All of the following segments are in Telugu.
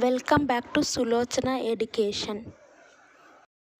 Welcome back to Sulochana education.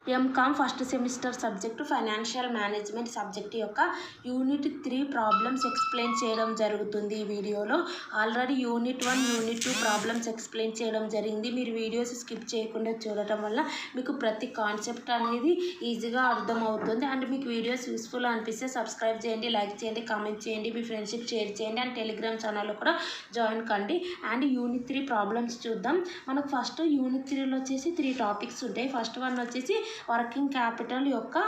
MCom first semester subject financial management subject యొక్క యూనిట్ 3 ప్రాబ్లమ్స్ ఎక్స్ప్లెయిన్ చేయడం జరుగుతుంది. ఈ వీడియోలో already unit 1 unit 2 problems explain చేయడం జరిగింది. మీరు వీడియోస్ స్కిప్ చేయకుండా చూడటం వల్ల మీకు ప్రతి కాన్సెప్ట్ అనేది ఈజీగా అర్థమవుతుంది. అండ్ మీకు వీడియోస్ యూస్ఫుల్ అనిపిస్తే సబ్స్క్రైబ్ చేయండి, లైక్ చేయండి, కామెంట్ చేయండి, మీ ఫ్రెండ్స్కి షేర్ చేయండి అండ్ టెలిగ్రామ్ ఛానల్లో కూడా జాయిన్ కండి. అండ్ యూనిట్ 3 ప్రాబ్లమ్స్ చూద్దాం. మనకు ఫస్ట్ యూనిట్ 3లో వచ్చేసి 3 టాపిక్స్ ఉంటాయి. ఫస్ట్ వన్ వచ్చేసి వర్కింగ్ క్యాపిటల్ యొక్క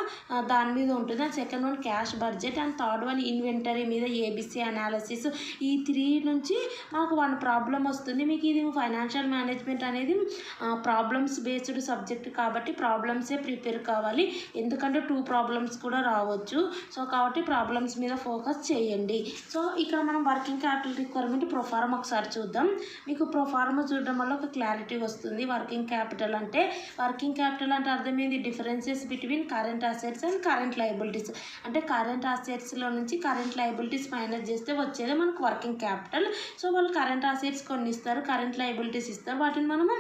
దాని మీద ఉంటుంది. And second one cash budget and third one inventory మీద ఏబిసి అనాలిసిస్. ఈ 3 నుంచి మనకు 1 ప్రాబ్లం వస్తుంది. మీకు ఇది ఫైనాన్షియల్ మేనేజ్మెంట్ అనేది ప్రాబ్లమ్స్ బేస్డ్ సబ్జెక్ట్ కాబట్టి ప్రాబ్లమ్సే ప్రిపేర్ కావాలి, ఎందుకంటే 2 ప్రాబ్లమ్స్ కూడా రావచ్చు. సో కాబట్టి ప్రాబ్లమ్స్ మీద ఫోకస్ చేయండి. సో ఇక్కడ మనం వర్కింగ్ క్యాపిటల్ రిక్వైర్మెంట్ ప్రొఫార్మా ఒకసారి చూద్దాం. మీకు ప్రొఫార్మా చూడడం వల్ల ఒక క్లారిటీ వస్తుంది. వర్కింగ్ క్యాపిటల్ అంటే అర్థం ఏంది? Differences between current assets and current liabilities. అంటే కరెంట్ అసెట్స్లో నుంచి కరెంట్ లయబిలిటీస్ మైనస్ చేస్తే వచ్చేది మనకు వర్కింగ్ క్యాపిటల్. సో వాళ్ళు కరెంట్ అసెట్స్ కొన్ని ఇస్తారు, కరెంట్ లయబిలిటీస్ ఇస్తారు, వాటిని మనము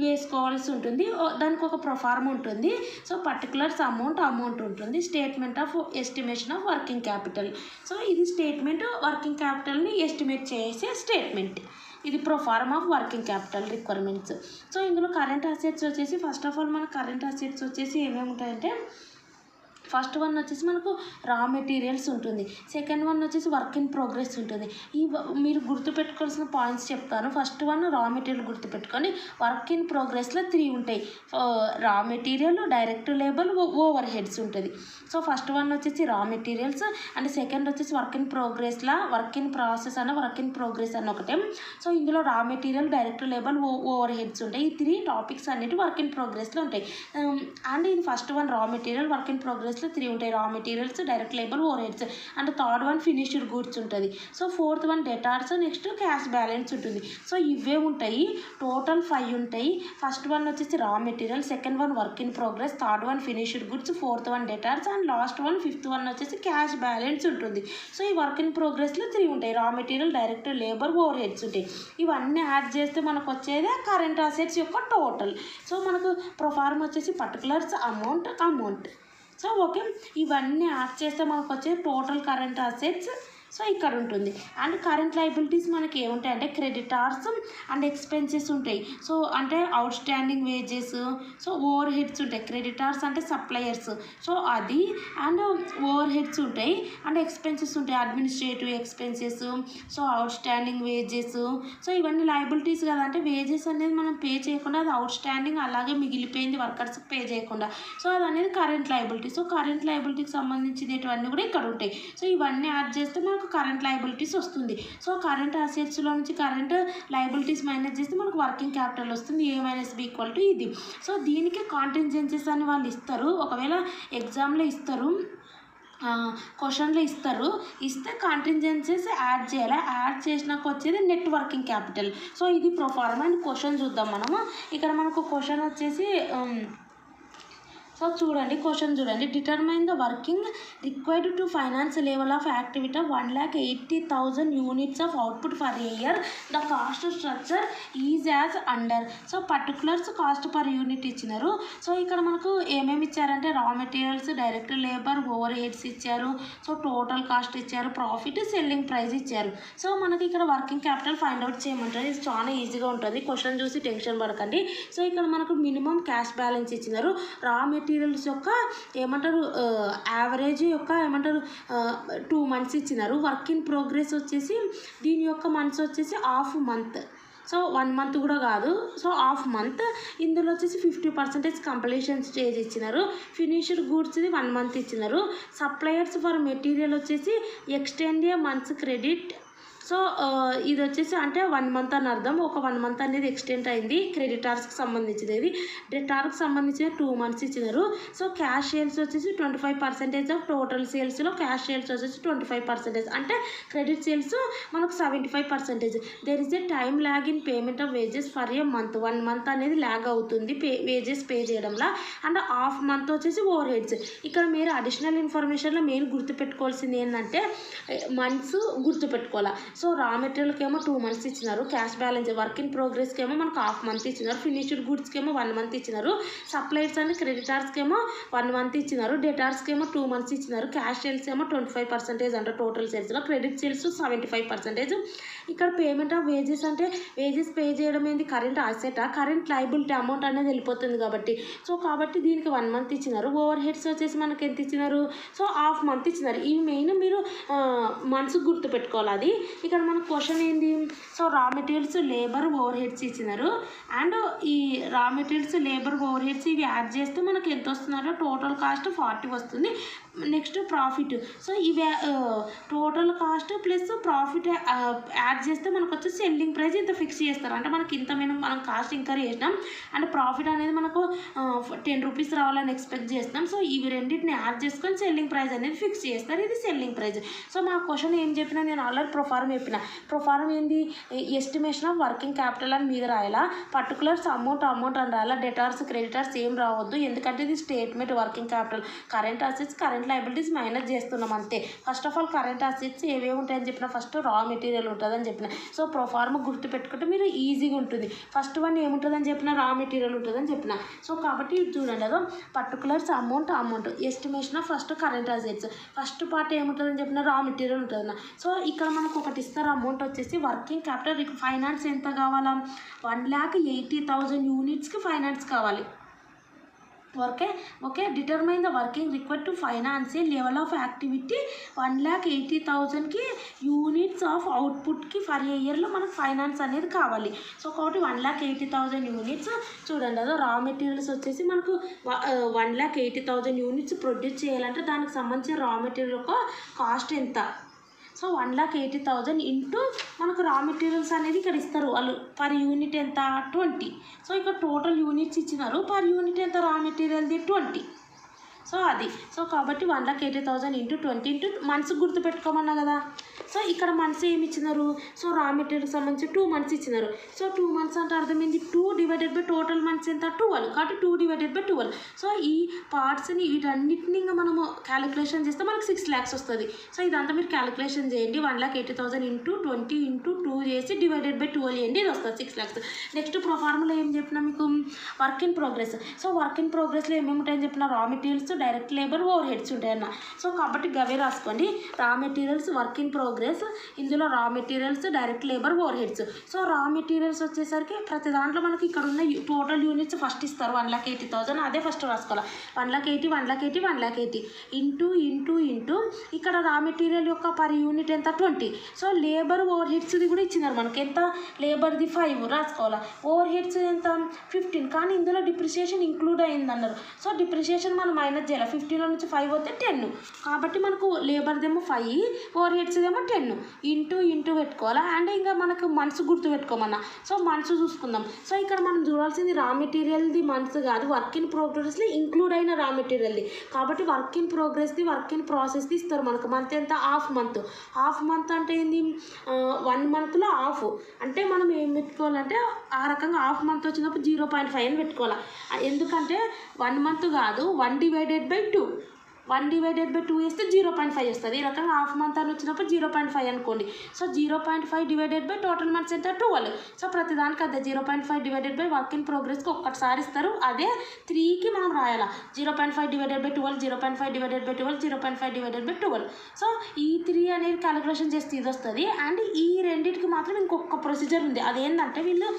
వేసుకోవాల్సి ఉంటుంది. దానికి ఒక ప్రొఫార్మా ఉంటుంది. సో పర్టికులర్స్ అమౌంట్ ఉంటుంది. Statement of estimation of working capital. So ఇది స్టేట్మెంట్ వర్కింగ్ క్యాపిటల్ని ఎస్టిమేట్ చేసే స్టేట్మెంట్. ఇది proforma of working capital requirements. So ఇందులో కరెంట్ అసెట్స్ వచ్చేసి ఫస్ట్ ఆఫ్ ఆల్ మన కరెంట్ అసెట్స్ వచ్చేసి ఏమేమి ఉంటాయంటే ఫస్ట్ వన్ వచ్చేసి మనకు రా మెటీరియల్స్ ఉంటుంది. సెకండ్ వన్ వచ్చేసి వర్క్ ఇన్ ప్రోగ్రెస్ ఉంటుంది. మీరు గుర్తుపెట్టుకోవాల్సిన పాయింట్స్ చెప్తాను. ఫస్ట్ వన్ రా మెటీరియల్ గుర్తుపెట్టుకొని, వర్క్ ఇన్ ప్రోగ్రెస్లో 3 ఉంటాయి. Raw material, direct labour, overheads ఉంటుంది. సో ఫస్ట్ వన్ వచ్చేసి రా మెటీరియల్స్ అండ్ సెకండ్ వచ్చేసి వర్క్ ఇన్ ప్రోగ్రెస్లా వర్క్ ఇన్ ప్రాసెస్ అన్న వర్క్ ఇన్ ప్రోగ్రెస్ అన్న ఒకటే. సో ఇందులో raw material, direct labour, overheads ఉంటాయి. ఈ 3 టాపిక్స్ అనేవి వర్క్ ఇన్ ప్రోగ్రెస్లో ఉంటాయి. అండ్ ఇది first one raw material, work in ప్రోగ్రెస్లో 3 ఉంటాయి. Raw materials, direct labour, overheads. And third one finished goods ఉంటుంది. So fourth one debtors, next cash balance ఉంటుంది. సో ఇవే ఉంటాయి. టోటల్ 5 ఉంటాయి. ఫస్ట్ వన్ వచ్చేసి raw material, second one work in progress, third one finished goods, fourth one debtors and last one fifth one వచ్చేసి క్యాష్ బ్యాలెన్స్ ఉంటుంది. సో ఈ వర్క్ ఇన్ ప్రోగ్రెస్లో 3 ఉంటాయి. Raw material, direct labour, overheads ఉంటాయి. ఇవన్నీ యాడ్ చేస్తే మనకు వచ్చేదే కరెంట్ అసెట్స్ యొక్క టోటల్. సో మనకు ప్రొఫార్మా వచ్చేసి పర్టికులర్స్ అమౌంట్. సో ఓకే, ఇవన్నీ యాడ్ చేస్తే మనకు వచ్చే టోటల్ కరెంట్ అసెట్స్ సో ఇక్కడ ఉంటుంది. అండ్ కరెంట్ లయబిలిటీస్ మనకి ఏముంటాయంటే క్రెడిటార్స్ అండ్ ఎక్స్పెన్సెస్ ఉంటాయి. సో అంటే out standing wages, so over heads ఉంటాయి. క్రెడిటార్స్ అంటే సప్లయర్స్, సో అది అండ్ ఓవర్ హెడ్స్ ఉంటాయి అండ్ ఎక్స్పెన్సెస్ ఉంటాయి. Administrative expenses, so out standing wages. So ఇవన్నీ లయబిలిటీస్ కదా, అంటే వేజెస్ అనేది మనం పే చేయకుండా అది అవుట్ స్టాండింగ్ అలాగే మిగిలిపోయింది వర్కర్స్కి పే చేయకుండా, సో అది అనేది కరెంట్ లయబిలిటీ. సో కరెంట్ లయబిలిటీకి సంబంధించినవన్నీ కూడా ఇక్కడ ఉంటాయి. సో ఇవన్నీ యాడ్ చేస్తే మనకు కరెంట్ లయబిలిటీస్ వస్తుంది. సో కరెంట్ అసెట్స్లో నుంచి కరెంట్ లయబిలిటీస్ మైనస్ చేస్తే మనకు వర్కింగ్ క్యాపిటల్ వస్తుంది. A - B = ఇది. సో దీనికి కాంటింజెన్సీస్ అని వాళ్ళు ఇస్తారు. ఒకవేళ ఎగ్జామ్లో ఇస్తారు, క్వశ్చన్లో ఇస్తే కాంటింజెన్సీస్ యాడ్ చేయాలి. యాడ్ చేసినాక వచ్చేది నెట్ వర్కింగ్ క్యాపిటల్. సో ఇది ప్రొఫార్మా. అండ్ క్వశ్చన్ చూద్దాం మనము. ఇక్కడ మనకు క్వశ్చన్ వచ్చేసి సో క్వశ్చన్ చూడండి. Determine the working required to finance level of activity 1,80,000 units of output for a year. The cost structure is as under. So particulars cost per unit ఇచ్చినారు. సో ఇక్కడ మనకు ఏమేమి ఇచ్చారంటే రా materials, direct labour, over heads ఇచ్చారు. సో టోటల్ కాస్ట్ ఇచ్చారు, ప్రాఫిట్, సెల్లింగ్ ప్రైస్ ఇచ్చారు. సో మనకి ఇక్కడ వర్కింగ్ క్యాపిటల్ ఫైండ్ అవుట్ చేయమంటారు. ఇది చాలా ఈజీగా ఉంటుంది. క్వశ్చన్ చూసి టెన్షన్ పడకండి. సో ఇక్కడ మనకు మినిమం క్యాష్ బ్యాలెన్స్ ఇచ్చినారు. రా మెటీరియల్స్ యొక్క యావరేజ్ యొక్క 2 months ఇచ్చినారు. వర్క్ ఇన్ ప్రోగ్రెస్ వచ్చేసి దీని యొక్క మంత్స్ వచ్చేసి హాఫ్ మంత్. సో 1 month కూడా కాదు, సో హాఫ్ మంత్. ఇందులో వచ్చేసి 50% కంప్లీషన్ స్టేజ్ ఇచ్చినారు. ఫినిష్డ్ గూడ్స్ది 1 month ఇచ్చినారు. సప్లయర్స్ ఫర్ మెటీరియల్ వచ్చేసి ఎక్స్టెండ్ ఏ మంత్స్ క్రెడిట్. సో ఇది వచ్చేసి అంటే 1 month అని అర్థం. ఒక 1 month అనేది ఎక్స్టెండ్ అయింది. క్రెడిటార్స్కి సంబంధించినది. డెటార్కి సంబంధించిన 2 months ఇచ్చినారు. సో క్యాష్ సేల్స్ వచ్చేసి 25% ఆఫ్ టోటల్ సేల్స్లో క్యాష్ సేల్స్ వచ్చేసి 25%. అంటే క్రెడిట్ సేల్స్ మనకు 75%. There is a time lag in payment of wages for a month. 1 month అనేది ల్యాగ్ అవుతుంది వేజెస్ పే చేయడంలో. అండ్ హాఫ్ మంత్ వచ్చేసి ఓవర్ హెడ్స్. ఇక్కడ మీరు అడిషనల్ ఇన్ఫర్మేషన్లో మెయిన్ గుర్తుపెట్టుకోవాల్సింది ఏంటంటే మంత్స్ గుర్తుపెట్టుకోవాలి. సో రా మెటీరియల్కి ఏమో 2 months ఇచ్చినారు, క్యాష్ బ్యాలెన్స్ వర్క్ ఇన్ ప్రోగ్రెస్కి ఏమో మనకు ½ month ఇచ్చినారు, ఫినిష్డ్ గుడ్స్కి ఏమో 1 month ఇచ్చినారు, సప్లైర్స్ అండ్ క్రెడిటార్స్కి ఏమో 1 month ఇచ్చినారు, డెటార్స్కి ఏమో 2 months ఇచ్చినారు, క్యాష్ సేల్స్ ఏమో 25% అంటే టోటల్ సేల్స్లో, క్రెడిట్ సేల్స్ 75%. ఇక్కడ పేమెంట్ ఆఫ్ వేజెస్ అంటే వేజెస్ పే చేయడం ఏంది కరెంట్ అసెటా కరెంట్ లైబిలిటీ అమౌంట్ అనేది వెళ్ళిపోతుంది కాబట్టి, సో కాబట్టి దీనికి 1 month ఇచ్చినారు. ఓవర్ హెడ్స్ వచ్చేసి మనకి ఎంత ఇచ్చినారు, సో ½ month ఇచ్చినారు. ఇవి మెయిన్ మీరు మంత్స్ గుర్తుపెట్టుకోవాలి. అది ఇక్కడ మన క్వశ్చన్ ఏంది, సో రా మెటీరియల్స్ లేబర్ ఓవర్ హెడ్స్ ఇచ్చినారు అండ్ ఈ రా మెటీరియల్స్ లేబర్ ఓవర్ హెడ్స్ ఇవి యాడ్ చేస్తే మనకి ఎంత వస్తున్నారో టోటల్ కాస్ట్ 40 వస్తుంది. నెక్స్ట్ ప్రాఫిట్, సో ఇవి total cost plus profit add చేస్తే మనకు వచ్చి సెల్లింగ్ ప్రైస్ ఇంత ఫిక్స్ చేస్తారు. అంటే మనకి ఇంత మనం కాస్ట్ ఇంకర్ చేసినాం అండ్ ప్రాఫిట్ అనేది మనకు 10 rupees రావాలని ఎక్స్పెక్ట్ చేస్తాం. సో ఇవి రెండింటిని యాడ్ చేసుకొని సెల్లింగ్ ప్రైస్ అనేది ఫిక్స్ చేస్తారు. ఇది సెల్లింగ్ ప్రైస్. సో మా క్వశ్చన్ ఏం చెప్పినా నేను ఆల్రెడీ ప్రొఫార్మ్ చెప్పిన. ప్రొఫార్మ్ ఏంది, ఎస్టిమేషన్ ఆఫ్ వర్కింగ్ క్యాపిటల్ అని మీద రాయాలా, పర్టికులర్స్ అమౌంట్ అని రాయాలా, డెటార్స్ క్రెడిటార్స్ ఏం రావద్దు ఎందుకంటే ఇది statement working capital. Current assets current liabilities minus చేస్తున్నాం అంతే. First of all current assets ఏవేవి ఉంటాయని చెప్పిన, ఫస్ట్ రా మెటీరియల్ ఉంటుందని చెప్పిన. సో ప్రొఫార్మ్ గుర్తు పెట్టుకుంటే మీరు ఈజీగా ఉంటుంది. ఫస్ట్ వన్ ఏముంటుందని చెప్పిన, రా మెటీరియల్ ఉంటుందని చెప్పిన. సో కాబట్టి చూడండి, అదో particulars amount estimation of first current assets first part ఏముంటుందని చెప్పిన, రా మెటీరియల్ ఉంటుందన్న. సో ఇక్కడ మనకు ఒకటి ఇస్తారు, అమౌంట్ వచ్చేసి వర్కింగ్ క్యాపిటల్ ఫైనాన్స్ ఎంత కావాలా, 1,80,000 unitsకి ఫైనాన్స్ కావాలి. Okay determine the working required to finance a level of activity 1,80,000కి యూనిట్స్ ఆఫ్ అవుట్పుట్కి ఫర్ ఏ ఇయర్లో మనకు ఫైనాన్స్ అనేది కావాలి. సో కాబట్టి 1,80,000 units చూడండి, అదో రా మెటీరియల్స్ వచ్చేసి మనకు 1,80,000 units ప్రొడ్యూస్ చేయాలంటే దానికి సంబంధించిన రా మెటీరియల్ యొక్క కాస్ట్ ఎంత. సో 1,80,000 ఇంటూ మనకు రా మెటీరియల్స్ అనేది ఇక్కడ ఇస్తారు వాళ్ళు, పర్ యూనిట్ ఎంత 20. సో ఇక్కడ టోటల్ యూనిట్స్ ఇచ్చినారు, పర్ యూనిట్ ఎంత రా మెటీరియల్ది 20. సో అది, సో కాబట్టి 1,80,000 ఇంటూ 20 ఇంటూ మంత్స్ గుర్తుపెట్టుకోమన్నా కదా. సో ఇక్కడ మంత్స్ ఏమి ఇచ్చినారు, సో రా మెటీరియల్కి సంబంధించి 2 months ఇచ్చినారు. సో 2 months అంటే అర్థమైంది, 2 divided by టోటల్ మంత్స్ ఎంత 12, కాబట్టి 2 divided by 12. సో ఈ పార్ట్స్ని వీటన్నిటిని ఇంకా మనము క్యాలిక్యులేషన్ చేస్తే మనకు 6 lakhs వస్తుంది. సో ఇదంతా మీరు క్యాలిక్యులేషన్ చేయండి, 1,80,000 ఇంటూ 20 ఇంటూ 2 చేసి డివైడెడ్ బై 12 చేయండి, ఇది వస్తుంది 6 lakhs. నెక్స్ట్ ప్రొఫార్ములా ఏం చెప్పినా మీకు, work in progress. So work in ప్రోగ్రెస్లో ఏమేమి ఉంటాయని చెప్పిన, raw materials direct labour overheads ఉంటాయన్న. సో కాబట్టి గవే రాసుకోండి, రా మెటీరియల్స్ వర్క్ ఇన్ ప్రోగ్రెస్, ఇందులో రా materials direct labour over heads. So రా మెటీరియల్స్ వచ్చేసరికి ప్రతి దాంట్లో మనకి ఇక్కడ ఉన్న టోటల్ యూనిట్స్ ఫస్ట్ ఇస్తారు 1,80,000, అదే ఫస్ట్ రాసుకోవాలి. 1,80,000 ఇంటూ ఇక్కడ రా మెటీరియల్ యొక్క పర్ యూనిట్ ఎంత 20. సో లేబర్ ఓవర్ హెడ్స్ది కూడా ఇచ్చినారు మనకి, ఎంత లేబర్ది 5 రాసుకోవాలి, ఓవర్ హెడ్స్ ఎంత 15. కానీ ఇందులో డిప్రిసియేషన్ ఇంక్లూడ్ అయింది అన్నారు. సో డిప్రిసియేషన్ మనం మైనస్ చేయాలి, 15 నుంచి 5 వస్తే 10. కాబట్టి మనకు లేబర్దేమో 5, ఓవర్ హెడ్స్దేమో 10 ఇంటూ పెట్టుకోవాలా. అండ్ ఇంకా మనకు మంత్స్ గుర్తు పెట్టుకోమన్నా. సో మంత్స్ చూసుకుందాం. సో ఇక్కడ మనం చూడాల్సింది రా మెటీరియల్ది మంత్స్ కాదు, వర్క్ ఇన్ ప్రోగ్రెస్లో ఇంక్లూడ్ అయిన రా మెటీరియల్ది. కాబట్టి వర్క్ ఇన్ ప్రోగ్రెస్ది వర్క్ ఇన్ ప్రాసెస్ది ఇస్తారు మనకు. మంత్ ఎంత, ½ month అంటే ఏంది, 1 monthలో ½ అంటే మనం ఏం పెట్టుకోవాలంటే ఆ రకంగా ½ month వచ్చినప్పుడు 0.5 అని పెట్టుకోవాలి. ఎందుకంటే 1 month కాదు, 1 divided by 2 వేస్తే 0.5 వస్తుంది. ఈ రకంగా ½ month అని వచ్చినప్పుడు 0.5 అనుకోండి. So 0.5 divided by total months ఎంత 12. సో ప్రతిదానికి అదే 0.5 డివైడెడ్ బై వర్క్ ఇన్ ప్రోగ్రెస్కి ఒక్కటిసారి ఇస్తారు, అదే 3కి మనం రాయాలా. 0.5 divided by 12, 0.5 divided by 12, 0.5 divided by 12. So ఈ 3 అనేది క్యాలిక్యులేషన్ చేస్తే ఇది వస్తుంది. అండ్ ఈ రెండింటికి మాత్రం ఇంకొక ప్రొసీజర్ ఉంది, అదేంటంటే వీళ్ళు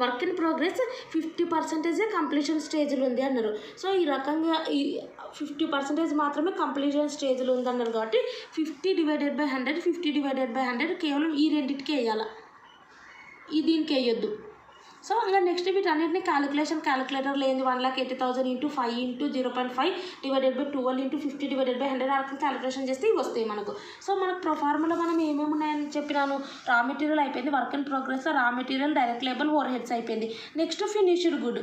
వర్క్ ఇన్ ప్రోగ్రెస్ 50% కంప్లీషన్ స్టేజ్లో ఉంది అన్నారు. సో ఈ రకంగా ఈ 50% మాత్రమే కంప్లీషన్ స్టేజ్లో ఉంది అన్నారు. కాబట్టి 50 డివైడెడ్ బై 100 కేవలం ఈ రెండింటికి వేయాలి, ఈ దీనికి వేయొద్దు. సో ఇంకా నెక్స్ట్ వీటన్నిటిని క్యాలిక్యులేటర్ లేని 1,80,000 into 5 into 0.5 divided by 12 into 50 divided by 100 అలా క్యాలిక్యులేషన్ చేస్తే ఇవి వస్తాయి మనకు. సో మనకు ప్రొఫార్ములా మనం ఏమేమి ఉన్నాయని చెప్పినాను, రా మెటీరియల్ అయిపోయింది, work in progress raw material direct labour overheads అయిపోయింది. Next finished good.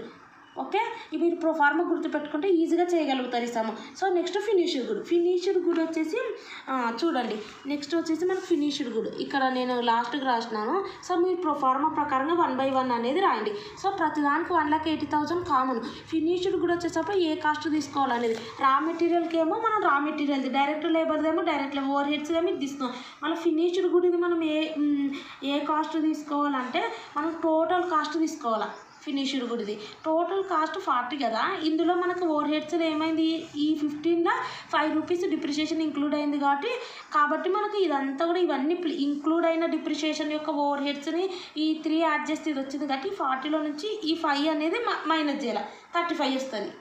ఓకే, మీరు ప్రొఫార్మా గుర్తుపెట్టుకుంటే ఈజీగా చేయగలుగుతారు ఈ sum. So next finished good వచ్చేసి చూడండి, నెక్స్ట్ వచ్చేసి మనకు ఫినిష్డ్ గుడ్ ఇక్కడ నేను లాస్ట్కి రాసినాను. సో మీరు ప్రొఫార్మా ప్రకారంగా 1 by 1 అనేది రాయండి. సో ప్రతిదానికి 1,80,000 కామన్. ఫినిష్డ్ గుడ్ వచ్చేటప్పుడు ఏ కాస్ట్ తీసుకోవాలనేది, రా మెటీరియల్కి ఏమో మనం రా మెటీరియల్ది, డైరెక్ట్ లేబర్దేమో డైరెక్ట్ లేబర్, ఓవర్ హెడ్స్ ఏమో ఇది తీసుకున్నాం. మళ్ళీ ఫినిష్డ్ గుడ్ ఇది మనం ఏ కాస్ట్ తీసుకోవాలంటే మనం టోటల్ కాస్ట్ తీసుకోవాలి. ఫినిష్డ్ గుడిది టోటల్ కాస్ట్ 40 కదా, ఇందులో మనకు ఓవర్ హెడ్స్ ఏమైంది, ఈ 15లో 5 రూపీస్ డిప్రిషియేషన్ ఇంక్లూడ్ అయింది కాబట్టి మనకు ఇదంతా కూడా ఇవన్నీ ఇంక్లూడ్ అయిన డిప్రిషియేషన్ యొక్క ఓవర్ హెడ్స్ని ఈ 3 యాడ్ చేస్తే ఇది వచ్చింది కాబట్టి 40లో నుంచి ఈ 5 అనేది మైనస్ చేయాలి, 35 వస్తుంది.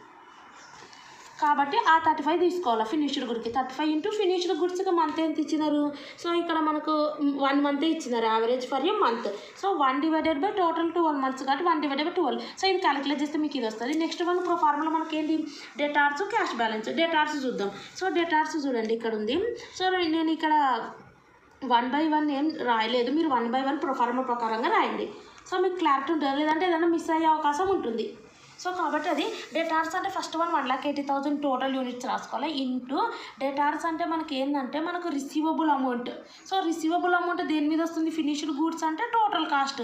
కాబట్టి ఆ 35 తీసుకోవాలి ఫినిష్డ్ గుడ్కి. 35 ఇంటూ ఫినిష్డ్ గుడ్స్కి మంత్ ఎంత ఇచ్చినారు, సో ఇక్కడ మనకు 1 మంత్ ఇచ్చినారు average for a month. So 1 divided by total 12 months కాబట్టి 1 డివైడెడ్ బై 12. సో ఇది క్యాలిక్యులేట్ చేస్తే మీకు ఇది వస్తుంది. నెక్స్ట్ వన్ ప్రొఫార్మాలో మనకి ఏంటి, డేటార్స్, క్యాష్ బ్యాలెన్స్. డేటార్స్ చూద్దాం. సో డేటార్స్ చూడండి ఇక్కడ ఉంది. సో నేను ఇక్కడ 1 by 1 ఏం రాయలేదు, మీరు 1 by 1 ప్రొఫార్మా ప్రకారంగా రాయండి. సో మీకు క్లారిటీ ఉంటుంది, లేదంటే ఏదైనా మిస్ అయ్యే అవకాశం ఉంటుంది. సో కాబట్టి అది డేటార్స్ అంటే ఫస్ట్ 1,80,000 టోటల్ యూనిట్స్ రాసుకోవాలి. ఇంటూ డేటార్స్ అంటే మనకి ఏంటంటే మనకు receivable amount. So receivable amount దేని మీద వస్తుంది, ఫినిష్డ్ గూడ్స్ అంటే టోటల్ కాస్ట్,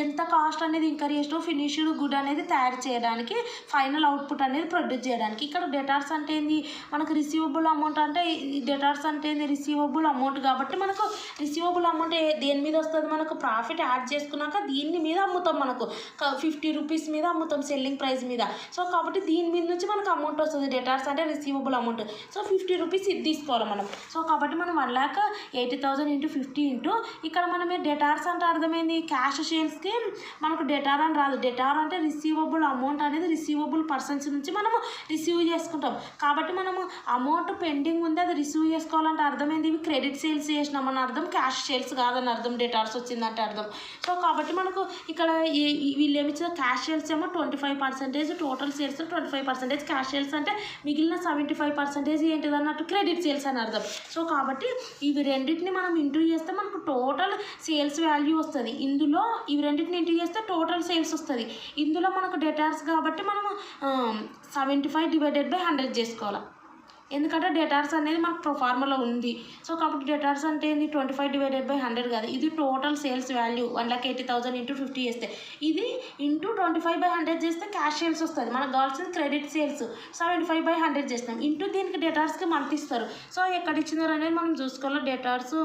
ఎంత కాస్ట్ అనేది ఇంకర్ చేసినా ఫినిష్డ్ గుడ్ అనేది తయారు చేయడానికి, ఫైనల్ అవుట్పుట్ అనేది ప్రొడ్యూస్ చేయడానికి. ఇక్కడ డేటార్స్ అంటే ఏంది, మనకు రిసీవబుల్ అమౌంట్ అంటే డేటార్స్ అంటే ఏంది, రిసీవబుల్ అమౌంట్ కాబట్టి మనకు రిసీవబుల్ అమౌంట్ దేని మీద వస్తుంది, మనకు ప్రాఫిట్ యాడ్ చేసుకున్నాక దీని మీద అమ్ముతాం, మనకు 50 రూపీస్ మీద అమ్ముతాం సెల్లింగ్ ప్రైస్ మీద. సో కాబట్టి దీని మీద నుంచి మనకు అమౌంట్ వస్తుంది, డేటార్స్ అంటే రిసీవబుల్ అమౌంట్. సో 50 రూపీస్ ఇది తీసుకోవాలి మనం. సో కాబట్టి మనం 1,80,000 ఇంటూ 50 ఇంటూ ఇక్కడ మనం డేటార్స్ అంటే అర్థమైంది, క్యాష్ సేల్స్కి మనకు డేటార్ అని రాదు. డేటార్ అంటే రిసీవబుల్ అమౌంట్ అనేది రిసీవబుల్ పర్సన్స్ నుంచి మనము రిసీవ్ చేసుకుంటాం. కాబట్టి మనము అమౌంట్ పెండింగ్ ఉంది అది రిసీవ్ చేసుకోవాలంటే అర్థమైంది, ఇవి క్రెడిట్ సేల్స్ చేసినామని అర్థం, క్యాష్ సేల్స్ కాదని అర్థం, డేటార్స్ వచ్చిందంటే అర్థం. సో కాబట్టి మనకు ఇక్కడ వీళ్ళు ఏమిచ్చిన క్యాష్ సేల్స్ ఏమో 25%, టోటల్ సేల్స్ 25%, క్యాష్ సేల్స్ అంటే మిగిలిన 75% ఏంటిది అన్నట్టు క్రెడిట్ సేల్స్ అని అర్థం. సో కాబట్టి ఇవి రెండింటిని మనం ఇంటూ చేస్తే మనకు టోటల్ సేల్స్ వాల్యూ వస్తుంది. ఇందులో ఇవి రెండింటిని ఇంటూ చేస్తే టోటల్ సేల్స్ వస్తుంది. ఇందులో మనకు డేటార్స్ కాబట్టి మనము 75 డివైడెడ్ బై 100 చేసుకోవాలి, ఎందుకంటే డేటార్స్ అనేది మనకు ప్రొఫార్మాలో ఉంది. సో కాబట్టి డేటార్స్ అంటే ఏంది, 25 డివైడెడ్ బై 100 కాదు, ఇది టోటల్ సేల్స్ వాల్యూ 1,80,000 ఇంటూ 50 చేస్తే, ఇది ఇంటూ 25 బై 100 చేస్తే క్యాష్ సేల్స్ వస్తుంది. మనకు కావాల్సిన క్రెడిట్ సేల్స్ 75 బై 100 చేస్తాం, ఇంటూ దీనికి డేటార్స్కి మంత్ ఇస్తారు. సో ఎక్కడ ఇచ్చినారు అనేది మనం చూసుకోవాలి. డేటార్స్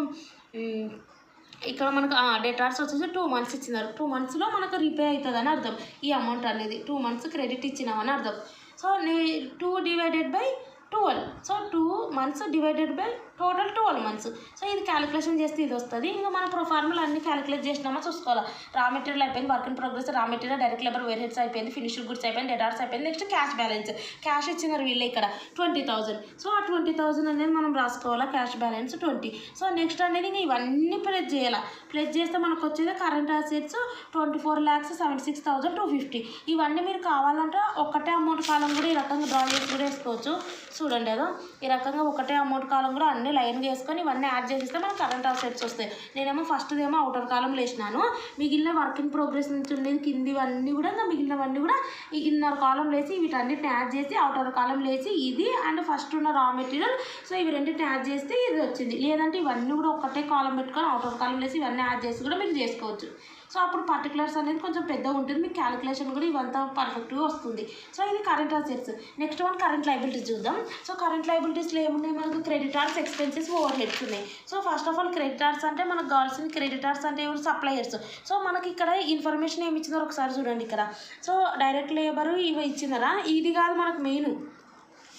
ఇక్కడ మనకు డేటార్స్ వచ్చేసి 2 మంత్స్ ఇచ్చినారు, 2 మంత్స్లో మనకు రీపే అవుతుంది అని అర్థం. ఈ అమౌంట్ అనేది 2 మంత్స్ క్రెడిట్ ఇచ్చినామని అర్థం. So 2 divided by 12, so 2 months divided by total 12 months. So ఇది క్యాలిక్యులేషన్ చేస్తే ఇది వస్తుంది. ఇంకా మన ప్రొఫార్మాలు అన్ని క్యాలిక్యులేట్ చేసినామో చూసుకోవాలి. రా మెటీరియల్ అయిపోయింది, work in progress, raw material, direct labour, overheads అయిపోయింది, ఫినిష్డ్ గుడ్స్ అయిపోయింది, డేటార్స్ అయిపోయింది. Next cash balance. క్యాష్ ఇచ్చినారు వీళ్ళు ఇక్కడ 20,000. సో ఆ 20,000 అనేది మనం రాసుకోవాలా, క్యాష్ బ్యాలెన్స్ 20. సో నెక్స్ట్ అనేది ఇంకా ఇవన్నీ ప్లస్ చేయాలి. ప్లస్ చేస్తే మనకు వచ్చేది కరెంట్ అసెట్స్ 24,76,250. ఇవన్నీ మీరు కావాలంటే ఒక్కటే అమౌంట్ కాలం కూడా ఈ రకంగా డ్రా చేసి కూడా వేసుకోవచ్చు. చూడండి ఏదో ఈ రకంగా ఒకటే అమౌంట్ కాలం కూడా అన్ని లైన్గా వేసుకొని ఇవన్నీ యాడ్ చేసిస్తే మనకు కరెంట్ అసెట్స్ వస్తాయి. నేనేమో ఫస్ట్దేమో అవుటర్ కాలంలో వేసినాను, మిగిలిన వర్క్ ఇన్ ప్రోగ్రెస్ నుంచి ఉండేది కిందివన్నీ కూడా ఇంకా మిగిలినవన్నీ కూడా ఈ ఇన్నర్ కాలం వేసి వీటన్నిటిని యాడ్ చేసి అవుటర్ కాలం వేసి ఇది అండ్ ఫస్ట్ ఉన్న రా మెటీరియల్. సో ఇవి రెండింటిని యాడ్ చేస్తే ఇది వచ్చింది. లేదంటే ఇవన్నీ కూడా ఒకటే కాలం పెట్టుకొని అవుటర్ కాలం వేసి ఇవన్నీ యాడ్ చేసి కూడా మీరు చేసుకోవచ్చు. సో అప్పుడు పర్టికులర్స్ అనేది కొంచెం పెద్దగా ఉంటుంది, మీకు క్యాలిక్యులేషన్ కూడా ఇవంతా పర్ఫెక్ట్గా వస్తుంది. సో ఇది current assets. Next one current liabilities చూద్దాం. సో కరెంట్ లయబిలిటీస్లో ఏమున్నాయి, మనకు క్రెడిటార్స్, ఎక్స్పెన్సెస్, ఓవర్ హెడ్స్ ఉన్నాయి. So first of all creditors అంటే మనకు కావాల్సిన క్రెడిటార్స్ అంటే ఎవరు, సప్లయర్స్. సో మనకి ఇక్కడ ఇన్ఫర్మేషన్ ఏమి ఇచ్చినారో ఒకసారి చూడండి ఇక్కడ. సో డైరెక్ట్ లేబరు ఇవి ఇచ్చినారా, ఇది కాదు మనకు మెయిన్.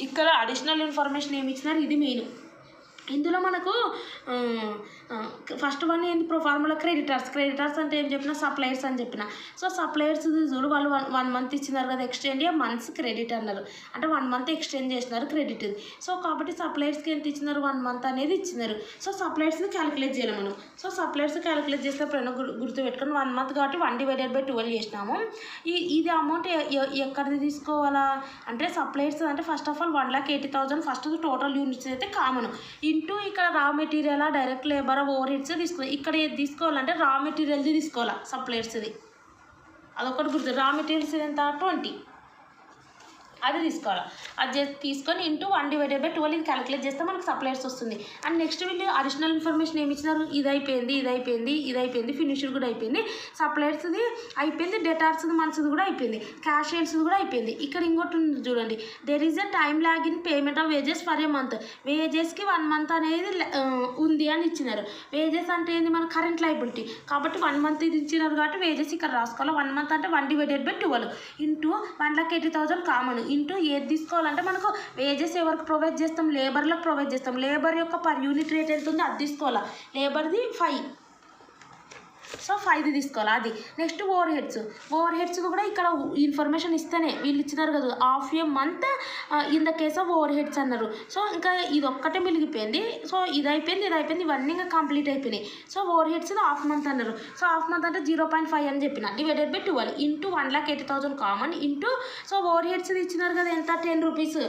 ఇక్కడ అడిషనల్ ఇన్ఫర్మేషన్ ఏమి ఇచ్చినారు, ఇది మెయిన్. ఇందులో మనకు ఫస్ట్ వన్ ఏంటి, ప్రొఫార్మాలో క్రెడిటార్స్ అంటే ఏం చెప్పిన, సప్లయర్స్ అని చెప్పిన. సో సప్లయర్స్ చూడు వాళ్ళు 1 మంత్ ఇచ్చినారు కదా, ఎక్స్టెండ్ మంత్స్ క్రెడిట్ అన్నారు, అంటే 1 మంత్ ఎక్స్టెండ్ చేసినారు క్రెడిట్. సో కాబట్టి సప్లయర్స్కి ఎంత ఇచ్చినారు, 1 మంత్ అనేది ఇచ్చినారు. సో సప్లయర్స్ని క్యాలిక్యులేట్ చేయాలి మనం. సో సప్లయర్స్ క్యాలిక్యులేట్ చేస్తే ఎప్పుడైనా గుర్తుపెట్టుకొని 1 మంత్ కాబట్టి 1 డివైడెడ్ బై 12 చేసినాము. ఇది అమౌంట్ ఎక్కడిది తీసుకోవాలా అంటే సప్లయర్స్ అంటే first of all 1,80,000 first total units అయితే కామన్ ఇంటూ ఇక్కడ రా material, direct labour, over heads తీసుకోవాలి. ఇక్కడ ఏది తీసుకోవాలంటే రా మెటీరియల్ది తీసుకోవాలా, సప్లయర్స్ది. అదొకటి గుర్తు. రా మెటీరియల్స్ ఎంత 20. అది తీసుకోవాలి. అది తీసుకొని ఇంటూ 1/12 ఇది క్యాలిక్యులేట్ చేస్తే మనకు సప్లయర్స్ వస్తుంది. అండ్ నెక్స్ట్ వీళ్ళు అడిషనల్ ఇన్ఫర్మేషన్ ఏమి ఇచ్చినారు, ఇది అయిపోయింది, ఫినిష్డ్ కూడా అయిపోయింది, సప్లయర్స్ది అయిపోయింది, డేటార్స్ది మనసుది కూడా అయిపోయింది, క్యాష్ సేల్స్ది కూడా అయిపోయింది. ఇక్కడ ఇంకోటి ఉంది చూడండి, there is a time lag in payment of wages for a month. వేజెస్కి 1 month అనేది ఉంది అని ఇచ్చినారు. వేజెస్ అంటే ఏంది, మన కరెంట్ లైబిలిటీ కాబట్టి 1 month ఇది ఇచ్చినారు కాబట్టి వేజెస్ ఇక్కడ రాసుకోవాలి. 1 month అంటే 1/12 ఇంటూ 1,80,000 కామన్ ఇంటూ ఏది తీసుకోవాలంటే మనకు వేజెస్ ఎవరికి ప్రొవైడ్ చేస్తాం, లేబర్లకు ప్రొవైడ్ చేస్తాం. లేబర్ యొక్క పర్ యూనిట్ రేట్ ఎంత ఉందో అది తీసుకోవాలి. లేబర్ది 5, సో 5 తీసుకోవాలి. అది నెక్స్ట్ ఓవర్ హెడ్స్ కూడా ఇక్కడ ఇన్ఫర్మేషన్ ఇస్తేనే వీళ్ళు ఇచ్చినారు కదా, half a month in the case of over heads అన్నారు. సో ఇంకా ఇది ఒక్కటే మిగిలిపోయింది. సో ఇది అయిపోయింది ఇవన్నీ ఇంకా కంప్లీట్ అయిపోయినాయి. So over heads half month అన్నారు. సో హాఫ్ మంత్ అంటే 0.5 అని చెప్పిన, /12 into 1,80,000 common into, so over heads ఇచ్చినారు కదా ఎంత, 10 రూపీస్.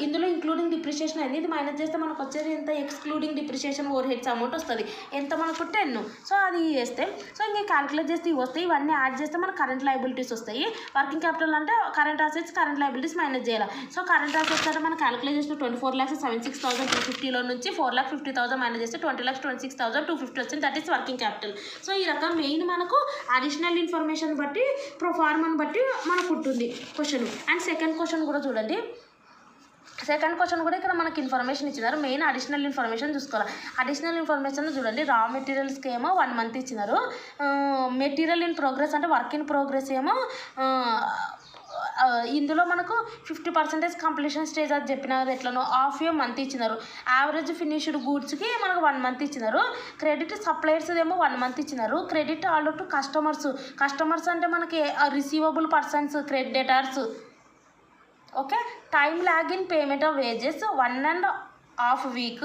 ఇందులో ఇంక్లూడింగ్ డిప్రిషియేషన్ అయింది, ఇది మైనస్ చేస్తే మనకు వచ్చేది ఎంత, excluding depreciation over heads amount వస్తుంది ఎంత మనకు 10. సో అది చేస్తే, సో ఇంకా క్యాలిక్యులేట్ చేస్తే ఇవి వస్తాయి, ఇవన్నీ యాడ్ చేస్తే మనకు కరెంట్ లయబిలిటీస్ వస్తాయి. వర్కింగ్ క్యాపిటల్ అంటే current assets current liabilities minus చేయాలి. సో కరెంట్ అసెట్స్ అంటే మనం క్యాలిక్యులేట్ చేసిన 24,76,250 నుంచి 4,50,000 మైనస్ చేస్తే 20,26,250 వచ్చింది, that is working capital. So ఈ రకం మెయిన్ మనకు అడిషనల్ ఇన్ఫర్మేషన్ బట్టి ప్రొఫార్మాని బట్టి మనకు ఉంటుంది క్వశ్చన్. అండ్ సెకండ్ క్వశ్చన్ కూడా చూడండి, సెకండ్ క్వశ్చన్ కూడా ఇక్కడ మనకి ఇన్ఫర్మేషన్ ఇచ్చినారు. మెయిన్ అడిషనల్ ఇన్ఫర్మేషన్ చూసుకోవాలి. అడిషనల్ ఇన్ఫర్మేషన్ చూడండి, రా మెటీరియల్స్కి ఏమో 1 month ఇచ్చినారు. మెటీరియల్ ఇన్ ప్రోగ్రెస్ అంటే వర్క్ ఇన్ ప్రోగ్రెస్ ఏమో ఇందులో మనకు 50% కంప్లీషన్ స్టేజ్ అది చెప్పినారు, ఎట్లనో హాఫ్ ఏ మంత్ ఇచ్చినారు. యావరేజ్ ఫినిష్డ్ గూడ్స్కి మనకు 1 month ఇచ్చినారు. క్రెడిట్ సప్లయర్స్ ఏమో 1 month ఇచ్చినారు. క్రెడిట్ ఆర్డర్ టు కస్టమర్స్ అంటే మనకి receivable persons, credit debtors. Okay, time lag in payment of wages 1.5 week.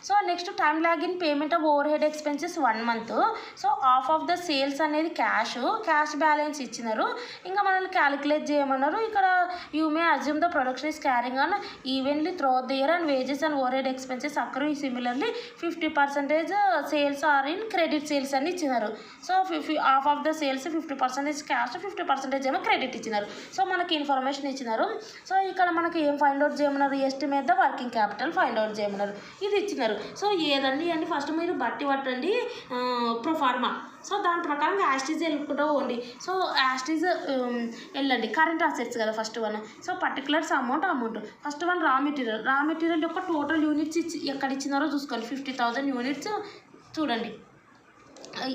So next time lag in payment of overhead expenses 1 month. So half of the sales అనేది క్యాష్ బ్యాలెన్స్ ఇచ్చినారు. ఇంకా మనల్ని క్యాలిక్యులేట్ చేయమన్నారు. ఇక్కడ you may assume the production is carrying on evenly through the year and wages and overhead expenses accrue similarly 50% sales are in credit sales అని ఇచ్చినారు. So half of the sales 50% cash, 50% ఏమో క్రెడిట్ ఇచ్చినారు. సో మనకి ఇన్ఫర్మేషన్ ఇచ్చినారు. సో ఇక్కడ మనకి ఏం ఫైండ్ అవుట్ చేయమన్నారు, estimate the working capital find out చేయమన్నారు, ఇది ఇచ్చినారు. సో ఏదండి అని ఫస్ట్ మీరు బట్టి పట్టండి ప్రొఫార్మా. సో దాని ప్రకారం యాస్టీజ్ వెళ్ళుకుంటూ పోండి. సో యాస్టీజ్ వెళ్ళండి, కరెంట్ అసెట్స్ కదా first one. So particulars amount first one raw material యొక్క టోటల్ యూనిట్స్ ఎక్కడ ఇచ్చినారో చూసుకోండి. 50,000 యూనిట్స్ చూడండి.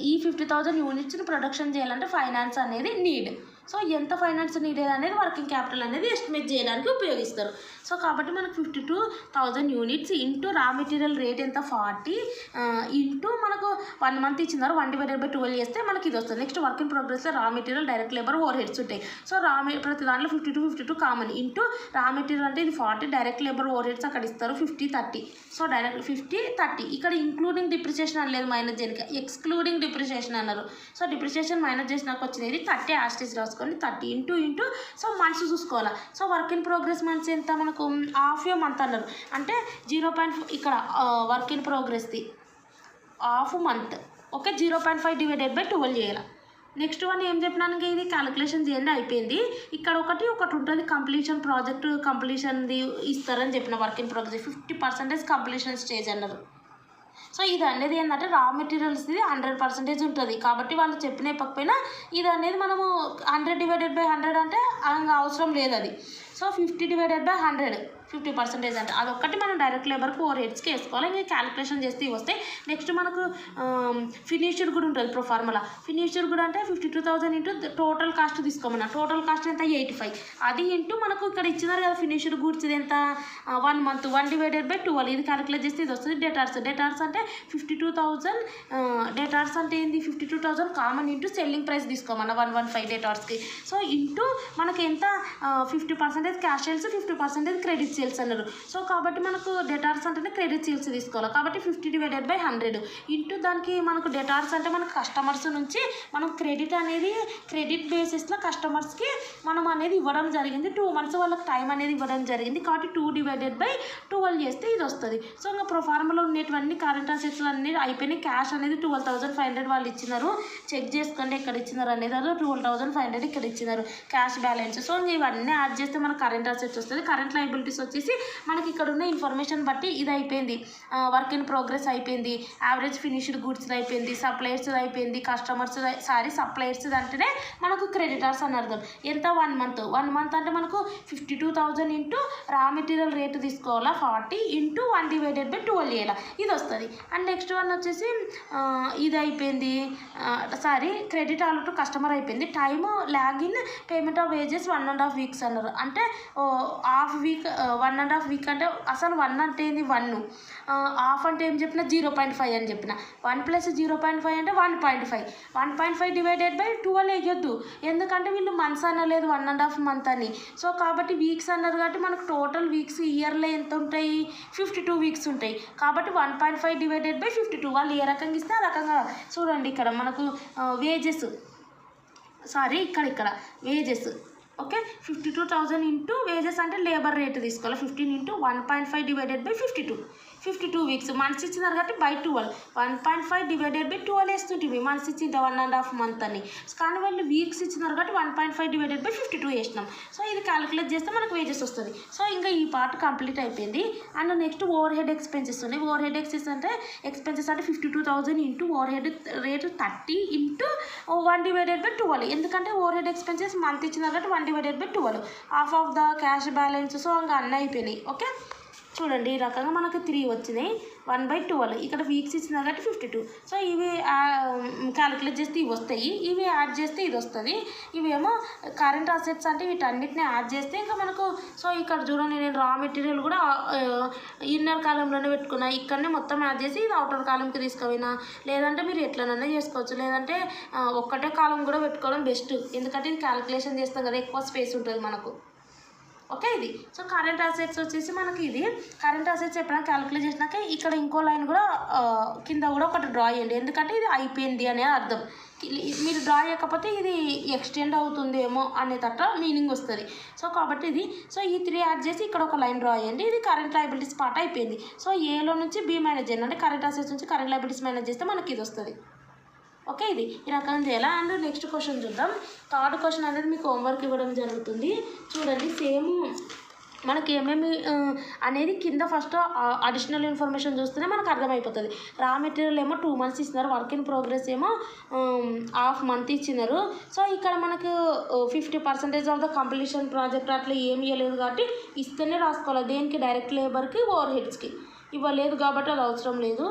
ఈ 50,000 యూనిట్స్ని ప్రొడక్షన్ చేయాలంటే ఫైనాన్స్ అనేది నీడ్. సో ఎంత ఫైనాన్స్ నీడ్ అనేది వర్కింగ్ క్యాపిటల్ అనేది ఎస్టిమేట్ చేయడానికి ఉపయోగిస్తారు. సో కాబట్టి మనకు 52,000 units into raw material rate ఎంత 40 ఇంటూ మనకు 1 month ఇచ్చినారు 1/12 చేస్తే మనకి ఇది వస్తుంది. నెక్స్ట్ వర్క్ ఇన్ ప్రోగ్రెస్లో raw material, direct labour, overheads ఉంటాయి. సో ప్రతి దాంట్లో 52 కామన్ ఇంటూ రా మెటీరియల్ అంటే ఇది 40, డైరెక్ట్ లేబర్, ఓవర్ హెడ్స్ అక్కడ ఇస్తారు 50, 30. సో డైరెక్ట్ 50, 30 ఇక్కడ ఇంక్లూడింగ్ డిప్రిసియేషన్ అనలేదు, మైనస్ చేయడానికి ఎక్స్క్లూడింగ్ డిప్రిసియేషన్ అన్నారు. సో డిప్రిసియేషన్ మైనస్ చేసినాక వచ్చినది 30 యాస్టీస్ రాసుకొని 30 ఇంటూ సో మంత్స్ చూసుకోవాలి. So work in progress months ఎంత మనకు హాఫ్ ఏ మంత్ అన్నారు. అంటే 0.5 ఇక్కడ వర్క్ ఇన్ ప్రోగ్రెస్ది హాఫ్ మంత్. ఓకే, 0.5/12 చేయాలి. నెక్స్ట్ వన్ ఏం చెప్పినాను, ఇది క్యాలిక్యులేషన్ చేయండి అయిపోయింది. ఇక్కడ ఒకటి ఉంటుంది కంప్లీషన్, ప్రాజెక్ట్ కంప్లీషన్ది ఇస్తారని చెప్పిన work in progress 50% completion stage అన్నారు. సో ఇది అనేది ఏంటంటే రా మెటీరియల్స్ది 100% ఉంటుంది కాబట్టి వాళ్ళు చెప్పకపోయినా ఇది అనేది మనము 100/100 అంటే అవసరం లేదు అది. సో 50/100 50% అంటే అదొక్కటి మనం డైరెక్ట్ లేబర్కి ఓవర్ హెడ్స్కి వేసుకోవాలి. ఇంకా క్యాలిక్యులేషన్ చేస్తే వస్తాయి. నెక్స్ట్ మనకు ఫినిష్డ్ కూడా ఉంటుంది ప్రొఫార్ములా. ఫినిష్డ్ కూడా అంటే 52,000 ఇంటూ టోటల్ కాస్ట్ తీసుకోమన్నా. టోటల్ కాస్ట్ ఎంత 85, అది ఇంటూ మనకు ఇక్కడ ఇచ్చినారు కదా ఫినిష్డ్ గూడ్స్ ఇది ఎంత 1 month 1/12 ఇది క్యాలిక్యులేట్ చేస్తే ఇది వస్తుంది. డేటార్స్ అంటే 52,000 డేటార్స్ అంటే ఏంది 52,000 కామన్ ఇంటూ సెల్లింగ్ ప్రైస్ తీసుకోమన్నా 115 డేటార్స్కి. సో ఇంటూ మనకి ఎంత 50% క్యాష్ సేల్స్, 50% క్రెడిట్ సేల్స్ అన్నారు. సో కాబట్టి మనకు డెటార్స్ అంటేనే క్రెడిట్ సేల్స్ తీసుకోవాలి. కాబట్టి 50/100 ఇంటూ దానికి మనకు డెటార్స్ అంటే మనకు కస్టమర్స్ నుంచి మనం క్రెడిట్ బేసిస్లో కస్టమర్స్కి మనం అనేది ఇవ్వడం జరిగింది. 2 months వాళ్ళకి టైం అనేది ఇవ్వడం జరిగింది. కాబట్టి 2/12 చేస్తే ఇది వస్తుంది. సో ఇంకా ప్రొఫార్మలో ఉండేటివన్నీ కరెంట్ అసెట్స్ అన్నీ అయిపోయినాయి. క్యాష్ అనేది 12,500 వాళ్ళు ఇచ్చినారు. చెక్ చేసుకోండి ఎక్కడ ఇచ్చినారు అనేది. అది 12,500 ఇక్కడ ఇచ్చినారు క్యాష్ బ్యాలెన్స్. సో ఇవన్నీ యాడ్ చేస్తే మనకు కరెంట్ అసెట్స్ వస్తుంది. కరెంట్ లయబిలిటీస్ వచ్చేసి మనకి ఇక్కడ ఉన్న ఇన్ఫర్మేషన్ బట్టి ఇది అయిపోయింది. వర్క్ ఇన్ ప్రోగ్రెస్ అయిపోయింది, యావరేజ్ ఫినిష్డ్ గుడ్స్ అయిపోయింది, సప్లయర్స్ అయిపోయింది, సప్లయర్స్ అంటేనే మనకు క్రెడిటర్స్ అని అర్థం. ఎంత 1 month. 1 month అంటే మనకు 52,000 ఇంటూ రా మెటీరియల్ రేటు తీసుకోవాలా 40 ఇంటూ 1/12 చేయాలి. ఇది వస్తుంది. అండ్ నెక్స్ట్ వన్ వచ్చేసి ఇది అయిపోయింది. క్రెడిట్ ఆల్ టు కస్టమర్ అయిపోయింది. Time login payment of wages 1.5 weeks అన్నారు. అంటే హాఫ్ వీక్ 1.5 week అంటే అసలు 1 అంటే ఏంది 1, హాఫ్ అంటే ఏం చెప్పిన 0.5 అని చెప్పిన. 1 + 0.5 అంటే 1.5. 1.5/12 వేయొద్దు, ఎందుకంటే వీళ్ళు మంత్స్ అనలేదు 1.5 month అని. సో కాబట్టి వీక్స్ అన్నారు కాబట్టి మనకు టోటల్ వీక్స్ ఇయర్లో ఎంత ఉంటాయి 52 weeks ఉంటాయి. కాబట్టి 1.5/52 వాళ్ళు ఏ రకంగా ఇస్తే ఆ రకంగా చూడండి. ఇక్కడ మనకు వేజెస్ ఇక్కడ వేజెస్ ఓకే 52,000 ఇంటూ వేజెస్ అంటే లేబర్ రేటు తీసుకోవాలి. 15 ఇంటూ 1.5/52 52 weeks. మంత్స్ ఇచ్చినారు కాబట్టి బై 12 1.5/12 వేస్తుంటివి. మంత్స్ ఇచ్చింటే 1.5 month అని. కానీ వాళ్ళు వీక్స్ ఇచ్చినారు కాబట్టి 1.5/52 వేసినాం. సో ఇది క్యాలిక్యులేట్ చేస్తే మనకు వేజెస్ వస్తుంది. సో ఇంకా ఈ పార్ట్ కంప్లీట్ అయిపోయింది. And next over head expenses ఉన్నాయి. ఓవర్ హెడ్ ఎక్స్పెన్సెస్ అంటే 52,000 into over head rate 30 into 1/12. ఎందుకంటే ఓవర్ హెడ్ ఎక్స్పెన్సెస్ మంత్ ఇచ్చినారు కాబట్టి 1/12 half of the cash balance. So ఇంకా అన్నీ అయిపోయినాయి. ఓకే చూడండి ఈ రకంగా మనకు 3 వచ్చినాయి. 1/12 ఇక్కడ వీక్స్ ఇచ్చినారు కాబట్టి 52. సో ఇవి క్యాలిక్యులేట్ చేస్తే ఇవి వస్తాయి. ఇవి యాడ్ చేస్తే ఇది వస్తుంది. ఇవేమో కరెంట్ అసెట్స్ అంటే వీటన్నిటిని యాడ్ చేస్తే ఇంకా మనకు. సో ఇక్కడ చూడండి నేను రా మెటీరియల్ కూడా ఇన్నర్ కాలంలోనే పెట్టుకున్నా. ఇక్కడనే మొత్తం యాడ్ చేసి ఇది అవుటర్ కాలంకి తీసుకుపోయినా. లేదంటే మీరు ఎట్లనైనా చేసుకోవచ్చు, లేదంటే ఒక్కటే కాలం కూడా పెట్టుకోవడం బెస్ట్. ఎందుకంటే ఇది క్యాలిక్యులేషన్ చేస్తాం కదా, ఎక్కువ స్పేస్ ఉంటుంది మనకు. ఓకే ఇది. సో కరెంట్ అసెట్స్ వచ్చేసి మనకి ఇది కరెంట్ అసెట్స్ ఎప్పుడైనా క్యాలిక్యులేట్ చేసినాక ఇక్కడ ఇంకో లైన్ కూడా కింద కూడా ఒకటి డ్రా చేయండి. ఎందుకంటే ఇది అయిపోయింది అనే అర్థం. మీరు డ్రా చేయకపోతే ఇది ఎక్స్టెండ్ అవుతుందేమో అనేటట్ట మీనింగ్ వస్తుంది. సో కాబట్టి ఇది. సో ఈ 3 యాడ్ చేసి ఇక్కడ ఒక లైన్ డ్రా చేయండి. ఇది కరెంట్ లయబిలిటీస్ పార్ట్ అయిపోయింది. సో ఏలో నుంచి బి మైనస్ చేయండి. అంటే కరెంట్ అసెట్స్ నుంచి కరెంట్ లయబిలిటీస్ మైనస్ చేస్తే మనకి ఇది వస్తుంది. ఓకే ఇది ఈ రకంగా చేయాలి. అండ్ నెక్స్ట్ క్వశ్చన్ చూద్దాం. థర్డ్ క్వశ్చన్ అనేది మీకు హోంవర్క్ ఇవ్వడం జరుగుతుంది. చూడండి సేమ్ మనకి ఏమేమి అనేది కింద ఫస్ట్ అడిషనల్ ఇన్ఫర్మేషన్ చూస్తేనే మనకు అర్థమైపోతుంది. రా మెటీరియల్ ఏమో 2 months ఇచ్చినారు, వర్క్ ఇన్ ప్రోగ్రెస్ ఏమో హాఫ్ మంత్ ఇచ్చినారు. సో ఇక్కడ మనకు 50% ఆఫ్ ద కంప్లీషన్ ప్రాజెక్ట్ అట్లా ఏమి ఇవ్వలేదు కాబట్టి ఇస్తేనే రాసుకోవాలి. దేనికి డైరెక్ట్ లేబర్కి ఓవర్ హెడ్స్కి ఇవ్వలేదు కాబట్టి అది అవసరం లేదు.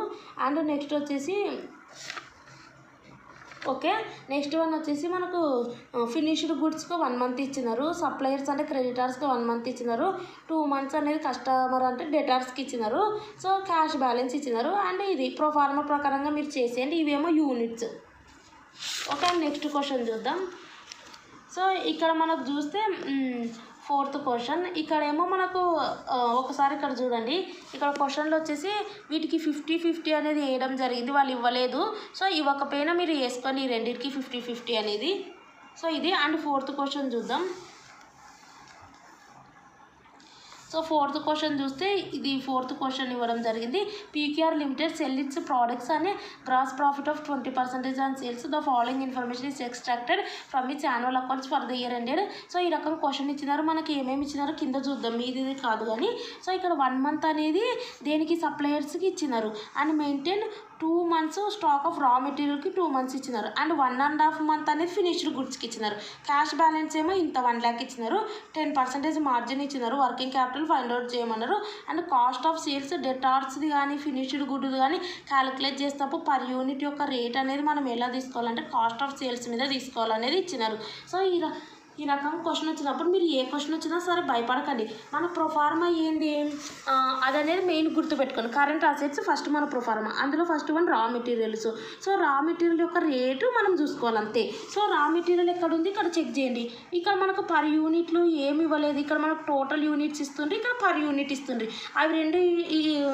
అండ్ నెక్స్ట్ వచ్చేసి ఓకే నెక్స్ట్ వన్ వచ్చేసి మనకు ఫినిష్డ్ గుడ్స్కి 1 month ఇచ్చినారు. సప్లయర్స్ అంటే క్రెడిటర్స్కి 1 month ఇచ్చినారు. 2 months అనేది కస్టమర్ అంటే డెటార్స్కి ఇచ్చినారు. సో క్యాష్ బ్యాలెన్స్ ఇచ్చినారు. అండ్ ఇది ప్రొఫార్మా ప్రకారంగా మీరు చేసేయండి. ఇవేమో యూనిట్స్. ఓకే నెక్స్ట్ క్వశ్చన్ చూద్దాం. సో ఇక్కడ మనకు చూస్తే 4th క్వశ్చన్ ఇక్కడేమో మనకు ఒకసారి ఇక్కడ చూడండి. ఇక్కడ క్వశ్చన్లో వచ్చేసి వీటికి 50-50 అనేది వేయడం జరిగింది. వాళ్ళు ఇవ్వలేదు. సో ఇవ్వకపోయినా మీరు వేసుకొని ఈ రెండింటికి 50-50 అనేది. సో ఇది. అండ్ 4th క్వశ్చన్ చూద్దాం. సో 4th క్వశ్చన్ చూస్తే ఇది 4th క్వశ్చన్ ఇవ్వడం జరిగింది. PKR limited sell its products అనే gross profit of 20% on sales. The following information is extracted from its annual accounts for the year ended. So ఈ రకం క్వశ్చన్ ఇచ్చినారు. మనకి ఏమేమి ఇచ్చినారో కింద చూద్దాం. ఇది కాదు కానీ. సో ఇక్కడ 1 month అనేది దేనికి సప్లయర్స్కి ఇచ్చినారు. And maintain 2 months stock of రా మెటీరియల్కి 2 months ఇచ్చినారు. అండ్ 1.5 month అనేది ఫినిష్డ్ గుడ్స్కి ఇచ్చినారు. క్యాష్ బ్యాలెన్స్ ఏమో ఇంత 1 lakh ఇచ్చినారు. 10% మార్జిన్ ఇచ్చినారు. వర్కింగ్ క్యాపిటల్ ఫైండ్ అవుట్ చేయమన్నారు. అండ్ కాస్ట్ ఆఫ్ సేల్స్ డెటార్స్ది కానీ ఫినిష్డ్ గుడ్ది కానీ క్యాలిక్యులేట్ చేసేటప్పుడు పర్ యూనిట్ యొక్క రేట్ అనేది మనం ఎలా తీసుకోవాలంటే కాస్ట్ ఆఫ్ సేల్స్ మీద తీసుకోవాలనేది ఇచ్చినారు. సో ఈ రకం క్వశ్చన్ వచ్చినప్పుడు మీరు ఏ క్వశ్చన్ వచ్చినా సరే భయపడకండి. మన ప్రొఫార్మా ఏంది అది అనేది మెయిన్ గుర్తుపెట్టుకోండి. కరెంట్ అసెట్స్ ఫస్ట్ మన ప్రొఫార్మా, అందులో ఫస్ట్ వన్ రా మెటీరియల్స్. సో రా మెటీరియల్ యొక్క రేటు మనం చూసుకోవాలి అంతే. సో రా మెటీరియల్ ఎక్కడ ఉంది ఇక్కడ చెక్ చేయండి. ఇక్కడ మనకు పర్ యూనిట్లు ఏమి ఇవ్వలేదు, ఇక్కడ మనకు టోటల్ యూనిట్స్ ఇస్తుండ్రి, ఇక్కడ పర్ యూనిట్ ఇస్తుండ్రి. అవి రెండు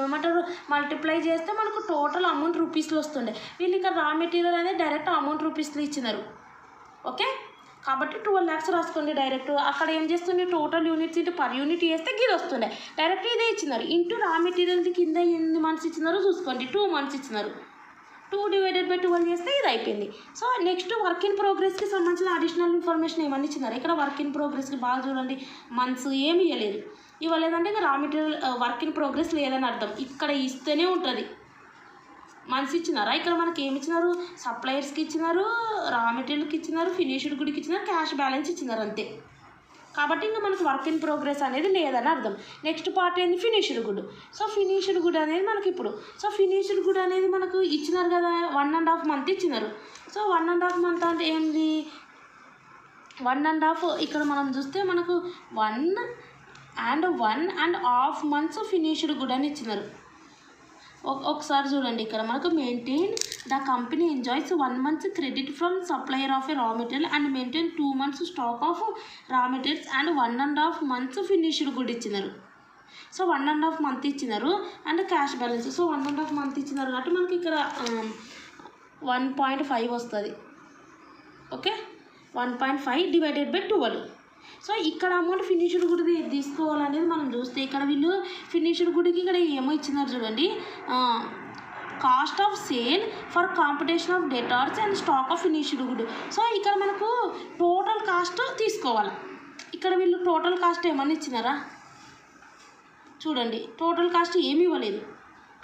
ఏమంటారు మల్టిప్లై చేస్తే మనకు టోటల్ అమౌంట్ రూపీస్లో వస్తుండే. వీళ్ళు ఇక్కడ రా మెటీరియల్ అనేది డైరెక్ట్ అమౌంట్ రూపీస్లో ఇచ్చినారు. ఓకే, కాబట్టి 12 lakhs రాసుకోండి డైరెక్ట్. అక్కడ ఏం చేస్తుంది total units into per unit వేస్తే ఇది వస్తుండే. డైరెక్ట్ ఇదే ఇచ్చినారు. ఇంటూ రా మెటీరియల్ది కింద ఎన్ని మంత్స్ ఇచ్చినారో చూసుకోండి. 2 months ఇచ్చినారు. 2 divided by 12 చేస్తే ఇది అయిపోయింది. సో నెక్స్ట్ వర్క్ ఇన్ ప్రోగ్రెస్కి సంబంధించిన అడిషనల్ ఇన్ఫర్మేషన్ ఏమని ఇచ్చినారు. ఇక్కడ వర్క్ ఇన్ ప్రోగ్రెస్కి బాగా చూడండి, మంత్స్ ఏమి ఇవ్వలేదు. ఇవ్వలేదంటే ఇంకా రా మెటీరియల్ వర్క్ ఇన్ ప్రోగ్రెస్ లేదని అర్థం. ఇక్కడ ఇస్తేనే ఉంటుంది. మంత్స్ ఇచ్చినారా, ఇక్కడ మనకి ఏమి ఇచ్చినారు, సప్లయర్స్కి ఇచ్చినారు, రా మెటీరియల్కి ఇచ్చినారు, ఫినిష్డ్ గుడ్కి ఇచ్చినారు, క్యాష్ బ్యాలెన్స్ ఇచ్చినారు అంతే. కాబట్టి ఇంకా మనకు వర్క్ ఇన్ ప్రోగ్రెస్ అనేది లేదని అర్థం. నెక్స్ట్ పార్ట్ ఏంది finished good. So finished good అనేది మనకి ఇప్పుడు ఫినిష్డ్ గుడ్ అనేది మనకు ఇచ్చినారు కదా, 1.5 month ఇచ్చినారు. సో 1.5 month అంటే ఏంది, 1.5 ఇక్కడ మనం చూస్తే మనకు 1.5 months ఫినిష్డ్ గుడ్ అని ఇచ్చినారు. ఒకసారి చూడండి, ఇక్కడ మనకు maintain the company enjoys 1 month credit from supplier of A raw material and maintain 2 months stock of రా materials and 1.5 months finished good ఇచ్చినారు. సో 1.5 month ఇచ్చినారు and cash balance. So 1.5 month ఇచ్చినారు కాబట్టి మనకి ఇక్కడ 1.5 వస్తుంది. Okay, 1.5 divided by 12. సో ఇక్కడ అమౌంట్ ఫినిష్డ్ గుడ్ది తీసుకోవాలనేది మనం చూస్తే ఇక్కడ వీళ్ళు ఫినిష్డ్ గుడ్కి ఇక్కడ ఏమో ఇచ్చినారు చూడండి, cost of sale for computation of debtors and stock of finished good. So ఇక్కడ మనకు టోటల్ కాస్ట్ తీసుకోవాలి. ఇక్కడ వీళ్ళు టోటల్ కాస్ట్ ఏమన్నా ఇచ్చినారా చూడండి, టోటల్ కాస్ట్ ఏమి ఇవ్వలేదు.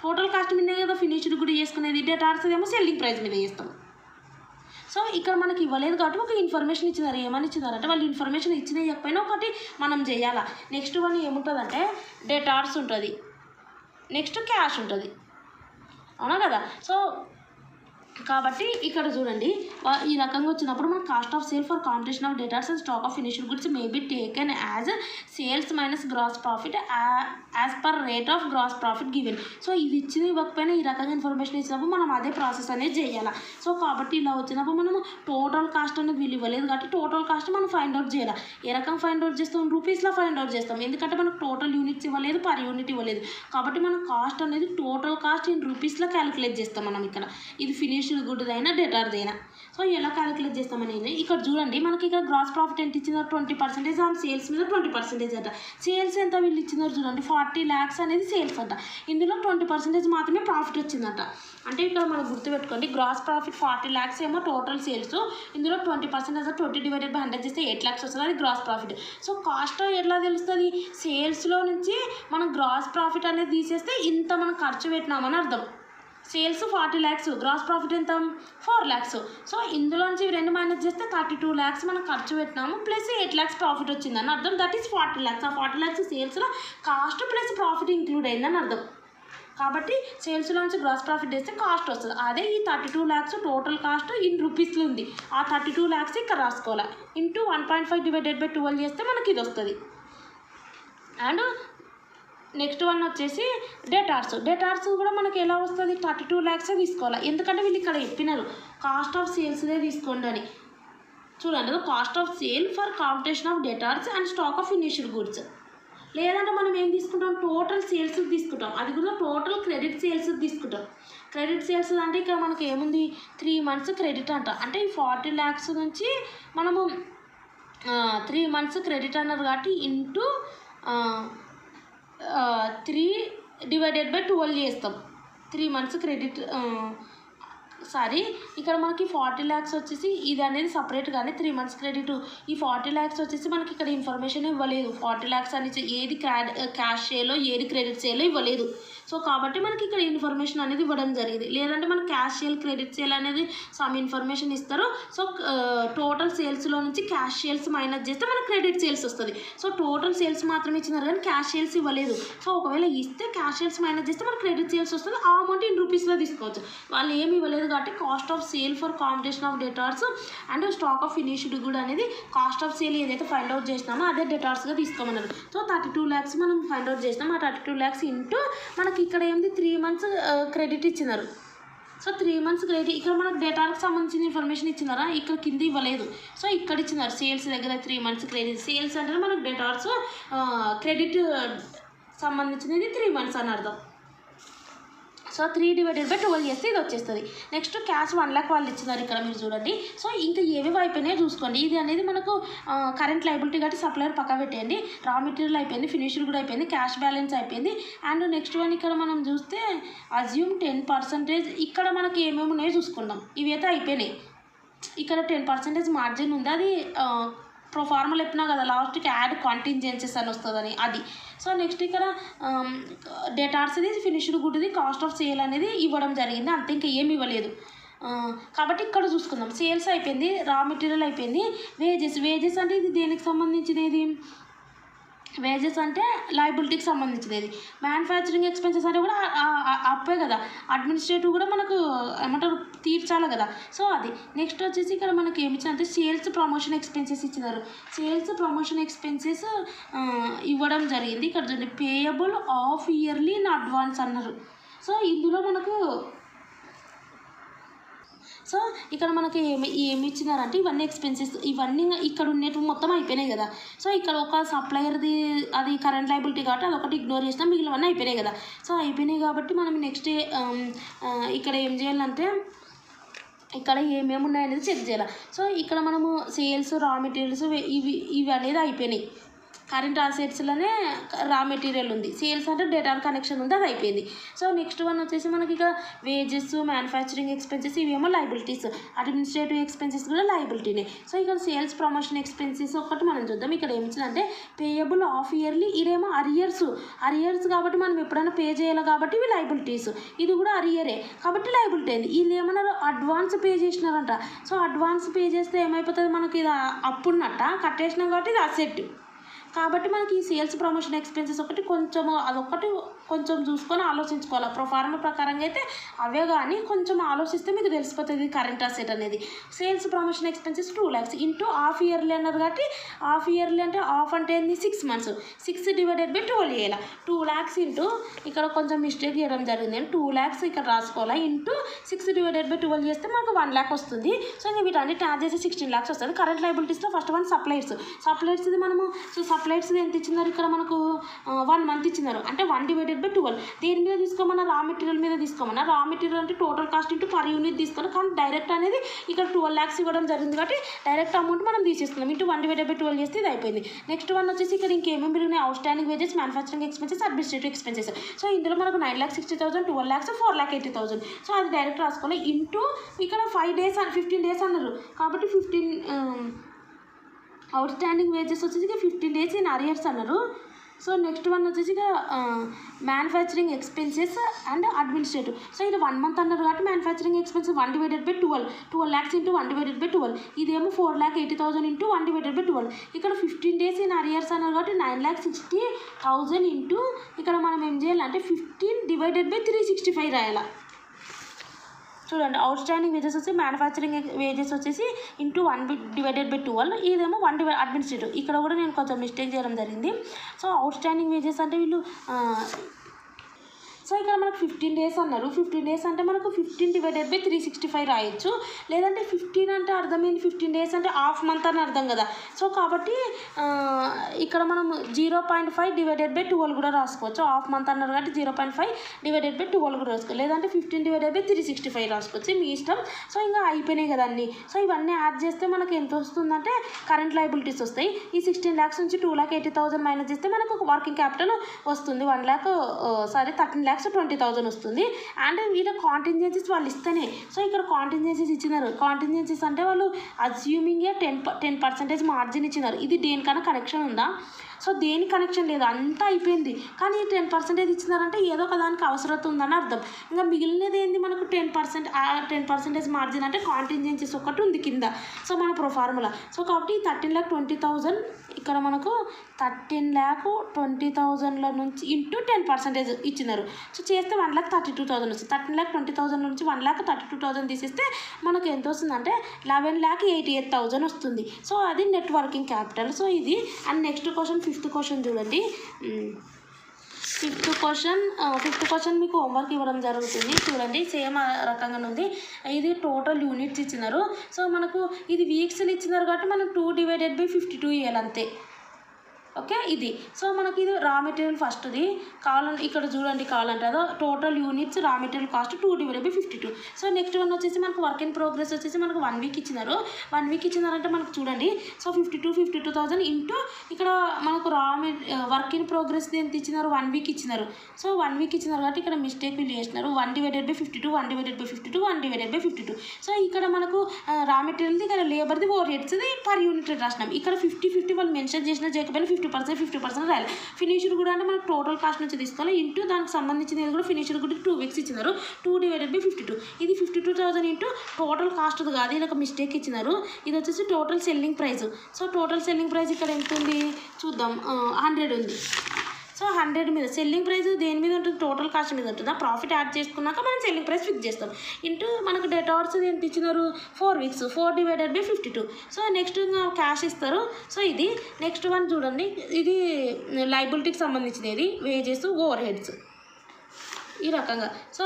టోటల్ కాస్ట్ మీదే కదా ఫినిష్డ్ గుడ్ చేసుకునేది, డెటార్స్ ఏమో సెల్లింగ్ ప్రైస్ మీద చేస్తాం. సో ఇక్కడ మనకి ఇవ్వలేదు కాబట్టి ఒక ఇన్ఫర్మేషన్ ఇచ్చినారు. ఏమని ఇచ్చినారంటే వాళ్ళు ఇన్ఫర్మేషన్ ఇచ్చిన ఇవ్వకపోయినా ఒకటి మనం చేయాలా. నెక్స్ట్ వన్ ఏముంటుందంటే డెటార్స్ ఉంటుంది, నెక్స్ట్ క్యాష్ ఉంటుంది, అవునా కదా. సో కాబట్టి ఇక్కడ చూడంండి ఈ రకంగా వచ్చినప్పుడు మన cost of sale for computation of debtors and stock of finished goods may be taken as sales minus gross profit as per rate of gross profit given. So ఇది ఇచ్చిన ఇవ్వకపోయినా ఈ రకంగా ఇన్ఫర్మేషన్ ఇచ్చినప్పుడు మనం అదే ప్రాసెస్ అనేది చేయాలి. సో కాబట్టి ఇలా వచ్చినప్పుడు మనము టోటల్ కాస్ట్ అనేది వీళ్ళు ఇవ్వలేదు కాబట్టి టోటల్ కాస్ట్ మనం ఫైండ్ అవుట్ చేయాలి. ఏ రకంగా ఫైండ్ అవుట్ చేస్తాం, రూపీస్లో ఫైండ్ అవుట్ చేస్తాం. ఎందుకంటే మనకు టోటల్ యూనిట్స్ ఇవ్వలేదు, పర్ యూనిట్ ఇవ్వలేదు కాబట్టి మనం కాస్ట్ అనేది టోటల్ కాస్ట్ ఇన్ రూపీస్లో క్యాలిక్యులేట్ చేస్తాం మనం. ఇక్కడ ఇది ఫినిష్డ్ గుడ్దైనా డెటార్దైనా. సో ఎలా క్యాలిక్యులేట్ చేస్తామని ఇక్కడ చూడండి, మనకి ఇక్కడ గ్రాస్ ప్రాఫిట్ ఎంత ఇచ్చినారు 20% ఆన్ సేల్స్ మీద 20% అంట. సేల్స్ ఎంత వీళ్ళు ఇచ్చినారు చూడండి 40 lakhs అనేది సేల్స్ అంట. ఇందులో 20% మాత్రమే ప్రాఫిట్ వచ్చిందంట. అంటే ఇక్కడ మనం గుర్తుపెట్టుకోండి, గ్రాస్ ప్రాఫిట్ 40 lakhs ఏమో టోటల్ సేల్స్, ఇందులో 20% 20 divided by 100 చేస్తే 8 lakhs వస్తుంది, అది గ్రాస్ ప్రాఫిట్. సో కాస్ట్ ఎట్లా తెలుస్తుంది, సేల్స్లో నుంచి మనం గ్రాస్ ప్రాఫిట్ అనేది తీసేస్తే ఇంత మనం ఖర్చు పెట్టినామని అర్థం. సేల్స్ 40 lakhs, గ్రాస్ ప్రాఫిట్ ఎంత 4 lakhs. సో ఇందులో నుంచి 2 మైనస్ చేస్తే 32 lakhs మనం ఖర్చు పెట్టినాము ప్లస్ 8 lakhs ప్రాఫిట్ వచ్చిందని అర్థం. That is 40 lakhs. ఆ 40 lakhs సేల్స్లో కాస్ట్ ప్లస్ ప్రాఫిట్ ఇంక్లూడ్ అయిందని అర్థం. కాబట్టి సేల్స్లో నుంచి గ్రాస్ ప్రాఫిట్ వేస్తే కాస్ట్ వస్తుంది. అదే ఈ 32 lakhs టోటల్ కాస్ట్ ఇన్ రూపీస్లో ఉంది. ఆ 32 lakhs ఇక్కడ రాసుకోవాలి. ఇంటూ 1.5 divided by 12 చేస్తే మనకి ఇది వస్తుంది. అండ్ నెక్స్ట్ వన్ వచ్చేసి డెటార్స్ కూడా మనకి ఎలా వస్తుంది 32 lakhs తీసుకోవాలి. ఎందుకంటే వీళ్ళు ఇక్కడ చెప్పినారు కాస్ట్ ఆఫ్ సేల్స్దే తీసుకోండి అని. చూడండి, cost of sale for computation of debtors and stock of finished goods. లేదంటే మనం ఏం తీసుకుంటాం, టోటల్ సేల్స్ తీసుకుంటాం. అది కూడా టోటల్ క్రెడిట్ సేల్స్ తీసుకుంటాం. క్రెడిట్ సేల్స్ అంటే ఇక్కడ మనకి ఏముంది 3 months క్రెడిట్ అంట. అంటే ఈ 40 lakhs నుంచి మనము 3 months క్రెడిట్ అన్నారు కాబట్టి ఇంటూ 3 divided by 12 చేస్తాం. 3 months క్రెడిట్ ఇక్కడ మనకి 40 lakhs వచ్చేసి ఇది అనేది సపరేట్గానే 3 months క్రెడిట్. ఈ 40 lakhs వచ్చేసి మనకి ఇక్కడ ఇన్ఫర్మేషన్ ఇవ్వలేదు. 40 lakhs అని ఏది క్యాష్ సేలో ఏది క్రెడిట్ సేలో ఇవ్వలేదు. సో కాబట్టి మనకి ఇక్కడ ఇన్ఫర్మేషన్ అనేది ఇవ్వడం జరిగింది. లేదంటే మనకి క్యాష్ సేల్ క్రెడిట్ సేల్ అనేది సమ్ ఇన్ఫర్మేషన్ ఇస్తారు. సో టోటల్ సేల్స్లో నుంచి క్యాష్ సేల్స్ మైనస్ చేస్తే మనకి క్రెడిట్ సేల్స్ వస్తుంది. సో టోటల్ సేల్స్ మాత్రమే ఇచ్చినారు కానీ క్యాష్ సేల్స్ ఇవ్వలేదు. సో ఒకవేళ ఇస్తే క్యాష్ సేల్స్ మైనస్ చేస్తే మనకి క్రెడిట్ సేల్స్ వస్తుంది. ఆ అమౌంట్ ఇన్ రూపీస్లో తీసుకోవచ్చు. వాళ్ళు ఏమి ఇవ్వలేదు కాబట్టి cost of sale for computation of debtors and stock of finished good అనేది కాస్ట్ ఆఫ్ సేల్ ఏదైతే ఫైండ్ అవుట్ చేసినామో అదే డెటార్స్గా తీసుకోమన్నారు. సో 32 lakhs మనం ఫైండ్ అవుట్ చేసినాం. ఆ 32 lakhs ఇంటూ మనకి ఇక్కడ ఏంది 3 months క్రెడిట్ ఇచ్చినారు. సో 3 months క్రెడిట్ ఇక్కడ మనకు డేటాకి సంబంధించిన ఇన్ఫర్మేషన్ ఇచ్చినారా, ఇక్కడ కింద ఇవ్వలేదు. సో ఇక్కడ ఇచ్చినారు సేల్స్ దగ్గర 3 months క్రెడిట్. సేల్స్ అంటే మనకు డేటార్స్ క్రెడిట్ సంబంధించినది 3 months అని అర్థం. సో 3/12 చేస్తే ఇది వచ్చేస్తుంది. నెక్స్ట్ క్యాష్ 1 lakh వాళ్ళు ఇచ్చినారు ఇక్కడ మీరు చూడండి. సో ఇంకా ఏవేవి అయిపోయినాయో చూసుకోండి. ఇది అనేది మనకు కరెంట్ లైబిలిటీ కాబట్టి సప్లయర్ పక్క పెట్టేయండి. రా మెటీరియల్ అయిపోయింది, ఫినిష్డ్ కూడా అయిపోయింది, క్యాష్ బ్యాలెన్స్ అయిపోయింది. అండ్ నెక్స్ట్ వన్ ఇక్కడ మనం చూస్తే అజ్యూమ్ 10%. ఇక్కడ మనకి ఏమేమి ఉన్నాయో చూసుకుందాం. ఇవైతే అయిపోయినాయి. ఇక్కడ 10% మార్జిన్ ఉంది, అది ప్రొఫార్మల్ చెప్పినా కదా లాస్ట్కి యాడ్ కాంటింజెన్సీస్ అని వస్తుందని అది. సో నెక్స్ట్ ఇక్కడ డేటార్స్ది ఫినిష్డ్ గుడ్ది కాస్ట్ ఆఫ్ సేల్ అనేది ఇవ్వడం జరిగింది, అంతే ఇంకా ఏమి ఇవ్వలేదు. కాబట్టి ఇక్కడ చూసుకుందాం. సేల్స్ అయిపోయింది, రా మెటీరియల్ అయిపోయింది. వేజెస్ అంటే ఇది దేనికి సంబంధించినది, వేజెస్ అంటే లయబిలిటీకి సంబంధించినది. మ్యానుఫ్యాక్చరింగ్ ఎక్స్పెన్సెస్ అంటే కూడా అప్పే కదా, అడ్మినిస్ట్రేటివ్ కూడా మనకు ఏమంటారు తీర్చాలి కదా. సో అది. నెక్స్ట్ వచ్చేసి ఇక్కడ మనకి ఏమి ఇచ్చారంటే సేల్స్ ప్రమోషన్ ఎక్స్పెన్సెస్ ఇచ్చినారు. సేల్స్ ప్రమోషన్ ఎక్స్పెన్సెస్ ఇవ్వడం జరిగింది. ఇక్కడ చూడండి payable of yearly in advance అన్నారు. సో ఇందులో మనకు సో ఇక్కడ మనకి ఏమి ఇచ్చినారంటే ఇవన్నీ ఎక్స్పెన్సెస్, ఇవన్నీ ఇక్కడ ఉన్నట్టు మొత్తం అయిపోయినాయి కదా. సో ఇక్కడ ఒక సప్లయర్ది అది కరెంట్ లయబిలిటీ కాబట్టి అదొకటి ఇగ్నోర్ చేసినా మిగిలినవన్నీ అయిపోయినాయి కదా. సో అయిపోయినాయి కాబట్టి మనం నెక్స్ట్ ఇక్కడ ఏం చేయాలంటే ఇక్కడ ఏమేమి ఉన్నాయనేది చెక్ చేయాలి. సో ఇక్కడ మనము సేల్స్, రా మెటీరియల్స్ ఇవి అనేది అయిపోయినాయి. కరెంట్ అసెట్స్లోనే రా మెటీరియల్ ఉంది, సేల్స్ అంటే డేటా కనెక్షన్ ఉంది, అది అయిపోయింది. సో నెక్స్ట్ వన్ వచ్చేసి మనకి ఇక్కడ వేజెస్, మ్యానుఫ్యాక్చరింగ్ ఎక్స్పెన్సెస్ ఇవేమో లయబిలిటీస్, అడ్మినిస్ట్రేటివ్ ఎక్స్పెన్సెస్ కూడా లయబిలిటీనే. సో ఇక్కడ సేల్స్ ప్రమోషన్ ఎక్స్పెన్సెస్ ఒకటి మనం చూద్దాం. ఇక్కడ ఏమిచ్చిందంటే పేయబుల్ ఆఫ్ ఇయర్లీ, ఇదేమో అరియర్స్ కాబట్టి మనం ఎప్పుడైనా పే చేయాలి కాబట్టి ఇవి లయబిలిటీస్, ఇది కూడా అరియరే కాబట్టి లయబిలిటీ అయింది. వీళ్ళు ఏమన్నారు అడ్వాన్స్ పే చేసినారంట. సో అడ్వాన్స్ పే చేస్తే ఏమైపోతుంది, మనకి ఇది అప్పుడున్నట్ట కట్టేసినాం కాబట్టి ఇది అసెట్. కాబట్టి మనకి ఈ సేల్స్ ప్రమోషన్ ఎక్స్పెన్సెస్ ఒకటి కొంచెం చూసుకొని ఆలోచించుకోవాలి. ప్రొఫార్మా ప్రకారంగా అయితే అవే, కానీ కొంచెం ఆలోచిస్తే మీకు తెలిసిపోతుంది కరెంట్ అసెట్ అనేది. Sales promotion expenses 2 lakhs into half yearly అన్నారు కాబట్టి హాఫ్ ఇయర్లీ అంటే హాఫ్ అంటే ఏంది 6 months, 6/12 చేయాలి. 2 lakhs ఇంటూ ఇక్కడ కొంచెం మిస్టేక్ చేయడం జరిగింది, 2 lakhs ఇక్కడ రాసుకోవాలి. ఇంటూ 6/12 చేస్తే మనకు 1 lakh వస్తుంది. సో ఇంకా వీటన్ని ట్యాగ్ చేసి 16 lakhs వస్తుంది. కరెంట్ లయబిలిటీస్లో ఫస్ట్ వన్ సప్లయర్స్ది మనము సప్లయర్స్ ఎంత ఇచ్చినారు ఇక్కడ మనకు 1 month ఇచ్చినారు, అంటే 1/12. దేని మీద తీసుకోమన్నా, రా మెటీరియల్ మీద తీసుకోమన్నా. రా మెటీరియల్ అంటే total cost into per unit తీసుకోవాలి, కానీ డైరెక్ట్ అనేది ఇక్కడ 12 lakhs ఇవ్వడం జరిగింది కాబట్టి డైరెక్ట్ అమౌంట్ మనం తీసేస్తున్నాం. ఇంటూ 1/12 చేస్తే ఇది అయిపోయింది. నెక్స్ట్ వన్ వచ్చేసి ఇక్కడ ఇంకేమేమి పెరిగినాయి, out standing wages, manufacturing expenses, administrative expenses. So ఇందులో మనకు 9,60,000, 12 lakhs, 4,80,000. సో అది డైరెక్ట్ రాసుకోవాలి. ఇంటూ ఇక్కడ 15 days అన్నారు కాబట్టి 15 అవుట్ స్టాండింగ్ వేజెస్ వచ్చేసి 15 days ఇన్ అరియర్స్ అన్నారు. సో నెక్స్ట్ వన్ వచ్చేసి manufacturing expenses and administrative. So ఇది 1 month అన్నారు కాబట్టి మ్యానుఫ్యాక్చరింగ్ ఎక్స్పెన్సెస్ 1/12, 12 lakhs ఇంటూ 1/12. ఇదేమో 4,80,000 ఇంటూ 1/12. ఇక్కడ 15 days ఇన్ అరియర్స్ అన్నారు కాబట్టి 9,60,000 ఇంటూ ఇక్కడ మనం ఏం చేయాలంటే 15/365 రాయాలి. చూడండి అవుట్ స్టాండింగ్ వేజెస్ వచ్చి మ్యానుఫ్యాక్చరింగ్ వేజెస్ వచ్చేసి ఇంటూ 1/12. ఇదేమో 1 అడ్మినిస్ట్రేటివ్. ఇక్కడ కూడా నేను కొంచెం మిస్టేక్ చేయడం జరిగింది. సో అవుట్ స్టాండింగ్ వేజెస్ అంటే వీళ్ళు సో ఇక్కడ మనకు 15 days అన్నారు. 15 days అంటే మనకు 15/365 రాయొచ్చు. లేదంటే 15 అంటే అర్థమైంది, 15 days అంటే హాఫ్ మంత్ అని అర్థం కదా. సో కాబట్టి ఇక్కడ మనం 0.5/12 కూడా రాసుకోవచ్చు. హాఫ్ మంత్ అన్నారు కాబట్టి 0.5/12 కూడా రాసుకోవచ్చు. లేదంటే 15/365 రాసుకోవచ్చు, మీ ఇష్టం. సో ఇంకా అయిపోయినాయి కదా అన్నీ. సో ఇవన్నీ యాడ్ చేస్తే మనకు ఎంత వస్తుందంటే కరెంట్ లయబిలిటీస్ వస్తాయి. ఈ 16 lakhs నుంచి 2,80,000 మైనస్ చేస్తే మనకు ఒక వర్కింగ్ క్యాపిటల్ వస్తుంది 13,20,000 వస్తుంది. అండ్ వీళ్ళ కాంటింజెన్సీస్ వాళ్ళు ఇస్తేనే. సో ఇక్కడ కాంటింజెన్సీస్ ఇచ్చినారు. కాంటింజెన్సీస్ అంటే వాళ్ళు అజ్యూమింగ్ 10% మార్జిన్ ఇచ్చినారు. ఇది దేనికన్నా కనెక్షన్ ఉందా? సో దేని కనెక్షన్ లేదు, అంతా అయిపోయింది. కానీ 10% ఇచ్చినారంటే ఏదో ఒక దానికి అవసరం ఉందని అర్థం. ఇంకా మిగిలినది ఏంది మనకు 10% మార్జిన్ అంటే కాంటింజెన్సీస్ ఒకటి ఉంది కింద. సో మన ప్రొఫార్ములా. సో కాబట్టి 13,20,000 ఇక్కడ మనకు 13,20,000 నుంచి ఇంటూ 10% ఇచ్చినారు. సో చేస్తే 1,32,000 వస్తుంది. 13,20,000 నుంచి 1,32,000 తీసేస్తే మనకు ఎంత వస్తుందంటే 11,88,000 వస్తుంది. సో అది నెట్ వర్కింగ్ క్యాపిటల్. సో ఇది and next question 5th question చూడండి. ఫిఫ్త్ క్వశ్చన్ మీకు హోంవర్క్ ఇవ్వడం జరుగుతుంది. చూడండి సేమ్ రకంగా ఉంది. ఇది టోటల్ యూనిట్స్ ఇచ్చినారు. సో మనకు ఇది వీక్స్లు ఇచ్చినారు కాబట్టి మనం 2/52 ఇవ్వాలి అంతే. ఓకే ఇది. సో మనకి ఇది రా మెటీరియల్ ఫస్ట్ది కావాలంటే ఇక్కడ చూడండి, కావాలంటే అదో total units raw material cost 2/52. So next one వచ్చేసి మనకు వర్క్ ఇన్ ప్రోగ్రెస్ వచ్చేసి మనకు 1 వీక్ ఇచ్చినారు. 1 వీక్ ఇచ్చినారంటే మనకు చూడండి. సో 52,000 ఇంటూ ఇక్కడ మనకు వర్క్ ఇన్ ప్రోగ్రెస్ ఎంత ఇచ్చినారు, 1 వీక్ ఇచ్చినారు. సో 1 వీక్ ఇచ్చినారు కాబట్టి ఇక్కడ మిస్టేక్ వీళ్ళు చేసినారు. 1/52, 1/52, 1/52. సో ఇక్కడ మనకు రా మెటీరియల్ది, ఇక్కడ లేబర్ది, ఓవర్ హెడ్స్ది పర్ యూనిట్ రాసినాం. ఇక్కడ 50-50 వాళ్ళు మెన్షన్ చేసినా చేయకపోయినా 50% రాయాలి. ఫినిష్డ్ కూడా అంటే మనకు టోటల్ కాస్ట్ నుంచి తీసుకోవాలి ఇంటూ దానికి సంబంధించినది కూడా ఫినిష్డ్ కూడా 2 వీక్స్ ఇచ్చినారు. 2/52. ఇది 52,000 ఇంటూ టోటల్ కాస్ట్ కాదు, ఇది ఒక మిస్టేక్ ఇచ్చినారు. ఇది వచ్చేసి total selling price. So total selling price ఇక్కడ ఎంత ఉంది చూద్దాం, 100 ఉంది. సో 100 మీద సెల్లింగ్ ప్రైస్ దేని మీద ఉంటుంది, టోటల్ కాస్ట్ మీద ఉంటుంది. ప్రాఫిట్ యాడ్ చేసుకున్నాక మనం సెల్లింగ్ ప్రైస్ ఫిక్స్ చేస్తాం. ఇంటూ మనకు డెటార్స్ ఎంత ఇచ్చినారు, 4 వీక్స్, 4/52. సో నెక్స్ట్ క్యాష్ ఇస్తారు. సో ఇది నెక్స్ట్ వన్ చూడండి. ఇది లైబిలిటీకి సంబంధించినది, వేజెస్, ఓవర్ హెడ్స్ ఈ రకంగా. సో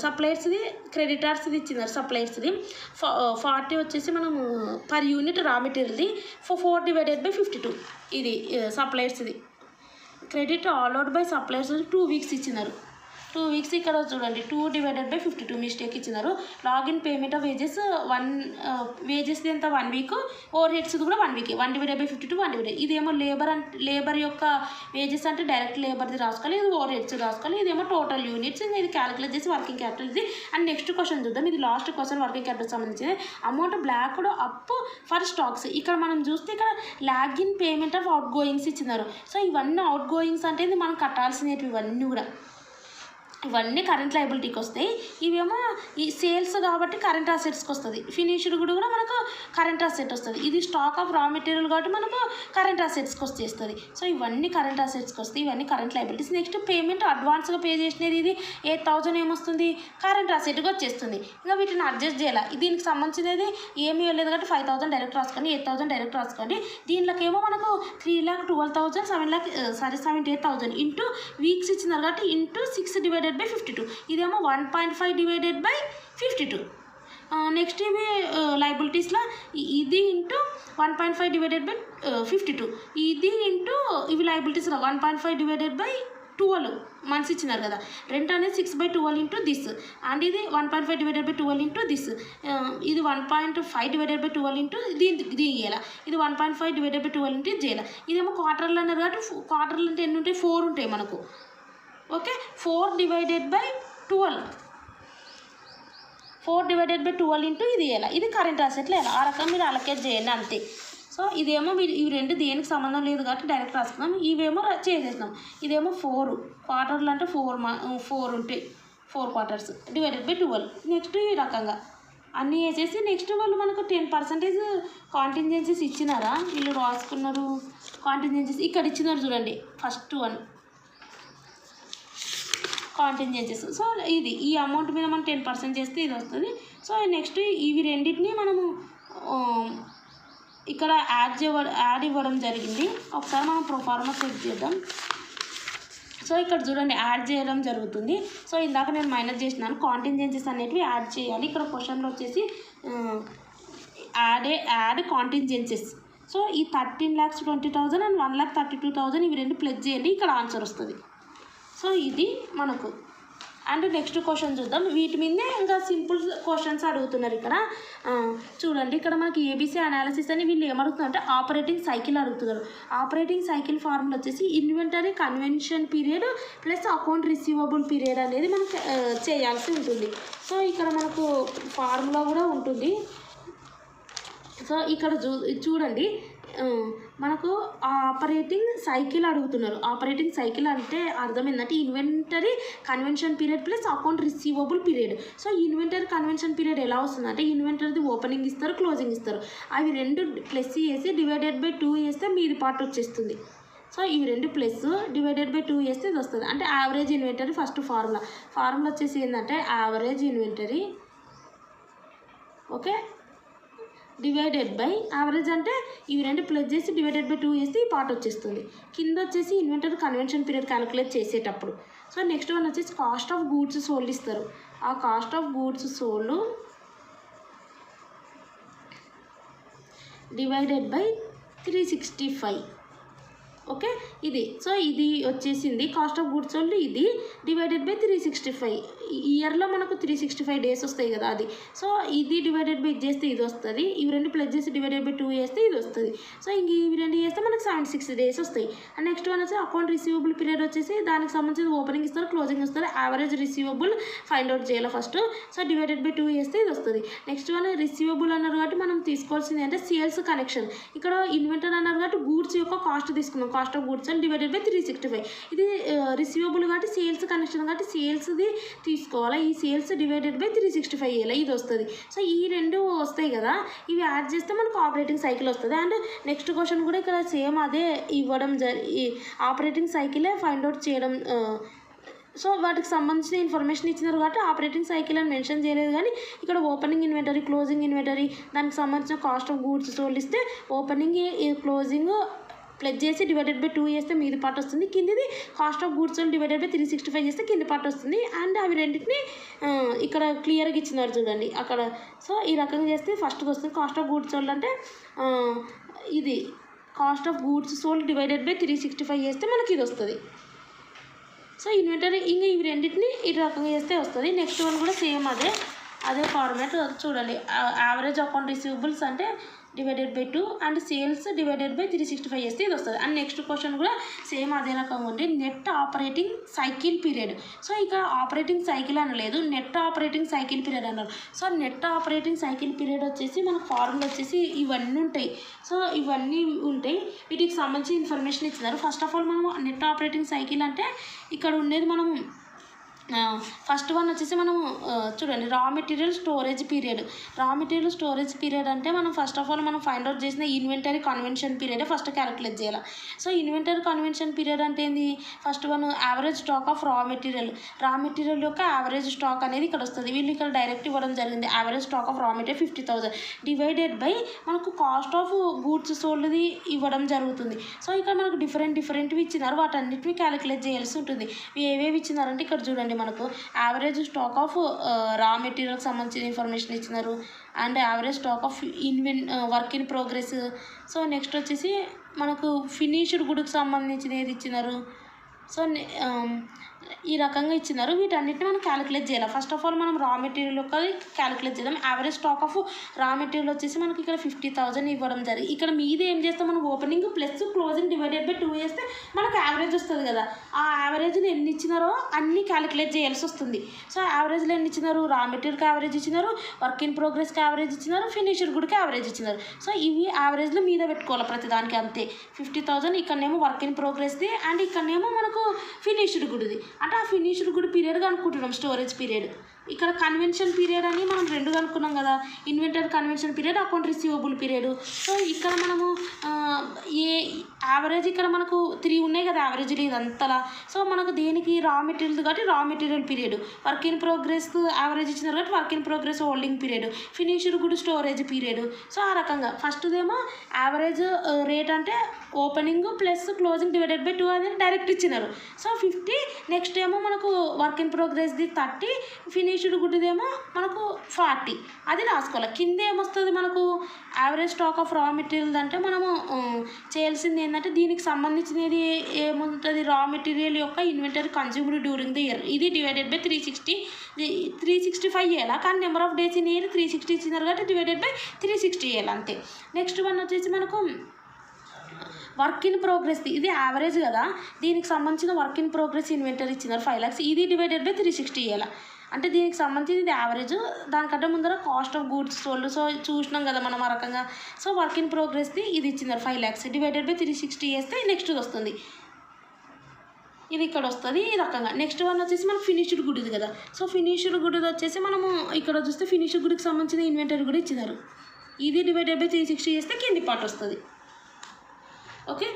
సప్లైర్స్ది, క్రెడిటార్స్ది ఇచ్చినారు. సప్లైర్స్ది 40 వచ్చేసి మనము పర్ యూనిట్ రా మెటీరియల్ది 4/52. ఇది సప్లైర్స్ది. Credit allowed by suppliers 2 weeks ఇచ్చినారు. 2 వీక్స్ ఇక్కడ చూడండి 2/52 మిస్టేక్ ఇచ్చినారు. లాగిన్ పేమెంట్ ఆఫ్ వేజెస్ వేజెస్ది ఎంత 1 వీక్, ఓవర్ హెడ్స్ది కూడా 1 వీక్. 1/52 1/52. ఇదేమో లేబర్ యొక్క వేజెస్ అంటే డైరెక్ట్ లేబర్ది రాసుకోవాలి, ఇది ఓవర్ హెడ్స్ రాసుకోవాలి. ఇదేమో టోటల్ యూనిట్స్, ఇది క్యాలిక్యులేట్ చేసి వర్కింగ్ క్యాపిటల్ ఇది. అండ్ నెక్స్ట్ క్వశ్చన్ చూద్దాం. ఇది లాస్ట్ క్వశ్చన్ వర్కింగ్ క్యాపిటల్ సంబంధించింది. అమౌంట్ బ్లాక్ కూడా అప్ ఫర్ స్టాక్స్. ఇక్కడ మనం చూస్తే ఇక్కడ login payment of out goings ఇచ్చినారు. సో ఇవన్నీ అవుట్ గోయింగ్స్ అంటే ఇది మనం కట్టాల్సినవి, ఇవన్నీ కరెంట్ లైబిలిటీకి వస్తాయి. ఇవేమో ఈ సేల్స్ కాబట్టి కరెంట్ అసెట్స్కి వస్తుంది. ఫినిష్డ్ కూడా మనకు కరెంట్ అసెట్ వస్తుంది. ఇది స్టాక్ ఆఫ్ రా మెటీరియల్ కాబట్టి మనకు కరెంట్ అసెట్స్కి వచ్చేస్తుంది. సో ఇవన్నీ కరెంట్ అసెట్స్కి వస్తాయి, ఇవన్నీ కరెంట్ లైబిలిటీస్. నెక్స్ట్ పేమెంట్ అడ్వాన్స్గా పే చేసినది ఇది 8,000 ఏమొస్తుంది, కరెంట్ అసెట్కి వచ్చేస్తుంది. ఇంకా వీటిని అడ్జస్ట్ చేయాలి. దీనికి సంబంధించినది ఏమీ ఇవ్వలేదు కాబట్టి 5,000 డైరెక్ట్ రాసుకోండి, 8,000 డైరెక్ట్ రాసుకోండి. దీంట్లోకేమో మనకు 3,12,000 78,000 ఇంటూ వీక్స్ ఇచ్చినారు కాబట్టి ఇంటూ 6/52. ఇదేమో 1.5/52. నెక్స్ట్ ఇవి లైబిలిటీస్లో ఇది ఇంటూ 1.5/52. ఇది ఇంటూ ఇవి లైబిలిటీస్లో 1.5/12 మంత్స్ ఇచ్చినారు కదా. రెంట్ అనేది 6/12 ఇంటూ దిస్. అండ్ ఇది 1.5/12 ఇంటూ దిస్. ఇది 1.5/12 ఇంటూ దీనికి ఇయ్యాల. ఇది 1.5/12 ఇంటూ ఇది చేయాలి. ఇదేమో క్వార్టర్లు అన్నారు కాబట్టి క్వార్టర్లు అంటే ఎన్ని ఉంటాయి, 4 ఉంటాయి మనకు. ఓకే 4/12 4/12 ఇంటూ ఇది వేయాలి. ఇది కరెంట్ అసెట్లు వేయాలి. ఆ రకం మీరు అలకేట్ చేయండి అంతే. సో ఇదేమో మీరు ఇవి రెండు దేనికి సంబంధం లేదు కాబట్టి డైరెక్ట్ రాసుకున్నాం. ఇవేమో చేసేసినాం. ఇదేమో 4 క్వార్టర్లు అంటే 4 ఉంటాయి, 4 క్వార్టర్స్ /12. నెక్స్ట్ ఈ రకంగా అన్నీ వేసేసి నెక్స్ట్ వాళ్ళు మనకు 10% కాంటింజెన్సీస్ ఇచ్చినారా, వీళ్ళు రాసుకున్నారు కాంటింజెన్సీస్ ఇక్కడ ఇచ్చినారు చూడండి. First one కాంటింజెన్సీస్. సో ఇది ఈ అమౌంట్ మీద మనం 10% చేస్తే ఇది వస్తుంది. సో నెక్స్ట్ ఇవి రెండింటిని మనము ఇక్కడ యాడ్ ఇవ్వడం జరిగింది. ఒకసారి మనం ప్రొఫార్మా చెక్ చేద్దాం. సో ఇక్కడ చూడండి యాడ్ చేయడం జరుగుతుంది. సో ఇందాక నేను మైనస్ చేసినాను, కాంటింజెన్సీస్ అనేటివి యాడ్ చేయాలి. ఇక్కడ క్వశ్చన్లో వచ్చేసి యాడ్ కాంటింజెన్సీస్. సో ఈ 13,20,000 అండ్ 1,32,000 ఇవి రెండు ప్లస్ చేయండి, ఇక్కడ ఆన్సర్ వస్తుంది. సో ఇది మనకు. అండ్ నెక్స్ట్ క్వశ్చన్ చూద్దాం. వీటి మీదే ఇంకా సింపుల్ క్వశ్చన్స్ అడుగుతున్నారు. ఇక్కడ చూడండి, ఇక్కడ మనకి ఏబీసీ అనాలిసిస్ అని వీళ్ళు ఏమడుగుతున్నారంటే ఆపరేటింగ్ సైకిల్ అడుగుతున్నారు. ఆపరేటింగ్ సైకిల్ ఫార్ములా వచ్చేసి inventory convention period plus account receivable period అనేది మనం చేయాల్సి ఉంటుంది. సో ఇక్కడ మనకు ఫార్ములా కూడా ఉంటుంది. సో ఇక్కడ చూడండి మనకు ఆపరేటింగ్ సైకిల్ అడుగుతున్నారు. ఆపరేటింగ్ సైకిల్ అంటే అర్థం ఏంటంటే inventory convention period plus account receivable period. So inventory convention period ఎలా వస్తుందంటే ఇన్వెంటరీది ఓపెనింగ్ ఇస్తారు, క్లోజింగ్ ఇస్తారు. అవి రెండు ప్లస్ చేసి /2 వేస్తే మీది పార్ట్ వచ్చేస్తుంది. సో ఈ రెండు ప్లస్ డివైడెడ్ బై 2 వేస్తే ఇది వస్తుంది. అంటే యావరేజ్ ఇన్వెంటరీ ఫస్ట్ ఫార్ములా వచ్చేసి ఏంటంటే average inventory okay divided by average అంటే ఇవి రెండు ప్లస్ చేసి డివైడెడ్ బై 2 వేస్తే ఈ పార్ట్ వచ్చేస్తుంది. కింద వచ్చేసి ఇన్వెంటరీ కన్వెన్షన్ పీరియడ్ క్యాలిక్యులేట్ చేసేటప్పుడు. సో నెక్స్ట్ వన్ వచ్చేసి కాస్ట్ ఆఫ్ గూడ్స్ సోల్డ్ ఇస్తారు. ఆ cost of goods sold divided by 365 okay ఇది. సో ఇది వచ్చేసింది కాస్ట్ ఆఫ్ గుడ్స్ సోల్డ్, ఇది డివైడెడ్ బై 365. ఇయర్లో మనకు 365 డేస్ వస్తాయి కదా అది. సో ఇది డివైడెడ్ బై ఇది చేస్తే ఇది వస్తుంది, ఇవి రెండు ప్లస్ చేసి డివైడెడ్ బై 2 వేస్తే ఇది వస్తుంది. సో ఇంక ఇవి రెండు చేస్తే మనకు 76 డేస్ వస్తాయి. అండ్ నెక్స్ట్ వన్ వచ్చి అకౌంట్ రిసీవబుల్ పీరియడ్ వచ్చేసి దానికి సంబంధించిన ఓపెనింగ్ ఇస్తారు, క్లోజింగ్ ఇస్తారు. యావరేజ్ రిసీవబుల్ ఫైండ్ అవుట్ చేయాలి ఫస్ట్. సో డివైడెడ్ బై 2 వేస్తే ఇది వస్తుంది. నెక్స్ట్ వన్ రిసీవబుల్ అన్నారు కాబట్టి మనం తీసుకోవాల్సింది అంటే సేల్స్ కనెక్షన్. ఇక్కడ ఇన్వెంటర్ అన్నారు కాబట్టి గూడ్స్ యొక్క కాస్ట్ తీసుకున్నాం, cost of goods and divided by 365. ఇది రిసీవబుల్ కాబట్టి సేల్స్ కనెక్షన్ కాబట్టి సేల్స్ది తీసుకోవాలి. ఈ సేల్స్ డివైడెడ్ బై 365 వేయాలి, ఇది వస్తుంది. సో ఈ రెండు వస్తాయి కదా, ఇవి యాడ్ చేస్తే మనకు ఆపరేటింగ్ సైకిల్ వస్తుంది. అండ్ నెక్స్ట్ క్వశ్చన్ కూడా ఇక్కడ సేమ్ అదే ఇవ్వడం ఆపరేటింగ్ సైకిలే ఫైండ్ అవుట్ చేయడం. సో వాటికి సంబంధించిన ఇన్ఫర్మేషన్ ఇచ్చినారు కాబట్టి ఆపరేటింగ్ సైకిల్ అని మెన్షన్ చేయలేదు, కానీ ఇక్కడ ఓపెనింగ్ ఇన్వెంటరీ, క్లోజింగ్ ఇన్వెంటరీ, దానికి సంబంధించిన కాస్ట్ ఆఫ్ గూడ్స్ సోల్డ్ ఇస్తే ఓపెనింగ్ క్లోజింగ్ ప్లస్ చేసి డివైడెడ్ బై 2 చేస్తే మీది పార్ట్ వస్తుంది, కిందిది cost of goods sold divided by 365 చేస్తే కింది పార్ట్ వస్తుంది. అండ్ అవి రెండింటిని ఇక్కడ క్లియర్గా ఇచ్చినారు చూడండి అక్కడ. సో ఈ రకంగా చేస్తే ఫస్ట్ వస్తుంది కాస్ట్ ఆఫ్ గూడ్స్ సోల్డ్ అంటే ఇది cost of goods sold divided by 365 చేస్తే మనకి ఇది వస్తుంది. సో ఇన్వెంటరీ ఇంకా ఇవి రెండింటిని ఈ రకంగా చేస్తే వస్తుంది. నెక్స్ట్ వన్ కూడా సేమ్ అదే ఫార్మాట్ చూడండి. యావరేజ్ అకౌంట్ రిసీవబుల్స్ అంటే divided by 2 and sales divided by 365 చేస్తే ఇది వస్తుంది. అండ్ నెక్స్ట్ క్వశ్చన్ కూడా సేమ్ అదే రకంగా ఉంది. Net operating cycle period. So ఇక్కడ ఆపరేటింగ్ సైకిల్ అనలేదు, నెట్ ఆపరేటింగ్ సైకిల్ పీరియడ్ అన్నారు. So net operating cycle period వచ్చేసి మనకు ఫార్ములా వచ్చేసి ఇవన్నీ ఉంటాయి. సో ఇవన్నీ ఉంటాయి, వీటికి సంబంధించి ఇన్ఫర్మేషన్ ఇచ్చినారు. ఫస్ట్ ఆఫ్ ఆల్ మనం నెట్ ఆపరేటింగ్ సైకిల్ అంటే ఇక్కడ ఉండేది మనం ఫస్ట్ వన్ వచ్చేసి మనం చూడండి raw material storage period. Raw material storage period అంటే మనం ఫస్ట్ ఆఫ్ ఆల్ మనం ఫైండ్ అవుట్ చేసిన ఇన్వెంటరీ కన్వెన్షన్ పీరియడే ఫస్ట్ క్యాలిక్యులేట్ చేయాలి. సో ఇన్వెంటరీ కన్వెన్షన్ పీరియడ్ అంటే ఏంది, first one average stock of raw material యొక్క యావరేజ్ స్టాక్ అనేది ఇక్కడ వస్తుంది. వీళ్ళు ఇక్కడ డైరెక్ట్ ఇవ్వడం జరిగింది. Average stock of raw material 50,000 divided by మనకు కాస్ట్ ఆఫ్ గూడ్స్ సోల్డ్ది ఇవ్వడం జరుగుతుంది. సో ఇక్కడ మనకు డిఫరెంట్వి ఇచ్చినారు, వాటన్నిటిని క్యాలిక్యులేట్ చేయాల్సి ఉంటుంది. ఏవేవి ఇచ్చినారంటే ఇక్కడ చూడండి మనకు యావరేజ్ స్టాక్ ఆఫ్ రా మెటీరియల్కి సంబంధించిన ఇన్ఫర్మేషన్ ఇచ్చినారు. And average stock of work in progress. So next వచ్చేసి మనకు ఫినిష్డ్ గుడ్కి సంబంధించిన ఏది ఇచ్చినారు. సో ఈ రకంగా ఇచ్చినారు, వీటన్నిటిని మనం క్యాలిక్యులేట్ చేయాలి. ఫస్ట్ ఆఫ్ ఆల్ మనం రా మెటీరియల్ యొక్క క్యాలిక్యులేట్ చేద్దాం. Average stock of raw material వచ్చేసి మనకి ఇక్కడ 50,000 ఇవ్వడం జరిగింది. ఇక్కడ మీద ఏం చేస్తాం, మనం opening plus closing divided by 2 చేస్తే మనకు యావరేజ్ వస్తుంది కదా. ఆ యావరేజ్ని ఎన్ని ఇచ్చినారో అన్నీ క్యాలిక్యులేట్ చేయాల్సి వస్తుంది. సో యావరేజ్లో ఎన్ని ఇచ్చినారు, రా మెటీరియల్కి యావరేజ్ ఇచ్చినారు, వర్క్ ఇన్ ప్రోగ్రెస్కి యావరేజ్ ఇచ్చినారు, ఫినిష్డ్ గుడ్కి యావరేజ్ ఇచ్చినారు. సో ఇవి యావరేజ్లో మీద పెట్టుకోవాలి ప్రతిదానికి అంతే. 50,000 ఇక్కడనేమో వర్క్ ఇన్ ప్రోగ్రెస్ది అండ్ ఇక్కడనేమో మనకు ఫినిష్డ్ గుడ్ది. అంటే ఆ ఫినిష్డ్ గుడ్ పీరియడ్ కనుక్కుంటున్నాం, స్టోరేజ్ పీరియడ్. ఇక్కడ కన్వెన్షన్ పీరియడ్ అని మనం రెండు కనుక్కున్నాం కదా, inventory convention period, account receivable period. So ఇక్కడ మనము ఏ యావరేజ్ ఇక్కడ మనకు 3 ఉన్నాయి కదా యావరేజ్లు ఇదంతలా. సో మనకు దేనికి రా మెటీరియల్ కాబట్టి raw material period, work in progress average ఇచ్చినారు కాబట్టి work in progress holding period, finished good storage period. So ఆ రకంగా ఫస్ట్దేమో యావరేజ్ రేట్ అంటే opening plus closing divided by 2 అనేది డైరెక్ట్ ఇచ్చినారు. సో 50. నెక్స్ట్ ఏమో మనకు వర్క్ ఇన్ ప్రోగ్రెస్ది 30, ఫినిష్డ్ గుడ్దేమో మనకు 40, అది రాసుకోవాలి. కింద ఏమొస్తుంది మనకు average stock of raw material అంటే మనము చేయాల్సింది ఏంటంటే దీనికి సంబంధించినది ఏముంటుంది, రా మెటీరియల్ యొక్క inventory consumed during the year, ఇది డివైడెడ్ బై 365 చేయాలి. కానీ number of days in year 360 ఇచ్చినారు కాబట్టి డివైడెడ్ బై 360 చేయాలి అంతే. నెక్స్ట్ వన్ వచ్చేసి మనకు వర్క్ ఇన్ ప్రోగ్రెస్ది, ఇది యావరేజ్ కదా, దీనికి సంబంధించిన వర్క్ ఇన్ ప్రోగ్రెస్ ఇన్వెంటరీ ఇచ్చినారు 5 lakhs, ఇది డివైడెడ్ బై 360 చేయాలి. అంటే దీనికి సంబంధించి ఇది యావరేజ్, దానికంటే ముందర cost of goods sold. So చూసినాం కదా మనం ఆ రకంగా. సో వర్క్ ఇన్ ప్రోగ్రెస్ది ఇది ఇచ్చినారు 5 lakhs డివైడెడ్ బై 360 చేస్తే నెక్స్ట్ వస్తుంది, ఇది ఇక్కడ వస్తుంది ఈ రకంగా. నెక్స్ట్ వన్ వచ్చేసి మనకు ఫినిష్డ్ గుడ్ది కదా. సో ఫినిష్డ్ గుడ్ది వచ్చేసి మనము ఇక్కడ చూస్తే ఫినిష్డ్ గుడ్కి సంబంధించిన ఇన్వెంటరీ కూడా ఇచ్చినారు, ఇది డివైడెడ్ బై 360 చేస్తే కింది పార్ట్ వస్తుంది. ఓకే,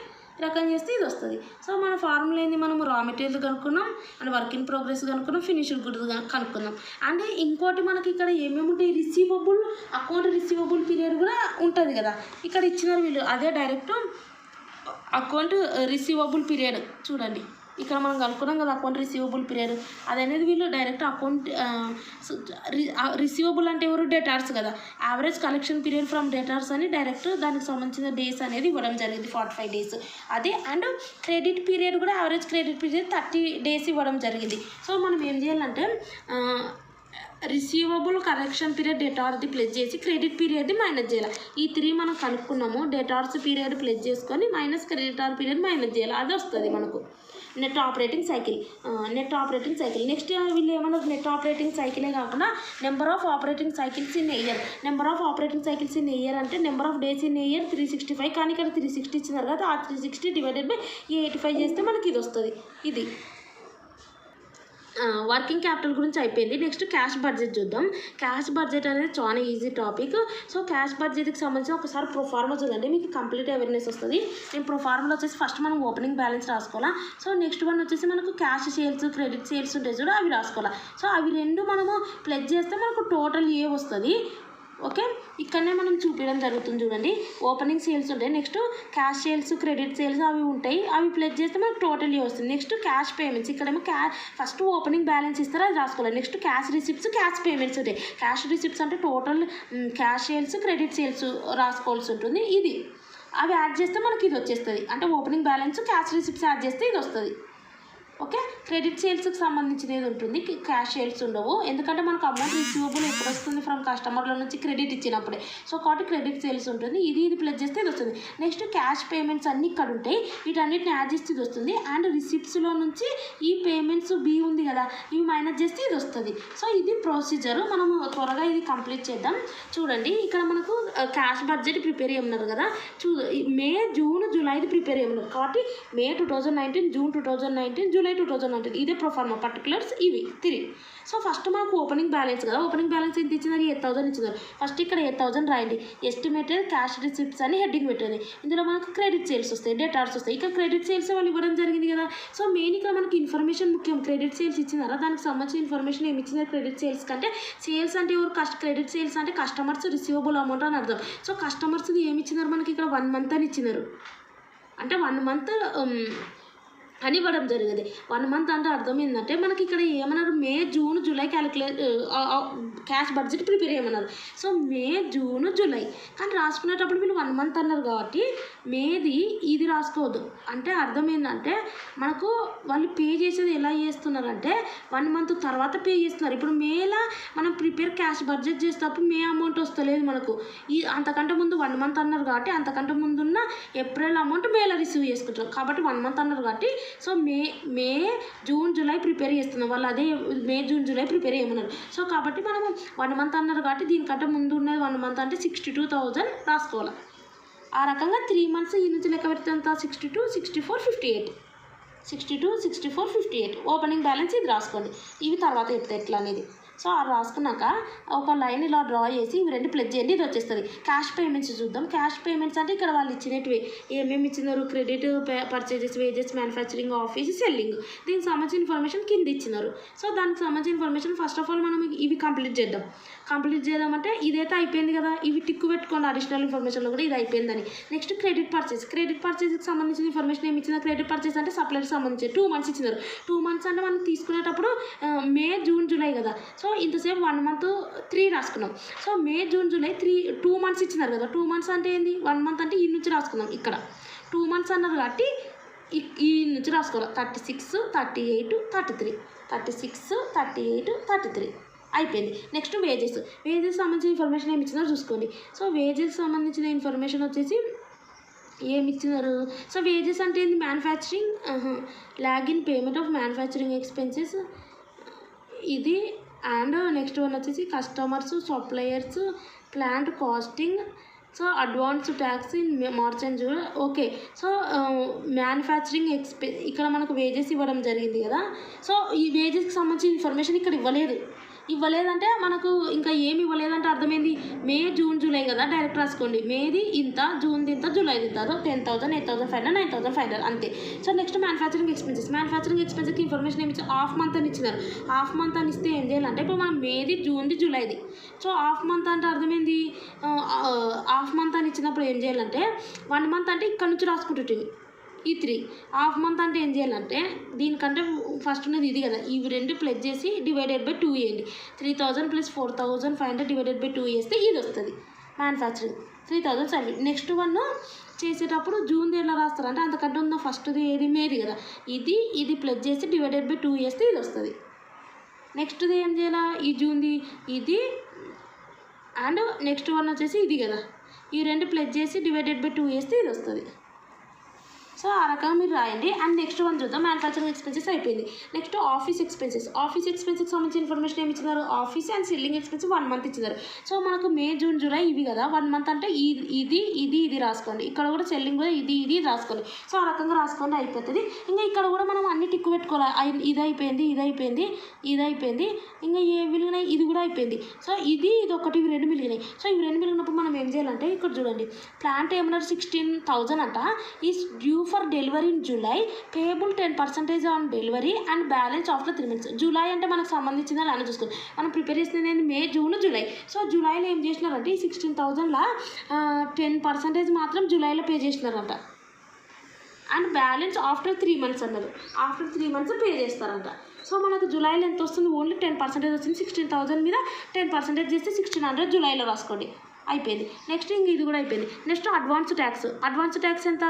రకం చేస్తే ఇది వస్తుంది. సో మన ఫార్ములా ఏంది, మనము రా మెటీరియల్ కనుక్కున్నాం అండ్ వర్క్ ఇన్ ప్రోగ్రెస్ కనుక్కున్నాం, ఫినిష్డ్ గుడ్స్ కనుక్కున్నాం. అండ్ ఇంకోటి మనకి ఇక్కడ ఏమేమి ఉంటాయి, రిసీవబుల్ అకౌంట్ రిసీవబుల్ పీరియడ్ కూడా ఉంటుంది కదా, ఇక్కడ ఇచ్చినారు వీళ్ళు. అదే డైరెక్ట్ అకౌంట్ రిసీవబుల్ పీరియడ్ చూడండి, ఇక్కడ మనం కనుక్కున్నాం కదా అకౌంట్ రిసీవబుల్ పీరియడ్, అదనేది వీళ్ళు డైరెక్ట్ అకౌంట్ రిసీవబుల్ అంటే ఎవరు, డేటార్స్ కదా, యావరేజ్ కలెక్షన్ పీరియడ్ ఫ్రమ్ డేటార్స్ అని డైరెక్ట్ దానికి సంబంధించిన డేస్ అనేది ఇవ్వడం జరిగింది, 45 days. అదే అండ్ క్రెడిట్ పీరియడ్ కూడా యావరేజ్ క్రెడిట్ పీరియడ్ 30 days ఇవ్వడం జరిగింది. సో మనం ఏం చేయాలంటే రిసీవబుల్ కలెక్షన్ పీరియడ్ డేటార్ది ప్లస్ చేసి క్రెడిట్ పీరియడ్ది మైనస్ చేయాలి. ఈ 3 మనం కనుక్కున్నాము, డేటార్స్ పీరియడ్ ప్లస్ చేసుకొని మైనస్ క్రెడిటార్ పీరియడ్ మైనస్ చేయాలి, అది వస్తుంది మనకు నెట్ ఆపరేటింగ్ సైకిల్. నెక్స్ట్ వీళ్ళు ఏమన్నారు, నెట్ ఆపరేటింగ్ సైకిలే కాకుండా number of operating cycles in year. Number of operating cycles in year అంటే number of days in year 365, కానీ ఇక్కడ 360 ఇచ్చినారు కదా, ఆ 360 డివైడెడ్ బై 85 చేస్తే మనకి ఇది వస్తుంది. ఇది వర్కింగ్ క్యాపిటల్ గురించి అయిపోయింది. నెక్స్ట్ క్యాష్ బడ్జెట్ చూద్దాం. క్యాష్ బడ్జెట్ అనేది చాలా ఈజీ టాపిక్. సో క్యాష్ బడ్జెట్కి సంబంధించి ఒకసారి ప్రొఫార్మా చూడండి, మీకు కంప్లీట్ అవేర్నెస్ వస్తుంది. నేను ప్రొఫార్మాలో వచ్చేసి ఫస్ట్ మనం ఓపెనింగ్ బ్యాలెన్స్ రాసుకోవాలా. సో నెక్స్ట్ వన్ వచ్చేసి మనకు క్యాష్ సేల్స్ క్రెడిట్ సేల్స్ ఉంటాయి చూడ, అవి రాసుకోవాలా. సో అవి రెండు మనము ప్లస్ చేస్తే మనకు టోటల్ ఏ వస్తుంది. ఓకే, ఇక్కడనే మనం చూపించడం జరుగుతుంది చూడండి, ఓపెనింగ్ సేల్స్ ఉంటాయి, next cash sales credit sales అవి ఉంటాయి, అవి ప్లస్ చేస్తే మనకు టోటల్ వస్తుంది. నెక్స్ట్ క్యాష్ పేమెంట్స్, ఇక్కడేమో ఫస్ట్ ఓపెనింగ్ బ్యాలెన్స్ ఇస్తారో అది రాసుకోవాలి. Next cash receipts cash payments ఉంటాయి. క్యాష్ రిసిప్ట్స్ అంటే total cash sales credit sales రాసుకోవాల్సి ఉంటుంది. ఇది అవి యాడ్ చేస్తే మనకి ఇది వచ్చేస్తుంది, అంటే opening balance cash receipts add చేస్తే ఇది వస్తుంది. ఓకే, క్రెడిట్ సేల్స్కి సంబంధించినది ఉంటుంది, క్యాష్ సేల్స్ ఉండవు, ఎందుకంటే మనకు అమౌంట్ రిసీవబుల్ ఎప్పుడు వస్తుంది, ఫ్రమ్ కస్టమర్ల నుంచి క్రెడిట్ ఇచ్చినప్పుడే. సో కాబట్టి క్రెడిట్ సేల్స్ ఉంటుంది, ఇది ప్లస్ చేస్తే ఇది వస్తుంది. నెక్స్ట్ క్యాష్ పేమెంట్స్ అన్నీ ఇక్కడ ఉంటాయి, వీటన్నిటిని యాడ్ చేస్తే ఇది వస్తుంది. అండ్ రిసిప్ట్స్లో నుంచి ఈ పేమెంట్స్ బి ఉంది కదా, ఇవి మైనస్ చేస్తే ఇది వస్తుంది. సో ఇది ప్రొసీజర్, మనం త్వరగా ఇది కంప్లీట్ చేద్దాం. చూడండి, ఇక్కడ మనకు క్యాష్ బడ్జెట్ ప్రిపేర్ చేయమన్నారు కదా, మే జూన్ జూలైది ప్రిపేర్ చేయమన్నారు, కాబట్టి మే 2019, జూన్ 2019, జూలై 2019 ఇదే ప్రొఫార్మా పర్టికులర్స్ ఇవి 3. సో ఫస్ట్ మనకు ఓపెనింగ్ బ్యాలెన్స్ కదా, ఓపెనింగ్ బ్యాలెన్స్ ఎంత ఇచ్చినారు, 8,000 ఇచ్చినారు. ఫస్ట్ ఇక్కడ 8,000 రాయండి. ఎస్టిమేటెడ్ క్యాష్ రిసిప్ట్స్ అని హెడ్డింగ్ పెట్టండి. ఇందులో మనకు క్రెడిట్ సేల్స్ వస్తాయి, డేటార్స్ వస్తాయి. ఇక్కడ క్రెడిట్ సేల్స్ వాళ్ళు ఇవ్వడం జరిగింది కదా. సో మెయిన్ ఇక్కడ మనకి ఇన్ఫర్మేషన్ ముఖ్యం. క్రెడిట్ సేల్స్ ఇచ్చినారా, దానికి సంబంధించిన ఇన్ఫర్మేషన్ ఏమి ఇచ్చినారు, క్రెడిట్ సేల్స్ కంటే. సేల్స్ అంటే ఎవరు, క్రెడిట్ సేల్స్ అంటే కస్టమర్స్ రిసీవబుల్ అమౌంట్ అని అర్థం. సో కస్టమర్స్ది ఏమి ఇచ్చినారు మనకి, ఇక్కడ 1 month అని ఇచ్చినారు, అంటే 1 month అని ఇవ్వడం జరిగింది. 1 month అంటే అర్థం ఏంటంటే మనకి ఇక్కడ ఏమన్నారు, May June July cash budget prepare చేయమన్నారు. సో మే జూన్ జూలై, కానీ రాసుకునేటప్పుడు వీళ్ళు 1 month అన్నారు కాబట్టి మేది ఇది రాసుకోవద్దు. అంటే అర్థం ఏంటంటే మనకు వాళ్ళు పే చేసేది ఎలా చేస్తున్నారంటే 1 month తర్వాత పే చేస్తున్నారు. ఇప్పుడు మేలా మనం ప్రిపేర్ క్యాష్ బడ్జెట్ చేసేటప్పుడు మే అమౌంట్ వస్తలేదు మనకు, అంతకంటే ముందు 1 month అన్నారు కాబట్టి అంతకంటే ముందున్న ఏప్రిల్ అమౌంట్ మేలో రిసీవ్ చేసుకుంటారు, కాబట్టి 1 month అన్నారు కాబట్టి so May June July prepare చేస్తున్నాం, వాళ్ళు అదే మే జూన్ జూలై ప్రిపేర్ చేయమన్నారు. సో కాబట్టి మనము 1 month అన్నారు కాబట్టి దీనికంటే ముందు ఉన్నది 1 month అంటే 62,000 రాసుకోవాలి. ఆ రకంగా 3 months ఈ నుంచి లెక్క పెడితే ఎంత, 62, 64, 58, 62, 64, 58 ఓపెనింగ్ బ్యాలెన్స్ ఇది రాసుకోండి. ఇవి తర్వాత చెప్తే ఎట్లా అనేది. సో అది రాసుకున్నాక ఒక లైన్ ఇలా డ్రా చేసి ఇవి రెండు ప్లస్ చేయండి, ఇది వచ్చేస్తుంది. క్యాష్ పేమెంట్స్ చూద్దాం. క్యాష్ పేమెంట్స్ అంటే ఇక్కడ వాళ్ళు ఇచ్చినవి ఏమేమి ఇచ్చినారు, credit, purchases, wages, manufacturing, office, selling, దీనికి సంబంధించిన ఇన్ఫర్మేషన్ కింద ఇచ్చినారు. సో దానికి సంబంధించిన ఇన్ఫర్మేషన్ ఫస్ట్ ఆఫ్ ఆల్ మనం ఇవి కంప్లీట్ చేద్దాం. కంప్లీట్ చేద్దామంటే ఇదైతే అయిపోయింది కదా, ఇవి టిక్కు పెట్టుకోండి అడిషనల్ ఇన్ఫర్మేషన్లో కూడా ఇది అయిపోయిందని. నెక్స్ట్ క్రెడిట్ పర్చేస్కి సంబంధించిన ఇన్ఫర్మేషన్ ఏమి ఇచ్చిన, క్రెడిట్ పర్చేస్ అంటే సప్లైకి సంబంధించి 2 months ఇచ్చినారు. 2 months అంటే మనం తీసుకునేటప్పుడు మే జూన్ జూలై కదా, సో ఇంతసేపు 1 month 3 రాసుకున్నాం. So May June July 2 months ఇచ్చినారు కదా, 2 months అంటే ఏంది, 1 month అంటే ఈ నుంచి రాసుకున్నాం. ఇక్కడ 2 months అన్నారు కాబట్టి ఈ నుంచి రాసుకోవాలి. 36, 38, 33, 36, 38, 33 అయిపోయింది. నెక్స్ట్ వేజెస్ సంబంధించిన ఇన్ఫర్మేషన్ ఏమి ఇచ్చినారో చూసుకోండి. సో వేజెస్ సంబంధించిన ఇన్ఫర్మేషన్ వచ్చేసి ఏమి ఇచ్చినారు. సో వేజెస్ అంటే ఏంది, manufacturing lag in payment of manufacturing expenses ఇది. అండ్ నెక్స్ట్ వన్ వచ్చేసి customers, suppliers, plant costing, so advance tax in March and June. Okay, so manufacturing ఇక్కడ మనకు వేజెస్ ఇవ్వడం జరిగింది కదా. సో ఈ వేజెస్కి సంబంధించిన ఇన్ఫర్మేషన్ ఇక్కడ ఇవ్వలేదు, ఇవ్వలేదంటే మనకు ఇంకా ఏమి ఇవ్వలేదంటే అర్థమైంది మే జూన్ జూలై కదా డైరెక్ట్ రాసుకోండి. మేది ఇంత, జూన్ది ఇంత, జూలైది ఇంత. అదో 10,000, 8,500, 9,500 అంతే. So next manufacturing expenses. Manufacturing ఎక్స్పెన్సెస్కి ఇన్ఫర్మేషన్ ఏమి ఇచ్చారు, హాఫ్ మంత్ అని ఇచ్చినారు. హాఫ్ మంత్ అని ఇస్తే ఏం చేయాలంటే ఇప్పుడు మనం మేది, జూన్ది, జూలైది. సో హాఫ్ మంత్ అంటే అర్థమైంది హాఫ్ మంత్ అని ఇచ్చినప్పుడు ఏం చేయాలంటే 1 మంత్ అంటే ఇక్కడ నుంచి రాసుకుంటుంది ఈ 3. హాఫ్ మంత్ అంటే ఏం చేయాలంటే దీనికంటే ఫస్ట్ ఉన్నది ఇది కదా, ఇవి 2 ప్లస్ చేసి డివైడెడ్ బై 2 వేయండి. 3,000 + 4,500 డివైడెడ్ బై 2 వేస్తే ఇది వస్తుంది మ్యానుఫ్యాక్చరింగ్ 3,007. నెక్స్ట్ వన్ చేసేటప్పుడు జూన్ది ఎలా రాస్తారు అంటే అంతకంటే ఉన్న ఫస్ట్ది ఏది మేది కదా, ఇది ప్లస్ చేసి డివైడెడ్ బై 2 వేస్తే ఇది వస్తుంది. నెక్స్ట్ది ఏం చేయాలా, ఈ జూన్ది ఇది అండ్ నెక్స్ట్ వన్ వచ్చేసి ఇది కదా, ఈ 2 ప్లస్ చేసి డివైడెడ్ బై 2 వేస్తే ఇది వస్తుంది. సో ఆ రకంగా మీరు రాయండి. అండ్ నెక్స్ట్ వన్ చూద్దాం. మ్యానుఫ్యాక్చరింగ్ ఎక్స్పెన్సెస్ అయిపోయింది. Next office expenses. ఆఫీస్ ఎక్స్పెన్సెస్కి సంబంధించిన ఇన్ఫర్మేషన్ ఏమి ఇచ్చినారు, office and selling expenses 1 month ఇచ్చినారు. సో మనకు మే జూన్ జూలై ఇవి కదా, 1 మంత్ అంటే ఇది రాసుకోండి. ఇక్కడ కూడా సెల్లింగ్ కూడా ఇది రాసుకోండి. సో ఆ రకంగా రాసుకోండి అయిపోతుంది. ఇంకా ఇక్కడ కూడా మనం అన్ని టిక్కు పెట్టుకోవాలి. ఇది అయిపోయింది, ఇంకా ఏ మిలిగినాయి, ఇది కూడా అయిపోయింది. సో ఇది ఒకటి, ఇవి 2 మిలిగినాయి. సో ఇవి 2 మిలిగినప్పుడు మనం ఏం చేయాలంటే ఇక్కడ చూడండి, ప్లాంట్ ఏమన్నారు 16,000 అంట, is due for delivery in July, payable 10% on delivery and balance after 3 months. July అంటే మనకు సంబంధించిందని అని చూసుకోండి. మనం ప్రిపేర్ చేసింది మే, జూన్, జూలై. సో జూలైలో ఏం చేసినారంటే ఈ 16,000లా 10% మాత్రం జూలైలో పే చేసినారంట. అండ్ బ్యాలెన్స్ ఆఫ్టర్ 3 months అన్నారు. ఆఫ్టర్ 3 months పే చేస్తారంట. సో మనకు జూలైలో ఎంత వస్తుంది, ఓన్లీ 10% వస్తుంది. 16,000 మీద 10% చేస్తే 1,600 జూలైలో రాసుకోండి అయిపోయింది. నెక్స్ట్ ఇంక ఇది కూడా అయిపోయింది. నెక్స్ట్ అడ్వాన్స్ ట్యాక్స్ ఎంత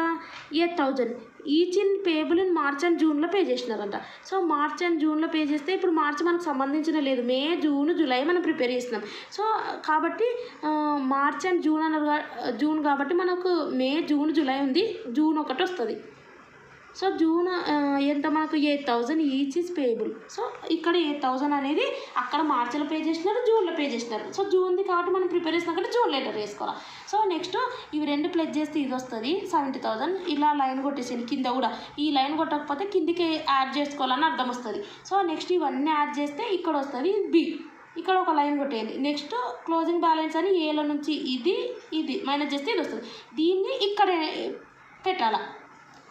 8,000 each in payable in March and జూన్లో పే చేసినారంట. సో మార్చ్ అండ్ జూన్లో పే చేస్తే ఇప్పుడు మార్చ్ మనకు సంబంధించిన లేదు, మే, జూన్, జూలై మనం ప్రిపేర్ చేస్తున్నాం. సో కాబట్టి మార్చ్ అండ్ జూన్ అన్నారు, జూన్ కాబట్టి మనకు మే, జూన్, జూలై ఉంది, జూన్ ఒకటి వస్తుంది. సో జూన్ ఎంత మనకు 8,000 ఈచ్ ఈజ్ పేబుల్. సో ఇక్కడ 8,000 అనేది అక్కడ మార్చిలో పే చేసినారు, జూన్లో పే చేసినారు. సో జూన్ది కాబట్టి మనం ప్రిపేర్ చేసినా కాబట్టి జూన్ లెటర్ వేసుకోవాలి. సో నెక్స్ట్ ఇవి 2 ప్లస్ చేస్తే ఇది వస్తుంది 70,000. ఇలా లైన్ కొట్టేసేయండి. కింద కూడా ఈ లైన్ కొట్టకపోతే కిందికి యాడ్ చేసుకోవాలని అర్థం వస్తుంది. సో నెక్స్ట్ ఇవన్నీ యాడ్ చేస్తే ఇక్కడ వస్తుంది బి, ఇక్కడ ఒక లైన్ కొట్టేయండి. నెక్స్ట్ క్లోజింగ్ బ్యాలెన్స్ అని ఏలో నుంచి ఇది మైనస్ చేస్తే ఇది వస్తుంది. దీన్ని ఇక్కడ పెట్టాలా,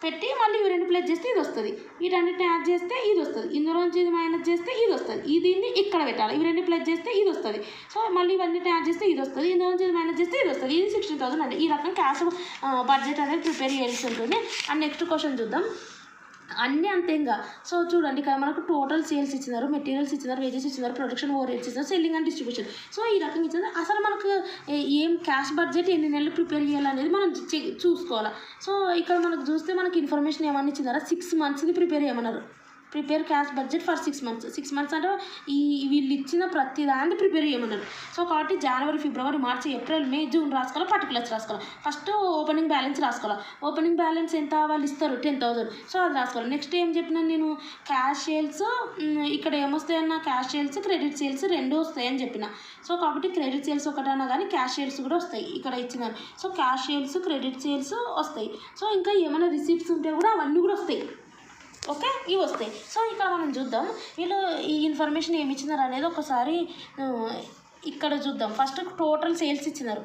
పెట్టి మళ్ళీ ఇవి 2 ప్లస్ చేస్తే ఇది వస్తుంది. వీటన్నిటిని యాడ్ చేస్తే ఇది వస్తుంది. ఇందులోంచి ఇది మైనస్ చేస్తే ఇది వస్తుంది. దీన్ని ఇక్కడ పెట్టాలి. ఇవి 2 ప్లస్ చేస్తే ఇది వస్తుంది. సో మళ్ళీ ఇవన్నిటిని యాడ్ చేస్తే ఇది వస్తుంది. ఇందులోంచి ఇది మైనస్ చేస్తే ఇది వస్తుంది. ఇది 16,000 అంటే ఈ రకంగా క్యాష్ బడ్జెట్ అనేది ప్రిపేర్ చేయాల్సి ఉంటుంది. అండ్ నెక్స్ట్ క్వశ్చన్ చూద్దాం. అన్నీ అంతే ఇంకా. సో చూడండి ఇక్కడ మనకు టోటల్ సేల్స్ ఇచ్చినారు, మెటీరియల్స్ ఇచ్చినారు, వేజెస్ ఇచ్చినారు, ప్రొడక్షన్ ఓవర్హెడ్స్ ఇచ్చినారు, సెల్లింగ్ అండ్ డిస్ట్రిబ్యూషన్. సో ఈ రకంగా ఇచ్చింది. అసలు మనకు ఏం క్యాష్ బడ్జెట్ ఎన్ని నెలలు ప్రిపేర్ చేయాలనేది మనం చూసుకోవాలి. సో ఇక్కడ మనకు చూస్తే మనకి ఇన్ఫర్మేషన్ ఏమన్నా ఇచ్చినారా, 6 monthsది ప్రిపేర్ చేయమన్నారు. Prepare cash budget for 6 months. 6 months అంటే వీళ్ళు ఇచ్చిన ప్రతి దాన్ని ప్రిపేర్ చేయమన్నారు. సో కాబట్టి జనవరి, ఫిబ్రవరి, మార్చి, ఏప్రిల్, మే, జూన్ రాసుకోవాలి, పర్టికులర్స్ రాసుకోవాలి. ఫస్ట్ ఓపెనింగ్ బ్యాలెన్స్ రాసుకోవాలి. ఓపెనింగ్ బ్యాలెన్స్ ఎంత వాళ్ళు ఇస్తారు 10,000. సో అది రాసుకోవాలి. నెక్స్ట్ ఏం చెప్పినాను నేను, క్యాష్ సేల్స్ ఇక్కడ ఏమొస్తాయన్న, క్యాష్ సేల్స్, క్రెడిట్ సేల్స్ 2 వస్తాయని చెప్పిన. సో కాబట్టి క్రెడిట్ సేల్స్ ఒకటన్నా కానీ క్యాష్ సేల్స్ కూడా వస్తాయి ఇక్కడ ఇచ్చినారు. So cash sales, credit sales వస్తాయి. సో ఇంకా ఏమైనా రిసీప్ట్స్ ఉంటే కూడా అవన్నీ కూడా వస్తాయి. ఓకే, ఇవి వస్తాయి. సో ఇక్కడ మనం చూద్దాం వీళ్ళు ఈ ఇన్ఫర్మేషన్ ఏమి ఇచ్చినారు అనేది ఒకసారి ఇక్కడ చూద్దాం. ఫస్ట్ టోటల్ సేల్స్ ఇచ్చినారు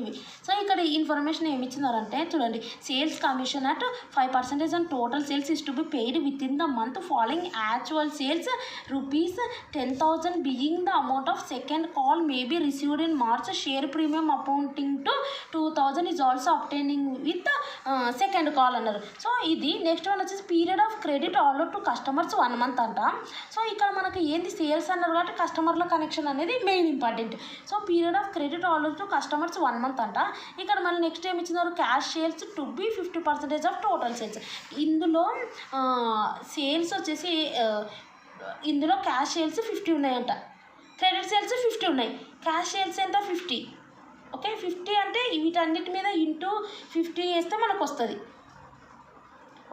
ఇవి. సో ఇక్కడ ఇన్ఫర్మేషన్ ఏమి ఇచ్చినారంటే చూడండి, sales commission at 5% on total sales is to be paid within the month following actual sales ₹10,000 being the amount of second call may be received in March. Share premium amounting to 2,000 is also obtaining with second call అన్నారు. సో ఇది నెక్స్ట్ వన్ వచ్చేసి period of credit order to customers 1 month అంట. సో ఇక్కడ మనకి ఏంది సేల్స్ అన్నారు కాబట్టి కస్టమర్ల కనెక్షన్ అనేది main important. So period of credit order to customers 1 month అంట. ఇక్కడ మళ్ళీ నెక్స్ట్ ఏమి ఇచ్చినారు, cash sales to be 50% of total sales. ఇందులో సేల్స్ వచ్చేసి ఇందులో క్యాష్ సేల్స్ 50 ఉన్నాయంట, క్రెడిట్ సేల్స్ 50 ఉన్నాయి, క్యాష్ సేల్స్ ఎంత 50. ఓకే, 50 అంటే వీటన్నిటి మీద ఇంటూ 50 వేస్తే మనకు వస్తుంది.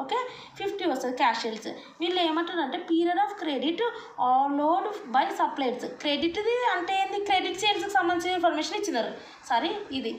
ఓకే, 50 వస్తుంది క్యాష్ సేల్స్. వీళ్ళు ఏమంటారంటే period of credit allowed by suppliers. క్రెడిట్ది అంటే ఏంది, క్రెడిట్ సేల్స్కి సంబంధించిన ఇన్ఫర్మేషన్ ఇచ్చినారు. సారీ ఇది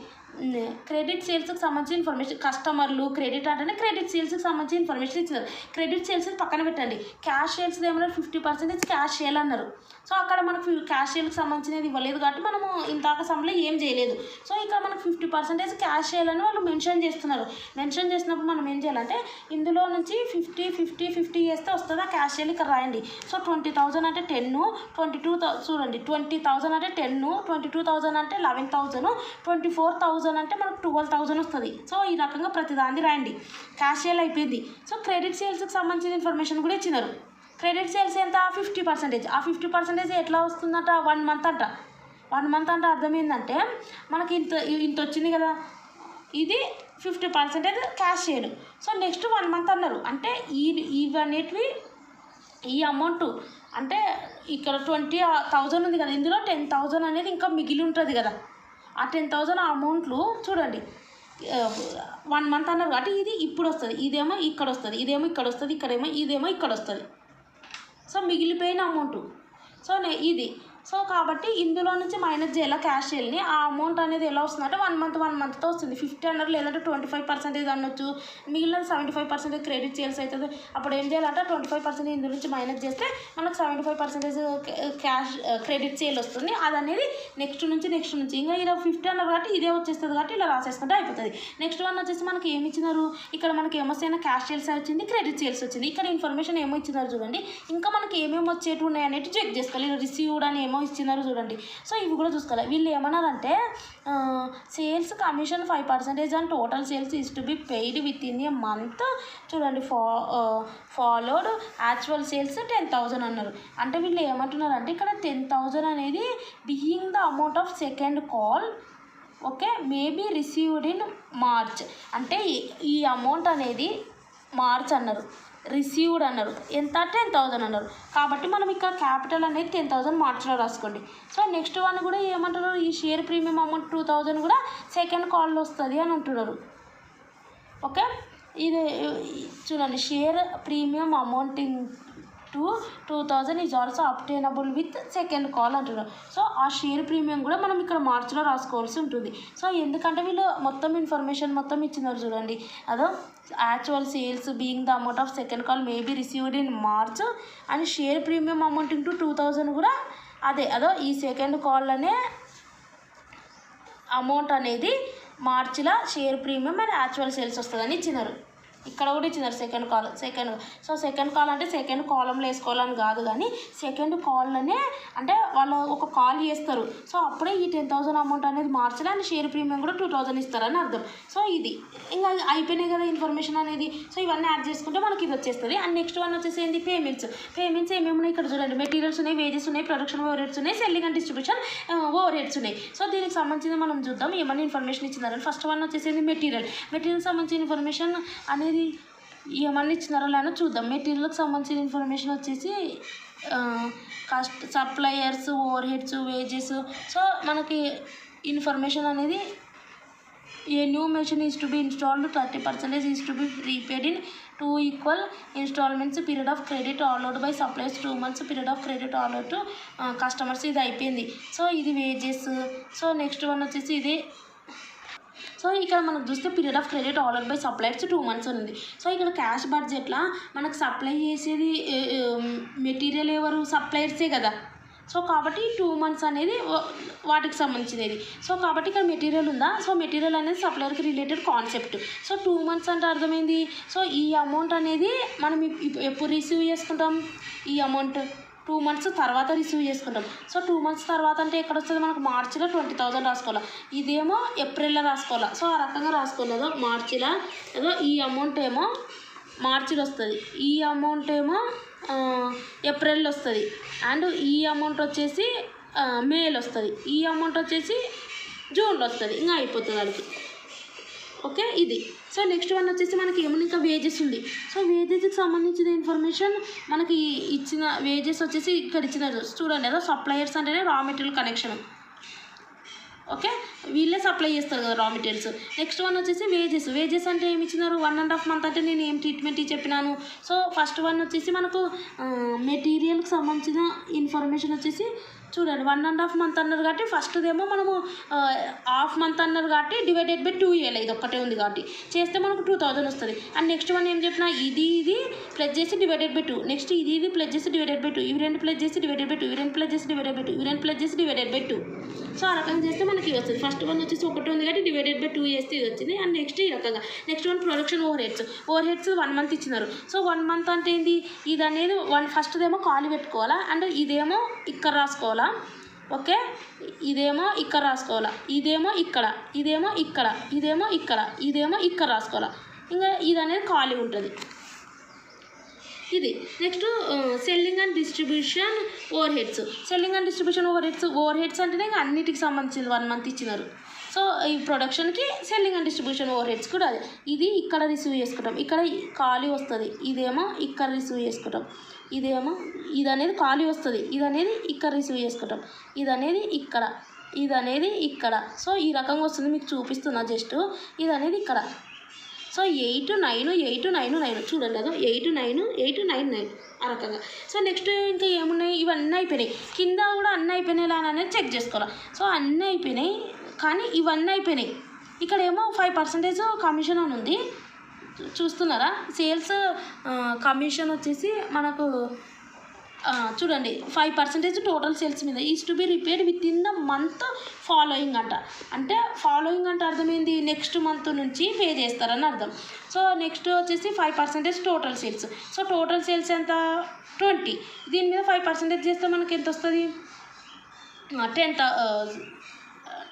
క్రెడిట్ సేల్స్కి సంబంధించిన ఇన్ఫర్మేషన్, కస్టమర్లు క్రెడిట్ అంటేనే క్రెడిట్ సేల్స్కి సంబంధించిన ఇన్ఫర్మేషన్ ఇచ్చినారు. క్రెడిట్ సేల్స్ పక్కన పెట్టండి, క్యాష్ సేల్స్ ఏమన్నారు 50% క్యాష్ సేల్ అన్నారు. సో అక్కడ మనకు క్యాష్ సేల్కి సంబంధించినది ఇవ్వలేదు కాబట్టి మనము ఇంతాక సమ్లో ఏం చేయలేదు. సో ఇక్కడ మనకు 50% క్యాష్ సేల్ అని వాళ్ళు మెన్షన్ చేస్తున్నారు. మెన్షన్ చేసినప్పుడు మనం ఏం చేయాలంటే ఇందులో నుంచి 50 చేస్తే వస్తుంది ఆ క్యాష్ సేల్ ఇక్కడ రాయండి. సో 20,000 అంటే 10, 22,000 చూడండి, 20,000 అంటే 10, 22,000 అంటే 11,000, 24,000 అంటే మనకు 12,000 వస్తుంది. సో ఈ రకంగా ప్రతిదాన్ని రాయండి. క్యాష్ సేల్ అయిపోయింది. సో క్రెడిట్ సేల్స్కి సంబంధించిన ఇన్ఫర్మేషన్ కూడా ఇచ్చినారు. క్రెడిట్ సేల్స్ ఎంత 50%. ఆ 50% ఎట్లా వస్తుందంట 1 మంత్ అంట. 1 మంత్ అంటే అర్థం ఏంటంటే మనకి ఇంత వచ్చింది కదా, ఇది 50% cash sale. So next 1 month అన్నారు అంటే ఇవన్నిటివి ఈ అమౌంట్ అంటే ఇక్కడ 20,000 ఉంది కదా, ఇందులో 10,000 అనేది ఇంకా మిగిలి ఉంటుంది కదా. ఆ 10,000 అమౌంట్లు చూడండి 1 మంత్ అన్నారు కాబట్టి ఇది ఇప్పుడు వస్తుంది, ఇదేమో ఇక్కడ వస్తుంది, ఇదేమో ఇక్కడ వస్తుంది, ఇదేమో ఇక్కడ వస్తుంది. సో మిగిలిపోయిన అమౌంట్ సో ఇది. సో కాబట్టి ఇందులో నుంచి మైనస్ చేయాలి క్యాష్ సేల్ని. ఆ అమౌంట్ అనేది ఎలా వస్తుందంటే 1 మంత్తో వస్తుంది. 50 అన్నారు, లేదంటే 25% అనొచ్చు. మిగిలిన 75% క్రెడిట్ సేల్స్ అవుతుంది. అప్పుడు ఏం చేయాలంటే 25% ఇందులో నుంచి మైనస్ చేస్తే మనకు 75% క్యాష్ క్రెడిట్ సేల్ వస్తుంది. అది అనేది నెక్స్ట్ నుంచి ఇంకా ఇలా 50 అన్నారు కాబట్టి ఇదే వచ్చేస్తుంది కాబట్టి ఇలా రాసేసుకుంటే అయిపోతుంది. నెక్స్ట్ వన్ వచ్చేసి మనకి ఏమి ఇచ్చినారు, ఇక్కడ మనకి ఏమొస్తాయినా క్యాష్ సేల్స్ వచ్చింది, క్రెడిట్ సేల్స్ వచ్చింది. ఇక్కడ ఇన్ఫర్మేషన్ ఏమో ఇచ్చినారు చూడండి. ఇంకా మనకి ఏమేమి వచ్చేటి ఉన్నాయి అనేది చెక్ చేసుకోవాలి. రిసీవ్డ్ అని ఏమో ఇచ్చినారు చూడండి. సో ఇవి కూడా చూసుకోవాలి. వీళ్ళు ఏమన్నారంటే sales commission 5% and total sales is to be paid with in a month. చూడండి ఫాలోడ్ యాక్చువల్ సేల్స్ 10,000 అన్నారు. అంటే వీళ్ళు ఏమంటున్నారంటే ఇక్కడ 10,000 అనేది being the amount of second call okay maybe received in March. అంటే ఈ అమౌంట్ అనేది మార్చ్ అన్నారు, రిసీవ్డ్ అన్నారు, ఎంత 10,000 అన్నారు. కాబట్టి మనం ఇక్కడ క్యాపిటల్ అనేది 10,000 మార్చిలో రాసుకోండి. సో నెక్స్ట్ వన్ కూడా ఏమంటున్నారు, ఈ షేర్ ప్రీమియం అమౌంట్ 2,000 కూడా సెకండ్ కాల్లో వస్తుంది అని అంటున్నారు. ఓకే ఇది చూడండి, share premium amounting to 2,000 is also obtainable with second call అంటున్నారు. సో ఆ షేర్ ప్రీమియం కూడా మనం ఇక్కడ మార్చిలో రాసుకోవాల్సి ఉంటుంది. సో ఎందుకంటే వీళ్ళు మొత్తం ఇన్ఫర్మేషన్ మొత్తం ఇచ్చినారు చూడండి. అదో actual sales being the amount of second call may be received in March and share premium amounting to 2,000 కూడా అదో ఈ సెకండ్ కాల్లోనే అమౌంట్ అనేది మార్చిలో share premium and actual sales వస్తుందని ఇచ్చినారు. ఇక్కడ కూడా ఇచ్చినారు second call. So second call అంటే సెకండ్ కాలంలో వేసుకోవాలని కాదు, కానీ సెకండ్ కాల్లోనే అంటే వాళ్ళు ఒక కాల్ చేస్తారు. సో అప్పుడే ఈ 10,000 అమౌంట్ అనేది మార్చలే అండ్ షేర్ ప్రీమియం కూడా 2,000 ఇస్తారని అర్థం. సో ఇది ఇంకా అయిపోయినాయి కదా ఇన్ఫర్మేషన్ అనేది. సో ఇవన్నీ యాడ్ చేసుకుంటే మనకి ఇది వచ్చేస్తుంది. అండ్ నెక్స్ట్ వన్ వచ్చేసి ఏంటి, పేమెంట్స్ ఏమేమి ఉన్నాయి ఇక్కడ చూడండి. మెటీరియల్స్ ఉన్నాయి, వేజెస్ ఉన్నాయి, ప్రొడక్షన్ ఓవర్ హెడ్స్ ఉన్నాయి, selling and distribution overheads ఉన్నాయి. సో దీనికి సంబంధించిన మనం చూద్దాం ఏమన్నా ఇన్ఫర్మేషన్ ఇచ్చినారని. ఫస్ట్ వన్ వచ్చేసి మెటీరియల్ సంబంధించిన ఇన్ఫర్మేషన్ అనేది ఏమన్నా ఇచ్చినారో లేదో చూద్దాం. మెటీరియల్కి సంబంధించిన ఇన్ఫర్మేషన్ వచ్చేసి suppliers, overheads, wages. So మనకి ఇన్ఫర్మేషన్ అనేది a new machine is to be installed 30% is to be repaid in 2 equal instalments. Period of credit allowed by suppliers 2 months. Period of credit all out to customers. ఇది అయిపోయింది. సో ఇది వేజెస్. సో నెక్స్ట్ వన్ వచ్చేసి ఇది. సో ఇక్కడ మనకు చూస్తే period of credit allowed by suppliers 2 months ఉంది. సో ఇక్కడ క్యాష్ బడ్జెట్లో మనకు సప్లై చేసేది మెటీరియల్ ఎవరు, సప్లయర్సే కదా. సో కాబట్టి 2 months అనేది వాటికి సంబంధించినది. సో కాబట్టి ఇక్కడ మెటీరియల్ ఉందా, సో మెటీరియల్ అనేది సప్లయర్కి రిలేటెడ్ కాన్సెప్ట్. సో 2 months అంటే అర్థమైంది. సో ఈ అమౌంట్ అనేది మనం ఎప్పుడు రిసీవ్ చేసుకుంటాం, ఈ అమౌంట్ 2 months తర్వాత రిసీవ్ చేసుకుంటాం. సో 2 months తర్వాత అంటే ఎక్కడ వస్తుంది మనకు, మార్చిలో 20,000 రాసుకోవాలి, ఇదేమో ఏప్రిల్లో రాసుకోవాలి. సో ఆ రకంగా రాసుకోలేదు. మార్చిలో ఏదో ఈ అమౌంట్ ఏమో మార్చిలో వస్తుంది, ఈ అమౌంట్ ఏమో ఏప్రిల్లో వస్తుంది, అండ్ ఈ అమౌంట్ వచ్చేసి మేలో వస్తుంది, ఈ అమౌంట్ వచ్చేసి జూన్లో వస్తుంది. ఇంకా అయిపోతుంది వాళ్ళకి. ఓకే ఇది. సో నెక్స్ట్ వన్ వచ్చేసి మనకి ఏమన్నా ఇంకా వేజెస్ ఉంది. సో వేజెస్కి సంబంధించిన ఇన్ఫర్మేషన్ మనకి ఇచ్చిన వేజెస్ వచ్చేసి ఇక్కడ ఇచ్చినారు చూడండి. ఏదో సప్లయర్స్ అంటేనే రా మెటీరియల్ కనెక్షన్. ఓకే వీళ్ళే సప్లై చేస్తారు కదా రా మెటీరియల్స్. నెక్స్ట్ వన్ వచ్చేసి వేజెస్ అంటే ఏమి ఇచ్చినారు, 1.5 month అంటే నేను ఏం ట్రీట్మెంట్ చెప్పినాను. సో ఫస్ట్ వన్ వచ్చేసి మనకు మెటీరియల్కి సంబంధించిన ఇన్ఫర్మేషన్ వచ్చేసి చూడండి 1.5 మంత్ అన్నారు కాబట్టి ఫస్ట్దేమో మనము హాఫ్ మంత్ అన్నారు కాబట్టి డివైడెడ్ బై 2 ఇవ్వాలి, ఇది ఒక్కటే ఉంది కాబట్టి చేస్తే మనకు 2000 వస్తుంది. అండ్ నెక్స్ట్ వన్ ఏం చెప్పినా ఇది ప్లస్ చేసి డివైడెడ్ బై 2, నెక్స్ట్ ఇది ప్లస్ చేసి డివైడెడ్ బై 2, ఇవి రెండు ప్లస్ చేసి డివైడెడ్ బై 2, ఇవి రెండు ప్లస్ చేసి డివైడెడ్ బై 2, ఇవి రెండు ప్లస్ చేసి డివైడెడ్ బై 2. సో ఆ రకంగా చేస్తే మనకి వస్తుంది. ఫస్ట్ వన్ వచ్చేసి ఒకటి ఉంది కాబట్టి డివైడెడ్ బై 2 చేస్తే ఇది వచ్చింది. అండ్ నెక్స్ట్ ఈ రకంగా next one production over heads 1 month ఇచ్చినారు. సో 1 మంత్ అంటే ఏంది, ఇది అనేది ఫస్ట్దేమో ఖాళీ పెట్టుకోవాలా, అండ్ ఇదేమో ఇక్కడ రాసుకోవాలా. ఓకే, ఇదేమో ఇక్కడ రాసుకోవాలా, ఇదేమో ఇక్కడ, ఇదేమో ఇక్కడ, ఇదేమో ఇక్కడ, ఇదేమో ఇక్కడ రాసుకోవాలా. ఇంకా ఇది అనేది ఖాళీ ఉంటుంది. ఇది next selling and distribution overheads. Overheads అంటేనే ఇంకా అన్నిటికి సంబంధించింది 1 మంత్ ఇచ్చినారు. సో ఈ ప్రొడక్షన్కి selling and distribution overheads కూడా అదే. ఇది ఇక్కడ రిసీవ్ చేసుకుంటాం, ఇక్కడ ఖాళీ వస్తుంది, ఇదేమో ఇక్కడ రిసీవ్ చేసుకుంటాం, ఇదేమో ఇది అనేది ఖాళీ వస్తుంది, ఇది అనేది ఇక్కడ రిసీవ్ చేసుకుంటాం, ఇది అనేది ఇక్కడ, ఇది అనేది ఇక్కడ. సో ఈ రకంగా వస్తుంది, మీకు చూపిస్తున్నా జస్ట్. ఇది అనేది ఇక్కడ. సో 8, 9, 8, 9, 9 చూడండి, అదో 8, 9, 8, 9, 9 ఆ రకంగా. సో నెక్స్ట్ ఇంకా ఏమున్నాయి, ఇవన్నీ అయిపోయినాయి. కింద కూడా అన్నీ అయిపోయినాయి అనేది చెక్ చేసుకోవాలి. సో అన్నీ అయిపోయినాయి కానీ ఇవన్నీ అయిపోయినాయి. ఇక్కడేమో 5% కమిషన్ అని ఉంది, చూస్తున్నారా. సేల్స్ కమిషన్ వచ్చేసి మనకు చూడండి 5% టోటల్ సేల్స్ మీద is to B repaired with in the month following అంట. అంటే ఫాలోయింగ్ అంటే అర్థమైంది, నెక్స్ట్ మంత్ నుంచి పే చేస్తారని అర్థం. సో నెక్స్ట్ వచ్చేసి 5% total sales. So total sales ఎంత 20, దీని మీద 5% చేస్తే మనకి ఎంత వస్తుంది,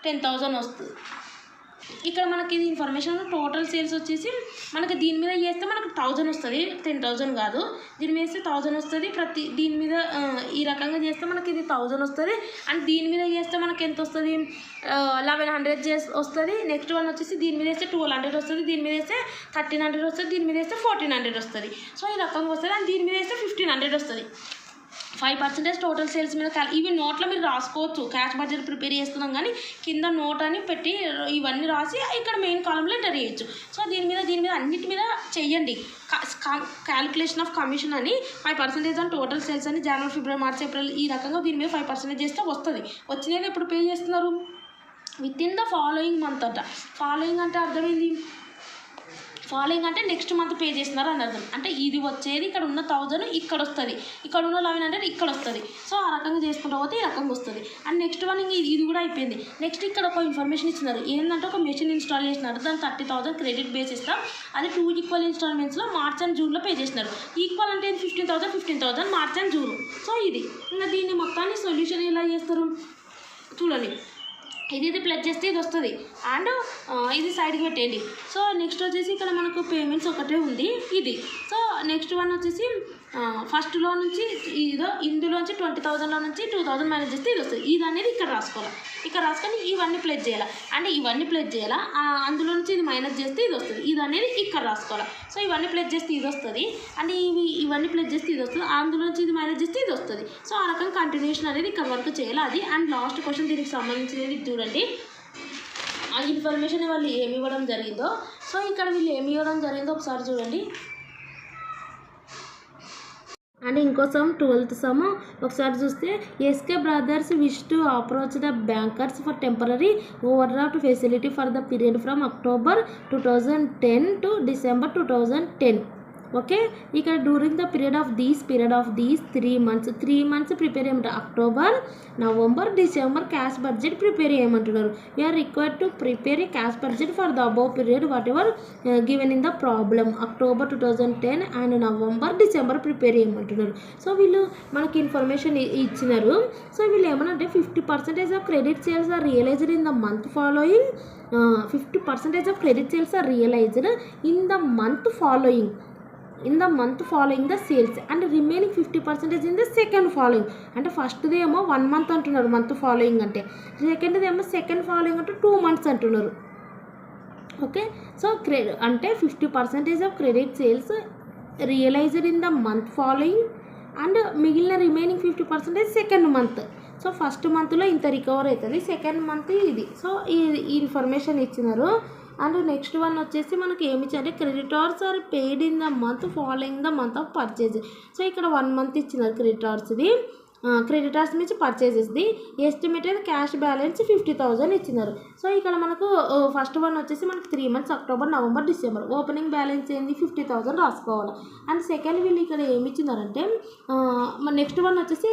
10,000 వస్తుంది. ఇక్కడ మనకి ఇది ఇన్ఫర్మేషన్ టోటల్ సేల్స్ వచ్చేసి మనకి దీని మీద చేస్తే మనకు 1000 వస్తుంది, 10,000 కాదు, దీని మీద వేస్తే 1000 వస్తుంది. దీని మీద ఈ రకంగా చేస్తే మనకి ఇది 1000 వస్తుంది. అండ్ దీని మీద చేస్తే మనకి ఎంత వస్తుంది, 1100 వస్తుంది. నెక్స్ట్ వన్ వచ్చేసి దీని మీద వేస్తే 1200 వస్తుంది, దీని మీద వేస్తే 1300 వస్తుంది, దీని మీద వేస్తే 1400 వస్తుంది. సో ఈ రకంగా వస్తుంది. అండ్ దీని మీద వేస్తే 1500 వస్తుంది. 5% టోటల్ సేల్స్ మీద ఇవి నోట్లో మీరు రాసుకోవచ్చు. క్యాష్ బడ్జెట్ ప్రిపేర్ చేస్తున్నాం కానీ కింద నోట్ అని పెట్టి ఇవన్నీ రాసి ఇక్కడ మెయిన్ కాలంలో ఎంటర్ చేయొచ్చు. సో దీని మీద అన్నిటి మీద చెయ్యండి. క్యాలిక్యులేషన్ ఆఫ్ కమిషన్ అని 5% ఆన్ టోటల్ సేల్స్ అని జనవరి, ఫిబ్రవరి, మార్చ్, ఏప్రిల్ ఈ రకంగా దీని మీద 5% చేస్తే వస్తుంది. వచ్చినది ఎప్పుడు పే చేస్తున్నారు, with in the following month అంట. ఫాలోయింగ్ అంటే అర్థమైంది, ఫాలోయింగ్ అంటే నెక్స్ట్ మంత్ పే చేస్తున్నారు అని అర్థం. అంటే ఇది వచ్చేది ఇక్కడ ఉన్న 1000 ఇక్కడ వస్తుంది, ఇక్కడ ఉన్న 1100 ఇక్కడ వస్తుంది. సో ఆ రకంగా చేసుకుంటూ పోతే ఈ రకంగా వస్తుంది. అండ్ నెక్స్ట్ వన్ ఇది కూడా అయిపోయింది. నెక్స్ట్ ఇక్కడ ఒక ఇన్ఫర్మేషన్ ఇచ్చినారు, ఏంటంటే ఒక మెషిన్ ఇన్స్టాల్ చేసినారు, దాన్ని 30,000 క్రెడిట్ బేస్ ఇస్తాం, అది 2 ఈక్వల్ ఇన్స్టాల్మెంట్స్లో మార్చ్ అండ్ జూన్లో పే చేసినారు. ఈక్వల్ అంటే 15,000 మార్చ్ అండ్ జూన్. సో ఇది ఇంకా దీన్ని మొత్తాన్ని సొల్యూషన్ ఎలా చేస్తారు చూడండి. ఇది ప్లస్ చేస్తే ఇది వస్తుంది, అండ్ ఇది సైడ్కి పెట్టేయండి. సో నెక్స్ట్ వచ్చేసి ఇక్కడ మనకు పేమెంట్స్ ఒకటే ఉంది ఇది. సో నెక్స్ట్ వన్ వచ్చేసి ఫస్ట్లో నుంచి ఇందులోంచి 20,000లో నుంచి 2,000 మైనస్ చేస్తే ఇది వస్తుంది. ఇది అనేది ఇక్కడ రాసుకోవాలి, ఇక్కడ రాసుకొని ఇవన్నీ ప్లస్ చేయాలి, అంటే ఇవన్నీ ప్లస్ చేయాలా, అందులో నుంచి ఇది మైనస్ చేస్తే ఇది వస్తుంది. ఇది అనేది ఇక్కడ రాసుకోవాలి. సో ఇవన్నీ ప్లస్ చేస్తే ఇది వస్తుంది, అంటే ఇవన్నీ ప్లస్ చేస్తే ఇది వస్తుంది, అందులో నుంచి ఇది మైనస్ చేస్తే ఇది వస్తుంది. సో ఆ రకంగా కంటిన్యూషన్ అనేది ఇక్కడ వరకు చేయాలి అది. అండ్ లాస్ట్ క్వశ్చన్ దీనికి సంబంధించినది చూడండి, ఆ ఇన్ఫర్మేషన్ వాళ్ళు ఏమి ఇవ్వడం జరిగిందో. సో ఇక్కడ వీళ్ళు ఏమి ఇవ్వడం జరిగిందో ఒకసారి చూడండి. అండ్ ఇంకోసం 12th సమ్ ఒకసారి చూస్తే, SK Brothers wish to approach the bankers for temporary overdraft facility for the period from October 2010 to December 2010. Okay, ఇక్కడ during the period of these 3 months prepare చేయమంటారు. October, November, December cash budget prepare చేయమంటున్నారు. We are required to prepare a cash budget for the above period whatever given in the problem. October 2010 and November, December prepare చేయమంటున్నారు. సో వీళ్ళు మనకి ఇన్ఫర్మేషన్ ఇచ్చినారు. సో వీళ్ళు ఏమనంటే 50% of credit sales are realised in the month following. 50% of credit sales are realised in the month following the sales and remaining 50% in the second following. అంటే ఫస్ట్ది ఏమో 1 month అంటున్నారు మంత్ ఫాలోయింగ్ అంటే, సెకండ్ది ఏమో సెకండ్ ఫాలోయింగ్ అంటే 2 months అంటున్నారు. ఓకే, సో అంటే 50% of credit sales realised in the month following and మిగిలిన remaining 50% second month. So first మంత్లో ఇంత రికవర్ అవుతుంది, సెకండ్ మంత్ ఇది. సో ఈ ఇన్ఫర్మేషన్ ఇచ్చినారు. అండ్ నెక్స్ట్ వన్ వచ్చేసి మనకి ఏమి ఇచ్చారంటే, creditors are paid in the month following the month of purchase. So ఇక్కడ 1 month ఇచ్చినారు క్రెడిటార్స్ది. క్రెడిటర్స్ నుంచి purchases the estimated cash balance 50,000 ఇచ్చినారు. సో ఇక్కడ మనకు ఫస్ట్ వన్ వచ్చేసి మనకు 3 months October, November, December. Opening balance ఏంది 50,000 రాసుకోవాలి. అండ్ సెకండ్ వీళ్ళు ఇక్కడ ఏమి ఇచ్చినారంటే నెక్స్ట్ వన్ వచ్చేసి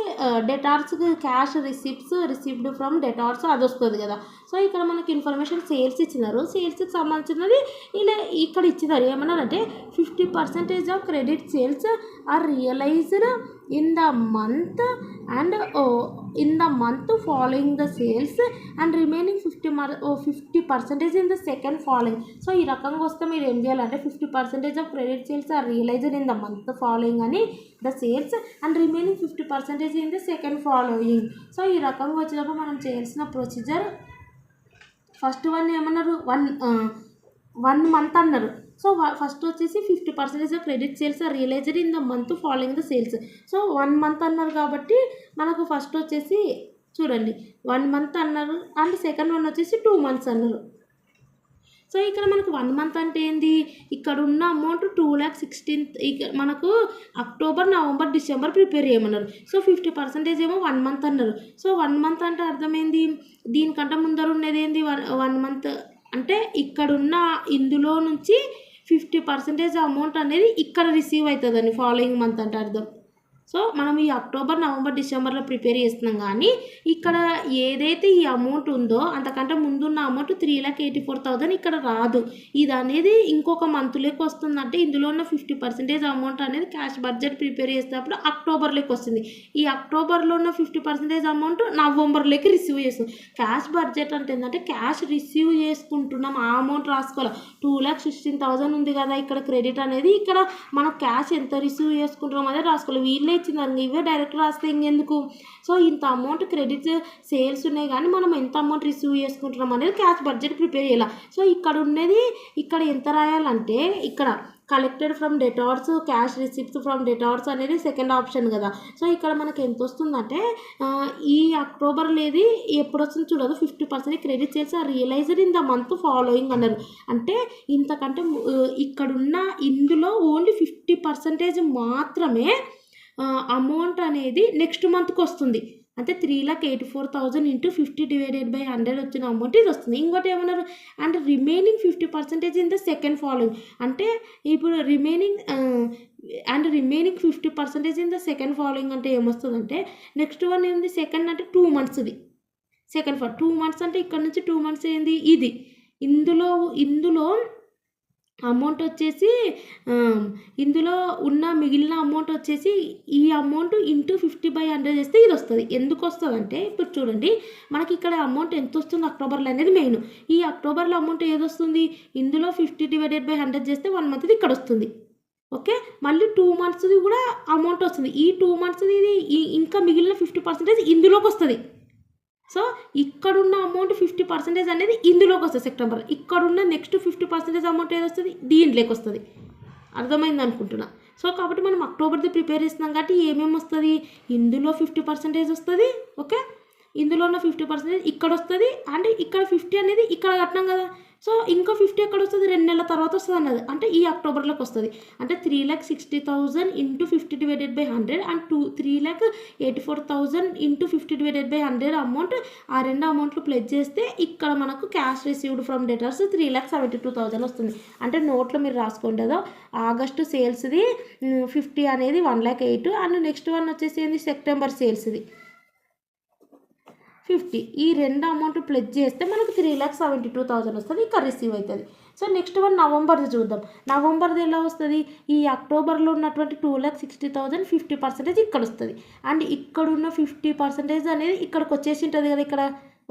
డెటార్స్ క్యాష్ రిసిప్డ్ ఫ్రమ్ డెటార్స్ అది వస్తుంది కదా. సో ఇక్కడ మనకి ఇన్ఫర్మేషన్ సేల్స్ ఇచ్చినారు. సేల్స్కి సంబంధించినది ఇలా ఇక్కడ ఇచ్చినారు. ఏమన్నారంటే 50% of credit sales are realised in the month and in the month following the sales and remaining 50% in the second following. So ఈ రకంగా వస్తే మీరు ఏం చేయాలంటే 50% of credit sales are realised in the month following అని the sales and remaining 50% in the second following. So ఈ రకంగా వచ్చినప్పుడు మనం చేయాల్సిన ప్రొసీజర్ ఫస్ట్ వన్ ఏమన్నారు 1 month అన్నారు. సో ఫస్ట్ వచ్చేసి 50% of credit sales are realised in the month following the sales. So 1 month అన్నారు కాబట్టి మనకు ఫస్ట్ వచ్చేసి చూడండి 1 month అన్నారు అండ్ సెకండ్ వన్ వచ్చేసి 2 months అన్నారు. సో ఇక్కడ మనకు 1 month అంటే ఏంది, ఇక్కడ ఉన్న అమౌంట్ 2,16,000 ఇక్కడ మనకు అక్టోబర్, నవంబర్, డిసెంబర్ ప్రిపేర్ చేయమన్నారు. సో 50% ఏమో 1 month అన్నారు. సో 1 month అంటే అర్థమైంది దీనికంటే ముందర ఉన్నది ఏంది 1 month అంటే ఇక్కడున్న ఇందులో నుంచి 50% అమౌంట్ అనేది ఇక్కడ రిసీవ్ అవుతుందని ఫాలోయింగ్ మంత్ అంటే అర్థం. సో మనం ఈ అక్టోబర్, నవంబర్, డిసెంబర్లో ప్రిపేర్ చేస్తున్నాం కానీ ఇక్కడ ఏదైతే ఈ అమౌంట్ ఉందో అంతకంటే ముందున్న అమౌంట్ 3,84,000 ఇక్కడ రాదు. ఇది అనేది ఇంకొక మంత్లోకి వస్తుందంటే ఇందులో ఉన్న 50% అమౌంట్ అనేది క్యాష్ బడ్జెట్ ప్రిపేర్ చేసేటప్పుడు అక్టోబర్లోకి వస్తుంది. ఈ అక్టోబర్లో ఉన్న 50% అమౌంట్ నవంబర్లోకి రిసీవ్ చేస్తుంది. క్యాష్ బడ్జెట్ అంటే ఏంటంటే క్యాష్ రిసీవ్ చేసుకుంటున్నాం ఆ అమౌంట్ రాసుకోవాలి. 2,16,000 ఉంది కదా ఇక్కడ క్రెడిట్ అనేది, ఇక్కడ మనం క్యాష్ ఎంత రిసీవ్ చేసుకుంటున్నాం అనేది రాసుకోవాలి. వీళ్ళే ఇచ్చిందాన్ని ఇవే డైరెక్ట్ రాస్తే ఇంకెందుకు. సో ఇంత అమౌంట్ క్రెడిట్ సేల్స్ ఉన్నాయి కానీ మనం ఎంత అమౌంట్ రిసీవ్ చేసుకుంటున్నాం అనేది క్యాష్ బడ్జెట్ ప్రిపేర్ చేయాలి. సో ఇక్కడ ఉన్నది ఇక్కడ ఎంత రాయాలంటే ఇక్కడ collected from debtors cash receipts from debtors అనేది సెకండ్ ఆప్షన్ కదా. సో ఇక్కడ మనకి ఎంత వస్తుందంటే ఈ అక్టోబర్ లేదు ఎప్పుడు వస్తుంది చూడదు 50% credit sales are realised in the month following అన్నారు. అంటే ఇంతకంటే ఇక్కడున్న ఇందులో ఓన్లీ 50% మాత్రమే అమౌంట్ అనేది నెక్స్ట్ మంత్కి వస్తుంది. అంటే 3,84,000 ఇంటూ 50/100 వచ్చిన అమౌంట్ ఇది వస్తుంది. ఇంకోటి ఏమన్నారు and remaining 50% in the second following అంటే ఇప్పుడు remaining 50% in the second following అంటే ఏమొస్తుందంటే నెక్స్ట్ వన్ ఏంది సెకండ్ అంటే 2 monthsది సెకండ్ 2 months అంటే ఇక్కడ నుంచి 2 months ఏంది ఇది ఇందులో అమౌంట్ వచ్చేసి ఇందులో ఉన్న మిగిలిన అమౌంట్ వచ్చేసి ఈ అమౌంట్ ఇంటూ 50/100 చేస్తే ఇది వస్తుంది. ఎందుకు వస్తుంది అంటే ఇప్పుడు చూడండి మనకి ఇక్కడ అమౌంట్ ఎంత వస్తుంది అక్టోబర్లో అనేది మెయిన్. ఈ అక్టోబర్లో అమౌంట్ ఏది వస్తుంది ఇందులో 50/100 చేస్తే 1 month ఇక్కడ వస్తుంది. ఓకే మళ్ళీ 2 monthsది కూడా అమౌంట్ వస్తుంది. ఈ 2 monthsది ఇది ఇంకా మిగిలిన 50% ఇందులోకి వస్తుంది. సో ఇక్కడున్న అమౌంట్ 50% అనేది ఇందులోకి వస్తుంది సెప్టెంబర్. ఇక్కడున్న నెక్స్ట్ 50% అమౌంట్ ఏది వస్తుంది దీంట్లోకి వస్తుంది. అర్థమైంది అనుకుంటున్నా. సో కాబట్టి మనం అక్టోబర్ది ప్రిపేర్ చేస్తున్నాం కాబట్టి ఏమేమి వస్తుంది ఇందులో 50% వస్తుంది. ఓకే ఇందులో ఉన్న 50% ఇక్కడ వస్తుంది అండ్ ఇక్కడ 50 అనేది ఇక్కడ కట్టినాం కదా. సో ఇంకా 50 ఎక్కడ వస్తుంది 2 నెలల తర్వాత వస్తుంది అన్నది అంటే ఈ అక్టోబర్లోకి వస్తుంది. అంటే 3,60,000 ఇంటూ 50/100 అండ్ 3,84,000 ఇంటూ 50/100 అమౌంట్ ఆ రెండు అమౌంట్లు ప్లెజ్ చేస్తే ఇక్కడ మనకు క్యాష్ రిసీవ్డ్ ఫ్రమ్ డెటర్స్ 3,72,000 వస్తుంది. అంటే నోట్లో మీరు రాసుకోండి కదా ఆగస్టు సేల్స్ది 50 అనేది 1,08,000 అండ్ నెక్స్ట్ వన్ వచ్చేసి ఏంది సెప్టెంబర్ సేల్స్ది 50 ఈ రెండు అమౌంట్ ప్లెజ్ చేస్తే మనకు 3,72,000 వస్తుంది ఇక్కడ రిసీవ్ అవుతుంది. సో నెక్స్ట్ వన్ నవంబర్ది చూద్దాం. నవంబర్ది ఎలా వస్తుంది ఈ అక్టోబర్లో ఉన్నటువంటి 2,60,000 50% ఇక్కడ వస్తుంది అండ్ ఇక్కడున్న 50% అనేది ఇక్కడికి వచ్చేసి ఉంటుంది కదా ఇక్కడ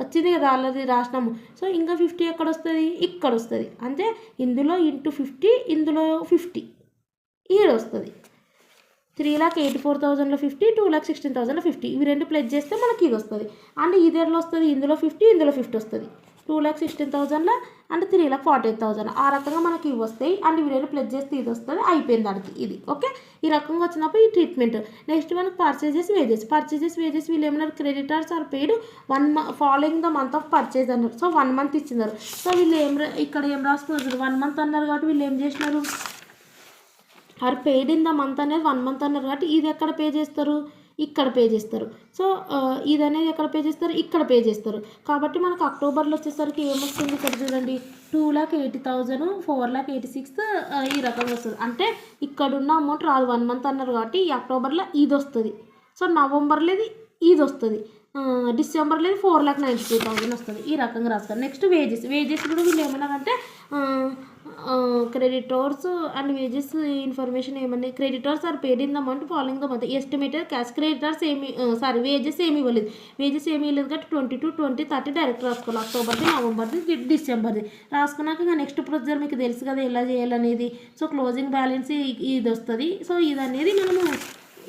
వచ్చింది కదా ఆల్రెడీ రాసినాము. సో ఇంకా 50 ఎక్కడ వస్తుంది ఇక్కడ వస్తుంది. అంటే ఇందులో ఇంటూ 50 ఇందులో 50 ఈడ వస్తుంది. 3,84,000లో 50 2,16,000లో 50 ఇవి రెండు ప్లెజ్ చేస్తే మనకి ఇది వస్తుంది. అండ్ ఇదేలో వస్తుంది ఇందులో 50 ఇందులో 50 వస్తుంది 2,16,000లో అండ్ 3,48,000 ఆ రకంగా మనకి ఇవి వస్తాయి. అండ్ ఇవి రెండు ప్లెజ్ చేస్తే ఇది వస్తుంది అయిపోయింది దానికి ఇది. ఓకే ఈ రకంగా వచ్చినప్పుడు ఈ ట్రీట్మెంట్. నెక్స్ట్ మనకు పర్చేజెస్ వేజెస్ వీళ్ళు ఏమన్నారు creditors are paid 1 month following the month of purchase అన్నారు. సో 1 month ఇచ్చినారు. సో వీళ్ళు ఇక్కడ ఏం రాసుకున్నారు 1 month అన్నారు కాబట్టి వీళ్ళు ఏం చేసినారు are paid in the month అనేది 1 month అన్నారు కాబట్టి ఇది ఎక్కడ పే చేస్తారు ఇక్కడ పే చేస్తారు. సో ఇది అనేది ఎక్కడ పే చేస్తారు, ఇక్కడ పే చేస్తారు. కాబట్టి మనకు అక్టోబర్లో వచ్చేసరికి ఏమొస్తుంది ఇక్కడ చూడండి, 2,80,000, 4,86 ఈ రకంగా వస్తుంది. అంటే ఇక్కడ ఉన్న అమౌంట్ రాదు, 1 మంత్ అన్నారు కాబట్టి ఈ అక్టోబర్లో ఇది వస్తుంది. సో నవంబర్లో ఇది వస్తుంది, డిసెంబర్లో 4,92,000 వస్తుంది. ఈ రకంగా రాస్తారు. నెక్స్ట్ వేజెస్ కూడా వీళ్ళు ఏమన్నారంటే క్రెడిటర్స్ అండ్ వేజెస్ ఇన్ఫర్మేషన్ ఏమన్నా, creditors are paid in the month following the month estimated cash. Creditors wages ఏమి ఇవ్వలేదు కాబట్టి 22, 20, 30 డైరెక్ట్ రాసుకోవాలి. అక్టోబర్ది, నవంబర్ది, డిసెంబర్ది రాసుకున్నాక ఇంకా నెక్స్ట్ ప్రొసీజర్ మీకు తెలుసు కదా ఎలా చేయాలనేది. సో క్లోజింగ్ బ్యాలెన్స్ ఇది వస్తుంది. సో ఇది అనేది మనము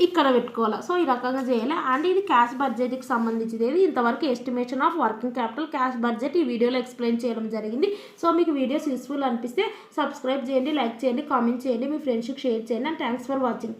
ఇక్కడ పెట్టుకోవాలి. సో ఈ రకంగా చేయాలి. అండ్ ఇది క్యాష్ బడ్జెట్కి సంబంధించింది. ఇంతవరకు estimation of working capital, cash budget ఈ వీడియోలో ఎక్స్ప్లెయిన్ చేయడం జరిగింది. సో మీకు వీడియోస్ యూస్ఫుల్ అనిపిస్తే సబ్స్క్రైబ్ చేయండి, లైక్ చేయండి, కామెంట్ చేయండి, మీ ఫ్రెండ్స్కి షేర్ చేయండి. And thanks for watching.